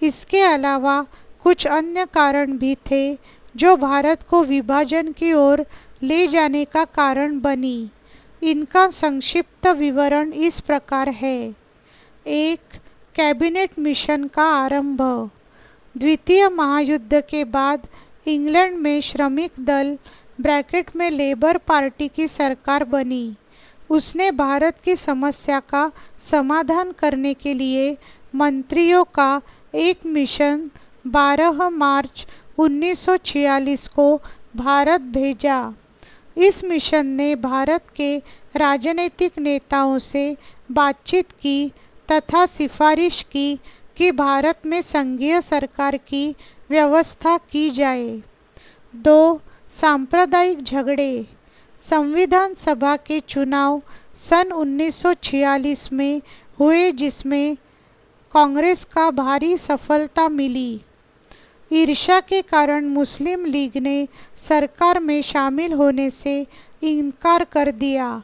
इसके अलावा कुछ अन्य कारण भी थे जो भारत को विभाजन की ओर ले जाने का कारण बनी। इनका संक्षिप्त विवरण इस प्रकार है। 1. कैबिनेट मिशन का आरंभ। द्वितीय महायुद्ध के बाद इंग्लैंड में श्रमिक दल ब्रैकेट में लेबर पार्टी की सरकार बनी। उसने भारत की समस्या का समाधान करने के लिए मंत्रियों का एक मिशन 12 मार्च 1946 को भारत भेजा। इस मिशन ने भारत के राजनीतिक नेताओं से बातचीत की तथा सिफारिश की कि भारत में संघीय सरकार की व्यवस्था की जाए। 2. सांप्रदायिक झगड़े। संविधान सभा के चुनाव सन 1946 में हुए जिसमें कांग्रेस का भारी सफलता मिली। ईर्ष्या के कारण मुस्लिम लीग ने सरकार में शामिल होने से इनकार कर दिया।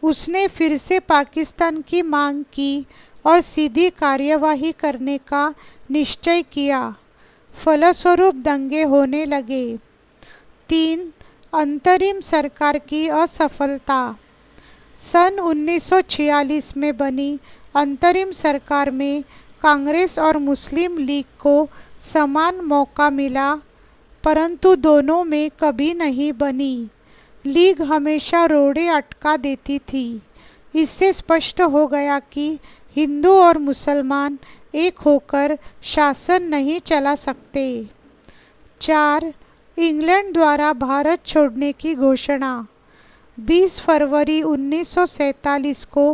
उसने फिर से पाकिस्तान की मांग की और सीधी कार्यवाही करने का निश्चय किया। फलस्वरूप दंगे होने लगे। 3. अंतरिम सरकार की असफलता। सन 1946 में बनी अंतरिम सरकार में कांग्रेस और मुस्लिम लीग को समान मौका मिला, परंतु दोनों में कभी नहीं बनी। लीग हमेशा रोड़े अटका देती थी। इससे स्पष्ट हो गया कि हिंदू और मुसलमान एक होकर शासन नहीं चला सकते। 4. इंग्लैंड द्वारा भारत छोड़ने की घोषणा। 20 फरवरी 1947 को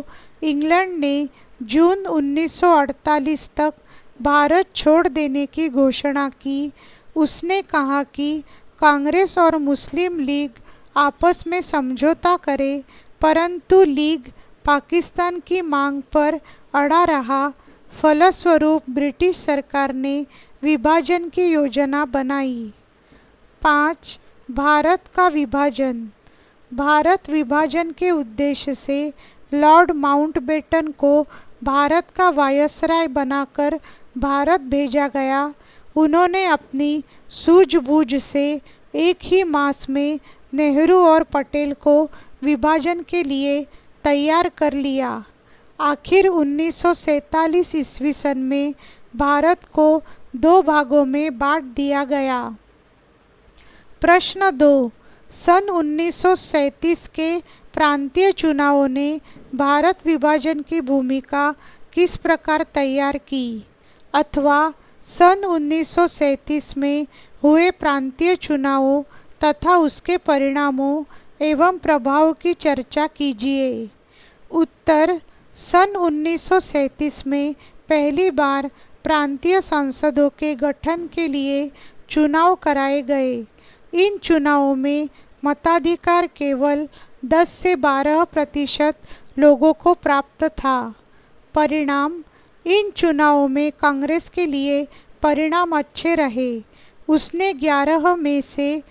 इंग्लैंड ने जून 1948 तक भारत छोड़ देने की घोषणा की। उसने कहा कि कांग्रेस और मुस्लिम लीग आपस में समझौता करे, परंतु लीग पाकिस्तान की मांग पर अड़ा रहा। फलस्वरूप ब्रिटिश सरकार ने विभाजन की योजना बनाई। 5. भारत का विभाजन। भारत विभाजन के उद्देश्य से लॉर्ड माउंटबेटन को भारत का वायसराय बनाकर भारत भेजा गया। उन्होंने अपनी सूझबूझ से एक ही मास में नेहरू और पटेल को विभाजन के लिए तैयार कर लिया। आखिर 1947 ईस्वी सन में भारत को 2 भागों में बांट दिया गया। प्रश्न 2. सन 1937 के प्रांतीय चुनावों ने भारत विभाजन की भूमिका किस प्रकार तैयार की, अथवा सन 1937 में हुए प्रांतीय चुनावों तथा उसके परिणामों एवं प्रभाव की चर्चा कीजिए। उत्तर: सन 1937 में पहली बार प्रांतीय संसदों के गठन के लिए चुनाव कराए गए। इन चुनावों में मताधिकार केवल 10 से 12% लोगों को प्राप्त था। परिणाम: इन चुनावों में कांग्रेस के लिए परिणाम अच्छे रहे। उसने 11 में से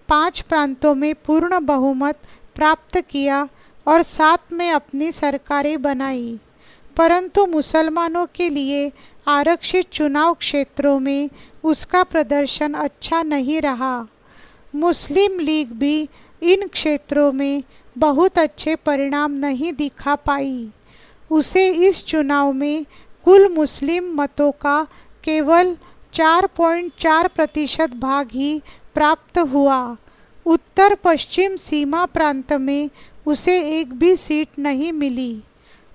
5 प्रांतों में पूर्ण बहुमत प्राप्त किया और 7 में अपनी सरकारें बनाई। परंतु मुसलमानों के लिए आरक्षित चुनाव क्षेत्रों में उसका प्रदर्शन अच्छा नहीं रहा। मुस्लिम लीग भी इन क्षेत्रों में बहुत अच्छे परिणाम नहीं दिखा पाई। उसे इस चुनाव में कुल मुस्लिम मतों का केवल 4.4% भाग ही प्राप्त हुआ। उत्तर पश्चिम सीमा प्रांत में उसे एक भी सीट नहीं मिली।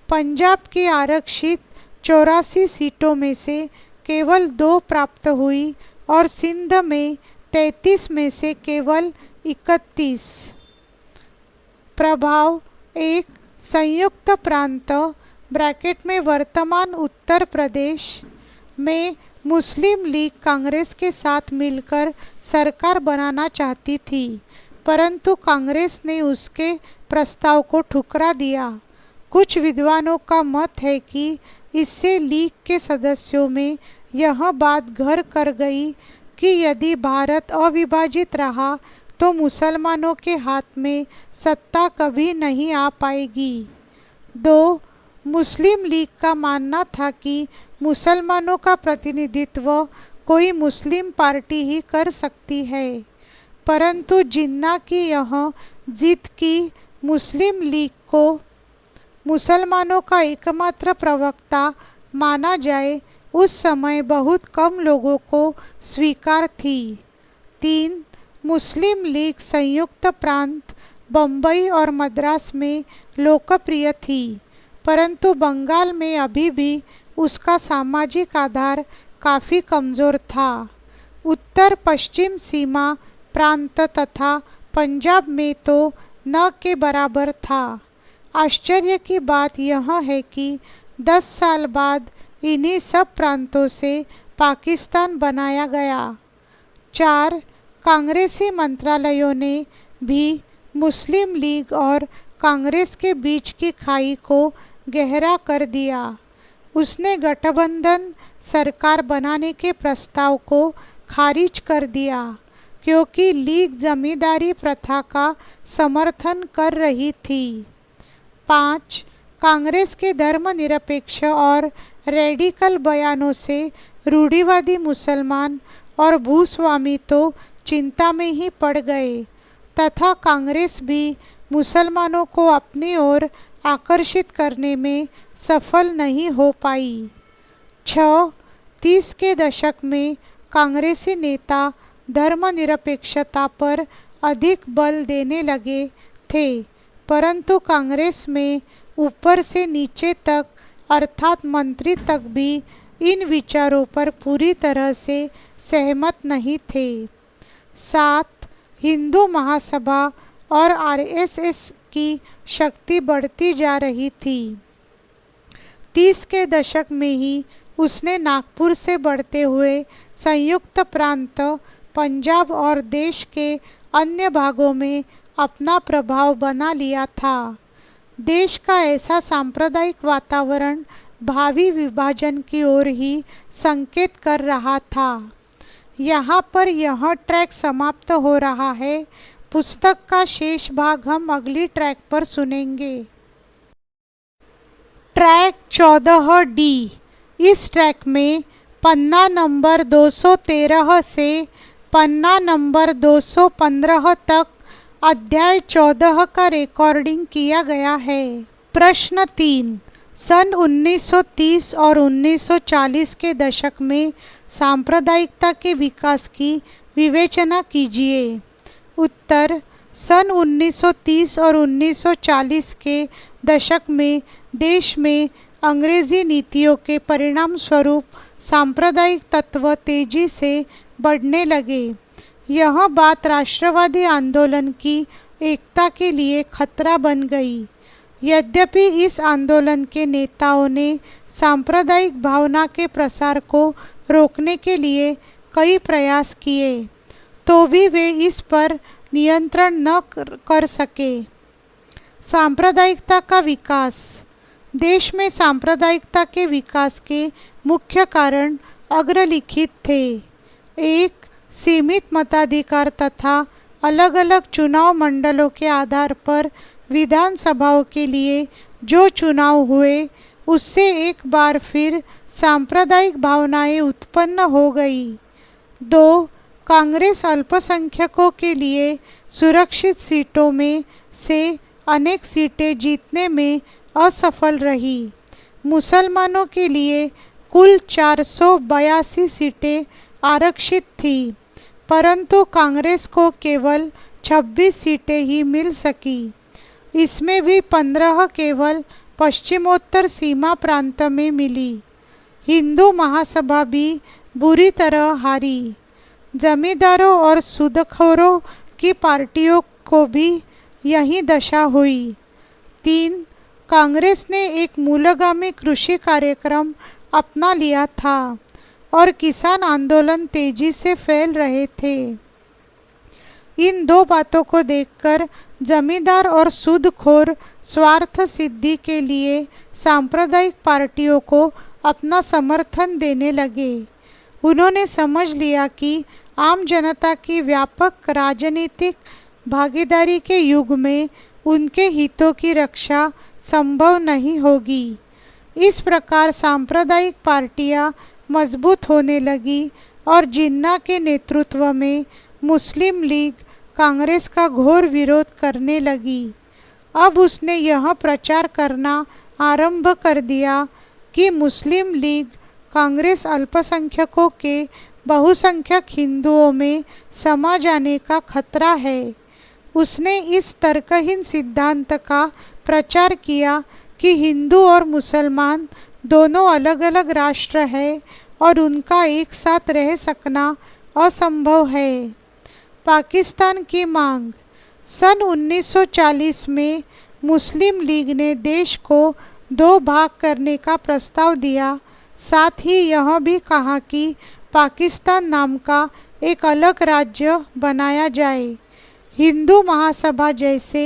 पंजाब की आरक्षित 84 सीटों में से केवल 2 प्राप्त हुई और सिंध में 33 में से केवल 31। प्रभाव: 1. संयुक्त प्रांत ब्रैकेट में वर्तमान उत्तर प्रदेश में मुस्लिम लीग कांग्रेस के साथ मिलकर सरकार बनाना चाहती थी, परंतु कांग्रेस ने उसके प्रस्ताव को ठुकरा दिया। कुछ विद्वानों का मत है कि इससे लीग के सदस्यों में यह बात घर कर गई कि यदि भारत अविभाजित रहा तो मुसलमानों के हाथ में सत्ता कभी नहीं आ पाएगी। 2. मुस्लिम लीग का मानना था कि मुसलमानों का प्रतिनिधित्व कोई मुस्लिम पार्टी ही कर सकती है, परंतु जिन्ना की यह जिद की मुस्लिम लीग को मुसलमानों का एकमात्र प्रवक्ता माना जाए उस समय बहुत कम लोगों को स्वीकार थी। 3. मुस्लिम लीग संयुक्त प्रांत बम्बई और मद्रास में लोकप्रिय थी, परंतु बंगाल में अभी भी उसका सामाजिक आधार काफ़ी कमज़ोर था। उत्तर पश्चिम सीमा प्रांत तथा पंजाब में तो न के बराबर था। आश्चर्य की बात यह है कि 10 साल बाद इन्हीं सब प्रांतों से पाकिस्तान बनाया गया। 4. कांग्रेसी मंत्रालयों ने भी मुस्लिम लीग और कांग्रेस के बीच की खाई को गहरा कर दिया। उसने गठबंधन सरकार बनाने के प्रस्ताव को खारिज कर दिया, क्योंकि लीग जमींदारी प्रथा का समर्थन कर रही थी। 5. कांग्रेस के धर्मनिरपेक्ष और रेडिकल बयानों से रूढ़िवादी मुसलमान और भूस्वामी तो चिंता में ही पड़ गए तथा कांग्रेस भी मुसलमानों को अपनी ओर आकर्षित करने में सफल नहीं हो पाई। 6. 30 के दशक में कांग्रेसी नेता धर्मनिरपेक्षता पर अधिक बल देने लगे थे, परंतु कांग्रेस में ऊपर से नीचे तक अर्थात मंत्री तक भी इन विचारों पर पूरी तरह से सहमत नहीं थे। 7. हिंदू महासभा और आरएसएस की शक्ति बढ़ती जा रही थी। 30 के दशक में ही उसने नागपुर से बढ़ते हुए संयुक्त प्रांत पंजाब और देश के अन्य भागों में अपना प्रभाव बना लिया था। देश का ऐसा सांप्रदायिक वातावरण भावी विभाजन की ओर ही संकेत कर रहा था। यहाँ पर यह ट्रैक समाप्त हो रहा है। पुस्तक का शेष भाग हम अगली ट्रैक पर सुनेंगे। Track 14D। इस ट्रैक में पन्ना नंबर 213 से पन्ना नंबर 215 तक अध्याय 14 का रिकॉर्डिंग किया गया है। प्रश्न 3। सन 1930 और 1940 के दशक में सांप्रदायिकता के विकास की विवेचना कीजिए। उत्तर। सन 1930 और 1940 के दशक में देश में अंग्रेजी नीतियों के परिणाम स्वरूप सांप्रदायिक तत्व तेजी से बढ़ने लगे। यह बात राष्ट्रवादी आंदोलन की एकता के लिए खतरा बन गई। यद्यपि इस आंदोलन के नेताओं ने सांप्रदायिक भावना के प्रसार को रोकने के लिए कई प्रयास किए, तो भी वे इस पर नियंत्रण न कर सके। सांप्रदायिकता का विकास। देश में सांप्रदायिकता के विकास के मुख्य कारण अग्रलिखित थे। 1. सीमित मताधिकार तथा अलग अलग चुनाव मंडलों के आधार पर विधानसभाओं के लिए जो चुनाव हुए उससे एक बार फिर सांप्रदायिक भावनाएं उत्पन्न हो गई। 2. कांग्रेस अल्पसंख्यकों के लिए सुरक्षित सीटों में से अनेक सीटें जीतने में असफल रही। मुसलमानों के लिए कुल 482 सीटें आरक्षित थी, परंतु कांग्रेस को केवल 26 सीटें ही मिल सकी। इसमें भी 15 केवल पश्चिमोत्तर सीमा प्रांत में मिली। हिंदू महासभा भी बुरी तरह हारी। जमींदारों और सूदखोरों की पार्टियों को भी यही दशा हुई। 3. कांग्रेस ने एक मूलगामी कृषि कार्यक्रम अपना लिया था और किसान आंदोलन तेजी से फैल रहे थे। इन दो बातों को देखकर जमींदार और सूदखोर स्वार्थ सिद्धि के लिए सांप्रदायिक पार्टियों को अपना समर्थन देने लगे। उन्होंने समझ लिया कि आम जनता की व्यापक राजनीतिक भागीदारी के युग में उनके हितों की रक्षा संभव नहीं होगी। इस प्रकार सांप्रदायिक पार्टियां मजबूत होने लगी और जिन्ना के नेतृत्व में मुस्लिम लीग कांग्रेस का घोर विरोध करने लगी। अब उसने यह प्रचार करना आरंभ कर दिया कि मुस्लिम लीग कांग्रेस अल्पसंख्यकों के बहुसंख्यक हिंदुओं में समा जाने का खतरा है। उसने इस तर्कहीन सिद्धांत का प्रचार किया कि हिंदू और मुसलमान दोनों अलग अलग राष्ट्र हैं और उनका एक साथ रह सकना असंभव है। पाकिस्तान की मांग। सन 1940 में मुस्लिम लीग ने देश को दो भाग करने का प्रस्ताव दिया। साथ ही यह भी कहा कि पाकिस्तान नाम का एक अलग राज्य बनाया जाए। हिंदू महासभा जैसे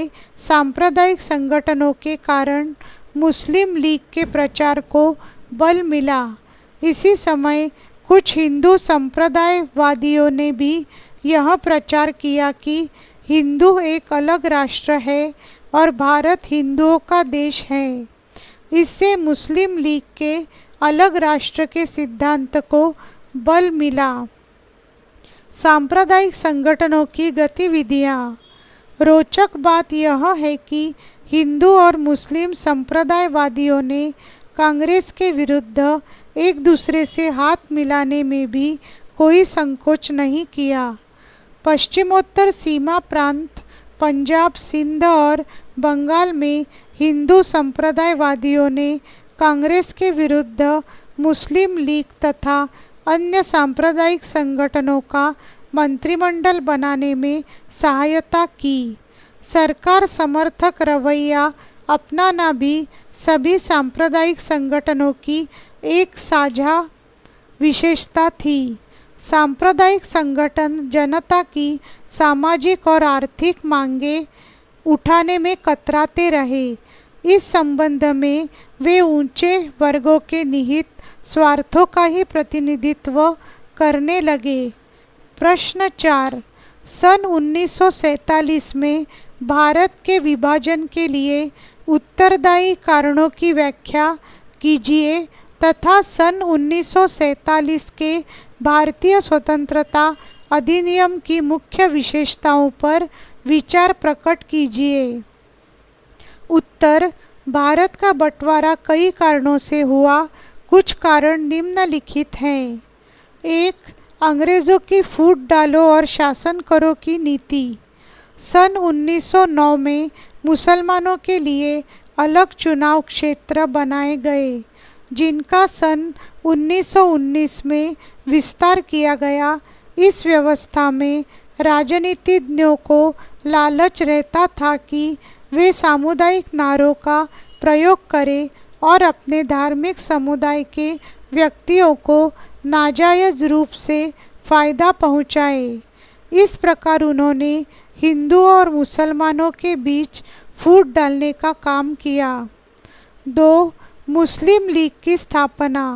सांप्रदायिक संगठनों के कारण मुस्लिम लीग के प्रचार को बल मिला। इसी समय कुछ हिंदू संप्रदायवादियों ने भी यह प्रचार किया कि हिंदू एक अलग राष्ट्र है और भारत हिंदुओं का देश है। इससे मुस्लिम लीग के अलग राष्ट्र के सिद्धांत को बल मिला। सांप्रदायिक संगठनों की गतिविधियाँ। रोचक बात यह है कि हिंदू और मुस्लिम संप्रदायवादियों ने कांग्रेस के विरुद्ध एक दूसरे से हाथ मिलाने में भी कोई संकोच नहीं किया। पश्चिमोत्तर सीमा प्रांत पंजाब, सिंध और बंगाल में हिंदू संप्रदायवादियों ने कांग्रेस के विरुद्ध मुस्लिम लीग तथा अन्य सांप्रदायिक संगठनों का मंत्रिमंडल बनाने में सहायता की। सरकार समर्थक रवैया अपनाना भी सभी सांप्रदायिक संगठनों की एक साझा विशेषता थी। सांप्रदायिक संगठन जनता की सामाजिक और आर्थिक मांगें उठाने में कतराते रहे। इस संबंध में वे ऊंचे वर्गों के निहित स्वार्थों का ही प्रतिनिधित्व करने लगे। प्रश्न 4। सन 1947 में भारत के विभाजन के लिए उत्तरदायी कारणों की व्याख्या कीजिए तथा सन 1947 के भारतीय स्वतंत्रता अधिनियम की मुख्य विशेषताओं पर विचार प्रकट कीजिए। उत्तर। भारत का बंटवारा कई कारणों से हुआ। कुछ कारण निम्नलिखित हैं। 1. अंग्रेज़ों की फूट डालो और शासन करो की नीति। सन 1909 में मुसलमानों के लिए अलग चुनाव क्षेत्र बनाए गए, जिनका सन 1919 में विस्तार किया गया। इस व्यवस्था में राजनीतिज्ञों को लालच रहता था कि वे सामुदायिक नारों का प्रयोग करें और अपने धार्मिक समुदाय के व्यक्तियों को नाजायज़ रूप से फ़ायदा पहुँचाए। इस प्रकार उन्होंने हिंदुओं और मुसलमानों के बीच फूट डालने का काम किया। 2. मुस्लिम लीग की स्थापना।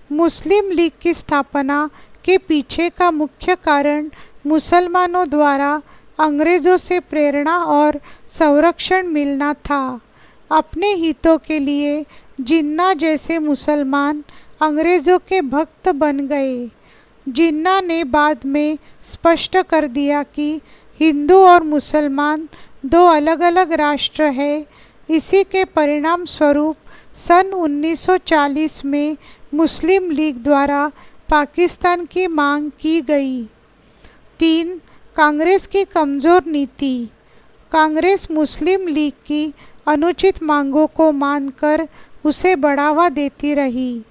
मुस्लिम लीग की स्थापना के पीछे का मुख्य कारण मुसलमानों द्वारा अंग्रेज़ों से प्रेरणा और संरक्षण मिलना था। अपने हितों के लिए जिन्ना जैसे मुसलमान अंग्रेज़ों के भक्त बन गए। जिन्ना ने बाद में स्पष्ट कर दिया कि हिंदू और मुसलमान दो अलग अलग राष्ट्र हैं। इसी के परिणाम स्वरूप सन 1940 में मुस्लिम लीग द्वारा पाकिस्तान की मांग की गई। 3. कांग्रेस की कमज़ोर नीति। कांग्रेस मुस्लिम लीग की अनुचित मांगों को मानकर उसे बढ़ावा देती रही।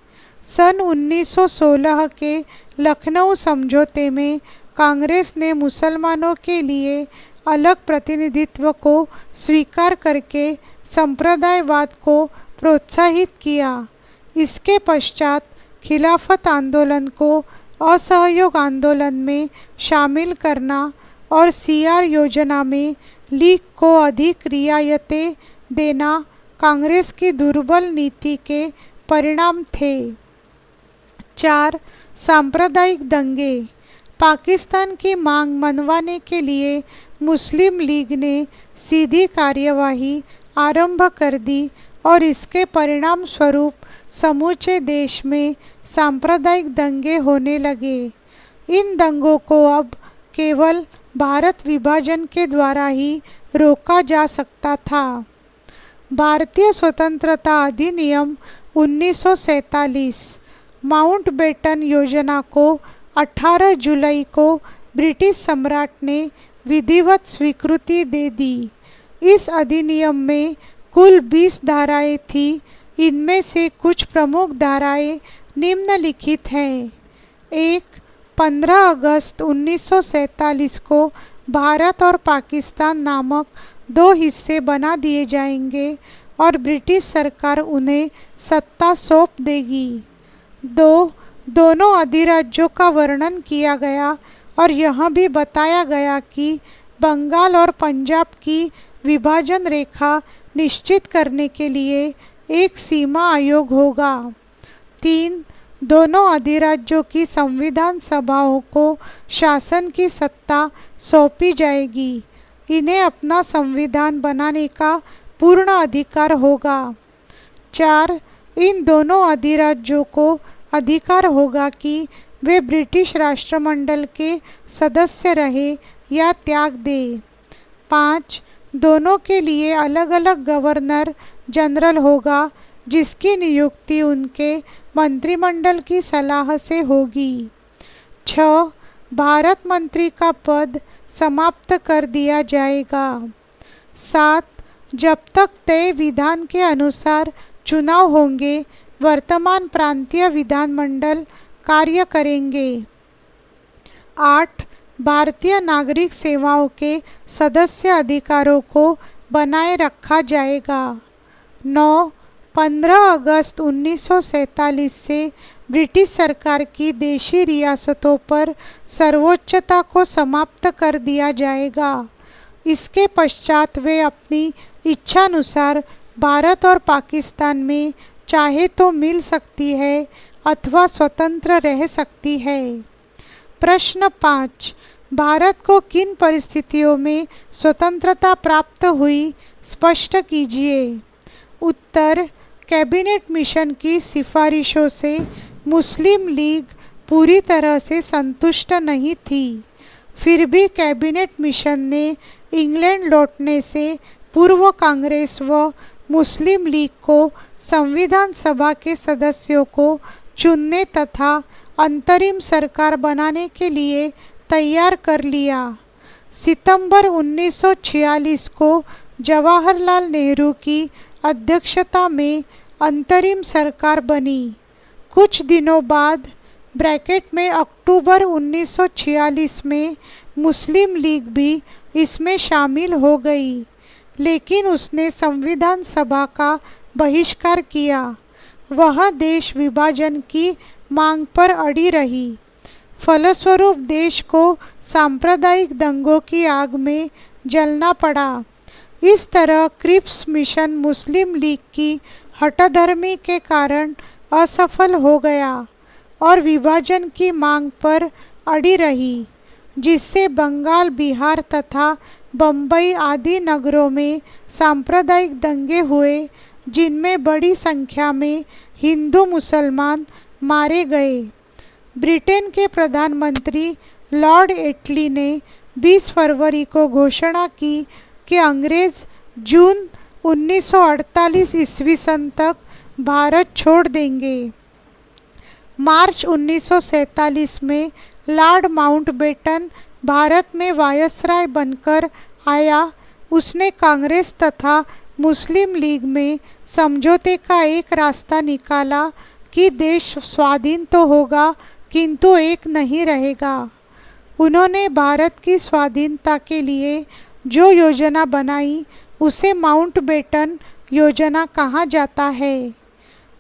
सन 1916 के लखनऊ समझौते में कांग्रेस ने मुसलमानों के लिए अलग प्रतिनिधित्व को स्वीकार करके संप्रदायवाद को प्रोत्साहित किया। इसके पश्चात खिलाफत आंदोलन को असहयोग आंदोलन में शामिल करना और सीआर योजना में लीग को अधिक रियायतें देना कांग्रेस की दुर्बल नीति के परिणाम थे। 4. सांप्रदायिक दंगे। पाकिस्तान की मांग मनवाने के लिए मुस्लिम लीग ने सीधी कार्यवाही आरंभ कर दी और इसके परिणाम स्वरूप समूचे देश में सांप्रदायिक दंगे होने लगे। इन दंगों को अब केवल भारत विभाजन के द्वारा ही रोका जा सकता था। भारतीय स्वतंत्रता अधिनियम 1947 माउंटबेटन योजना को 18 जुलाई को ब्रिटिश सम्राट ने विधिवत स्वीकृति दे दी। इस अधिनियम में कुल 20 धाराएं थीं। इनमें से कुछ प्रमुख धाराएं निम्नलिखित हैं। 1. 15 अगस्त 1947 को भारत और पाकिस्तान नामक दो हिस्से बना दिए जाएंगे और ब्रिटिश सरकार उन्हें सत्ता सौंप देगी। 2. दोनों अधिराज्यों का वर्णन किया गया और यह भी बताया गया कि बंगाल और पंजाब की विभाजन रेखा निश्चित करने के लिए एक सीमा आयोग होगा। 3. दोनों अधिराज्यों की संविधान सभाओं को शासन की सत्ता सौंपी जाएगी। इन्हें अपना संविधान बनाने का पूर्ण अधिकार होगा। 4. इन दोनों अधिराज्यों को अधिकार होगा कि वे ब्रिटिश राष्ट्रमंडल के सदस्य रहे या त्याग दें। 5. दोनों के लिए अलग अलग गवर्नर जनरल होगा जिसकी नियुक्ति उनके मंत्रिमंडल की सलाह से होगी। 6. भारत मंत्री का पद समाप्त कर दिया जाएगा। 7. जब तक तय विधान के अनुसार चुनाव होंगे वर्तमान प्रांतीय विधानमंडल कार्य करेंगे। 8. भारतीय नागरिक सेवाओं के सदस्य अधिकारों को बनाए रखा जाएगा। 9. 15 अगस्त 1947 से ब्रिटिश सरकार की देशी रियासतों पर सर्वोच्चता को समाप्त कर दिया जाएगा। इसके पश्चात वे अपनी इच्छानुसार भारत और पाकिस्तान में चाहे तो मिल सकती है अथवा स्वतंत्र रह सकती है। प्रश्न 5. भारत को किन परिस्थितियों में स्वतंत्रता प्राप्त हुई स्पष्ट कीजिए। उत्तर: कैबिनेट मिशन की सिफारिशों से मुस्लिम लीग पूरी तरह से संतुष्ट नहीं थी। फिर भी कैबिनेट मिशन ने इंग्लैंड लौटने से पूर्व कांग्रेस व मुस्लिम लीग को संविधान सभा के सदस्यों को चुनने तथा अंतरिम सरकार बनाने के लिए तैयार कर लिया। सितंबर 1946 को जवाहरलाल नेहरू की अध्यक्षता में अंतरिम सरकार बनी। कुछ दिनों बाद ब्रैकेट में अक्टूबर 1946 में मुस्लिम लीग भी इसमें शामिल हो गई, लेकिन उसने संविधान सभा का बहिष्कार किया। वह देश विभाजन की मांग पर अड़ी रही। फलस्वरूप देश को सांप्रदायिक दंगों की आग में जलना पड़ा। इस तरह क्रिप्स मिशन मुस्लिम लीग की हठधर्मी के कारण असफल हो गया और विभाजन की मांग पर अड़ी रही, जिससे बंगाल, बिहार तथा बम्बई आदि नगरों में सांप्रदायिक दंगे हुए, जिनमें बड़ी संख्या में हिंदू मुसलमान मारे गए। ब्रिटेन के प्रधानमंत्री लॉर्ड एटली ने 20 फरवरी को घोषणा की कि अंग्रेज़ जून 1948 ईस्वी सन तक भारत छोड़ देंगे। मार्च 1947 में लॉर्ड माउंटबेटन भारत में वायसराय बनकर आया। उसने कांग्रेस तथा मुस्लिम लीग में समझौते का एक रास्ता निकाला कि देश स्वाधीन तो होगा किंतु एक नहीं रहेगा। उन्होंने भारत की स्वाधीनता के लिए जो योजना बनाई उसे माउंटबेटन योजना कहा जाता है।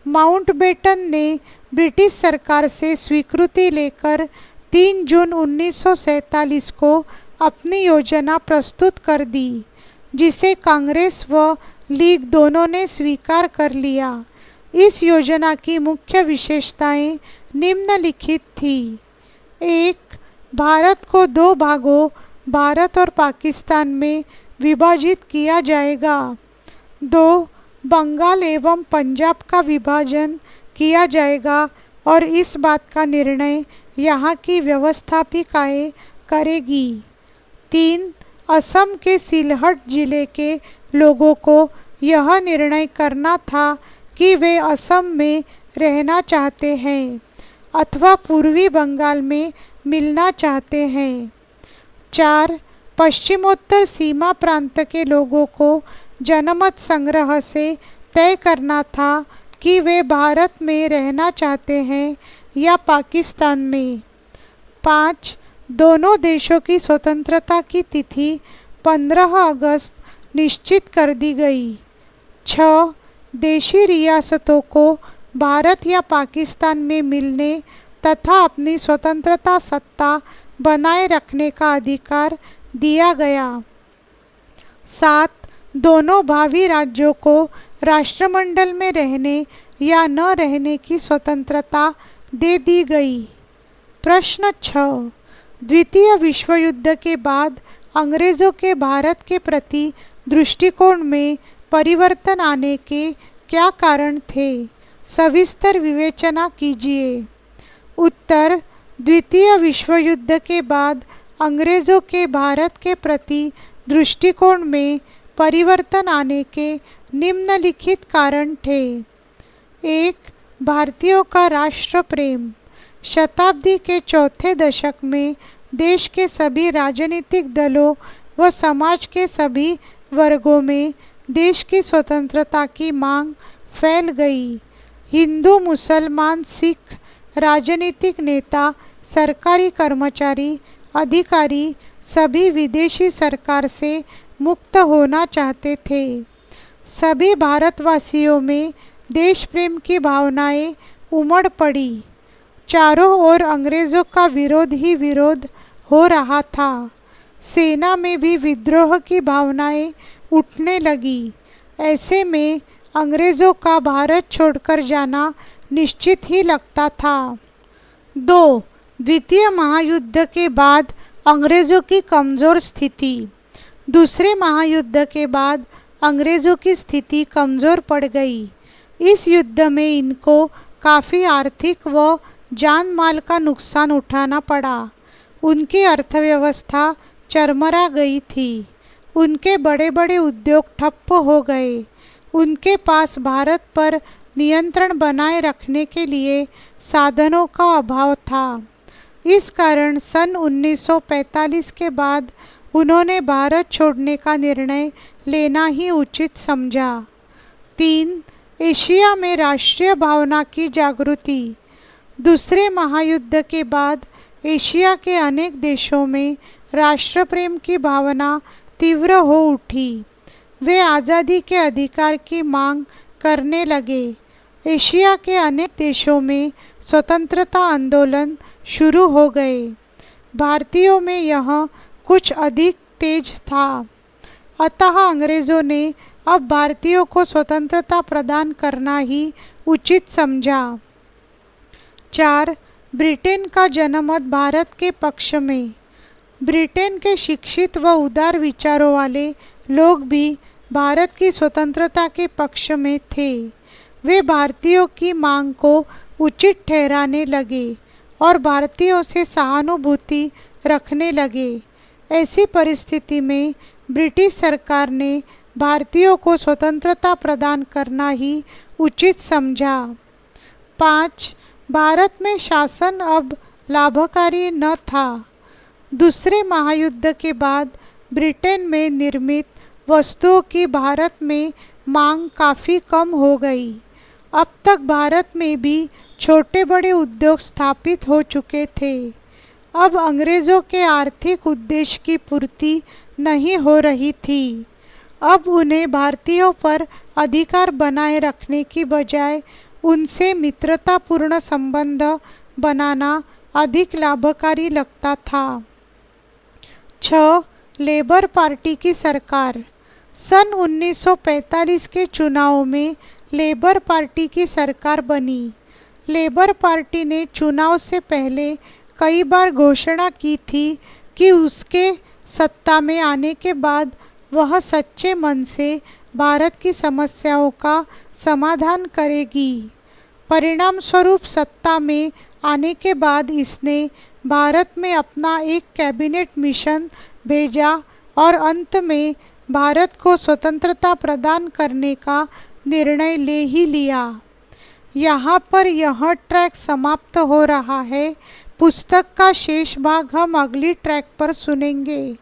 माउंटबेटन ने ब्रिटिश सरकार से स्वीकृति लेकर 3 जून 1947 को अपनी योजना प्रस्तुत कर दी, जिसे कांग्रेस व लीग दोनों ने स्वीकार कर लिया। इस योजना की मुख्य विशेषताएं निम्नलिखित थी। 1. भारत को 2 भागों भारत और पाकिस्तान में विभाजित किया जाएगा। 2. बंगाल एवं पंजाब का विभाजन किया जाएगा और इस बात का निर्णय यहाँ की व्यवस्थापिकाएं करेगी। 3. असम के सिलहट जिले के लोगों को यह निर्णय करना था कि वे असम में रहना चाहते हैं अथवा पूर्वी बंगाल में मिलना चाहते हैं। 4. पश्चिमोत्तर सीमा प्रांत के लोगों को जनमत संग्रह से तय करना था कि वे भारत में रहना चाहते हैं या पाकिस्तान में। 5. दोनों देशों की स्वतंत्रता की तिथि 15 अगस्त निश्चित कर दी गई। 6. देशी रियासतों को भारत या पाकिस्तान में मिलने तथा अपनी स्वतंत्रता सत्ता बनाए रखने का अधिकार दिया गया। 7. दोनों भावी राज्यों को राष्ट्रमंडल में रहने या न रहने की स्वतंत्रता दे दी गई। प्रश्न 6. द्वितीय विश्व युद्ध के बाद अंग्रेज़ों के भारत के प्रति दृष्टिकोण में परिवर्तन आने के क्या कारण थे? सविस्तर विवेचना कीजिए। उत्तर: द्वितीय विश्व युद्ध के बाद अंग्रेज़ों के भारत के प्रति दृष्टिकोण में परिवर्तन आने के निम्नलिखित कारण थे। 1. भारतीयों का राष्ट्र प्रेम। शताब्दी के चौथे दशक में देश के सभी राजनीतिक दलों व समाज के सभी वर्गों में देश की स्वतंत्रता की मांग फैल गई। हिंदू, मुसलमान, सिख, राजनीतिक नेता, सरकारी कर्मचारी, अधिकारी सभी विदेशी सरकार से मुक्त होना चाहते थे। सभी भारतवासियों में देश प्रेम की भावनाएं उमड़ पड़ी। चारों ओर अंग्रेज़ों का विरोध ही विरोध हो रहा था। सेना में भी विद्रोह की भावनाएं उठने लगी। ऐसे में अंग्रेज़ों का भारत छोड़कर जाना निश्चित ही लगता था। 2. द्वितीय महायुद्ध के बाद अंग्रेज़ों की कमज़ोर स्थिति। दूसरे महायुद्ध के बाद अंग्रेज़ों की स्थिति कमज़ोर पड़ गई। इस युद्ध में इनको काफ़ी आर्थिक व जान माल का नुकसान उठाना पड़ा। उनकी अर्थव्यवस्था चरमरा गई थी। उनके बड़े बड़े उद्योग ठप्प हो गए। उनके पास भारत पर नियंत्रण बनाए रखने के लिए साधनों का अभाव था। इस कारण सन 1945 के बाद उन्होंने भारत छोड़ने का निर्णय लेना ही उचित समझा। 3. एशिया में राष्ट्रीय भावना की जागृति। दूसरे महायुद्ध के बाद एशिया के अनेक देशों में राष्ट्र प्रेम की भावना तीव्र हो उठी। वे आज़ादी के अधिकार की मांग करने लगे। एशिया के अनेक देशों में स्वतंत्रता आंदोलन शुरू हो गए। भारतीयों में यह कुछ अधिक तेज था। अतः अंग्रेज़ों ने अब भारतीयों को स्वतंत्रता प्रदान करना ही उचित समझा। 4. ब्रिटेन का जनमत भारत के पक्ष में। ब्रिटेन के शिक्षित व उदार विचारों वाले लोग भी भारत की स्वतंत्रता के पक्ष में थे। वे भारतीयों की मांग को उचित ठहराने लगे और भारतीयों से सहानुभूति रखने लगे। ऐसी परिस्थिति में ब्रिटिश सरकार ने भारतीयों को स्वतंत्रता प्रदान करना ही उचित समझा। 5. भारत में शासन अब लाभकारी न था। दूसरे महायुद्ध के बाद ब्रिटेन में निर्मित वस्तुओं की भारत में मांग काफ़ी कम हो गई। अब तक भारत में भी छोटे बड़े उद्योग स्थापित हो चुके थे। अब अंग्रेज़ों के आर्थिक उद्देश्य की पूर्ति नहीं हो रही थी। अब उन्हें भारतीयों पर अधिकार बनाए रखने की बजाय उनसे मित्रतापूर्ण संबंध बनाना अधिक लाभकारी लगता था। 6. लेबर पार्टी की सरकार। सन 1945 के चुनावों में लेबर पार्टी की सरकार बनी। लेबर पार्टी ने चुनाव से पहले कई बार घोषणा की थी कि उसके सत्ता में आने के बाद वह सच्चे मन से भारत की समस्याओं का समाधान करेगी। परिणाम स्वरूप सत्ता में आने के बाद इसने भारत में अपना एक कैबिनेट मिशन भेजा और अंत में भारत को स्वतंत्रता प्रदान करने का निर्णय ले ही लिया। यहाँ पर यह ट्रैक समाप्त हो रहा है। पुस्तक का शेष भाग हम अगली ट्रैक पर सुनेंगे।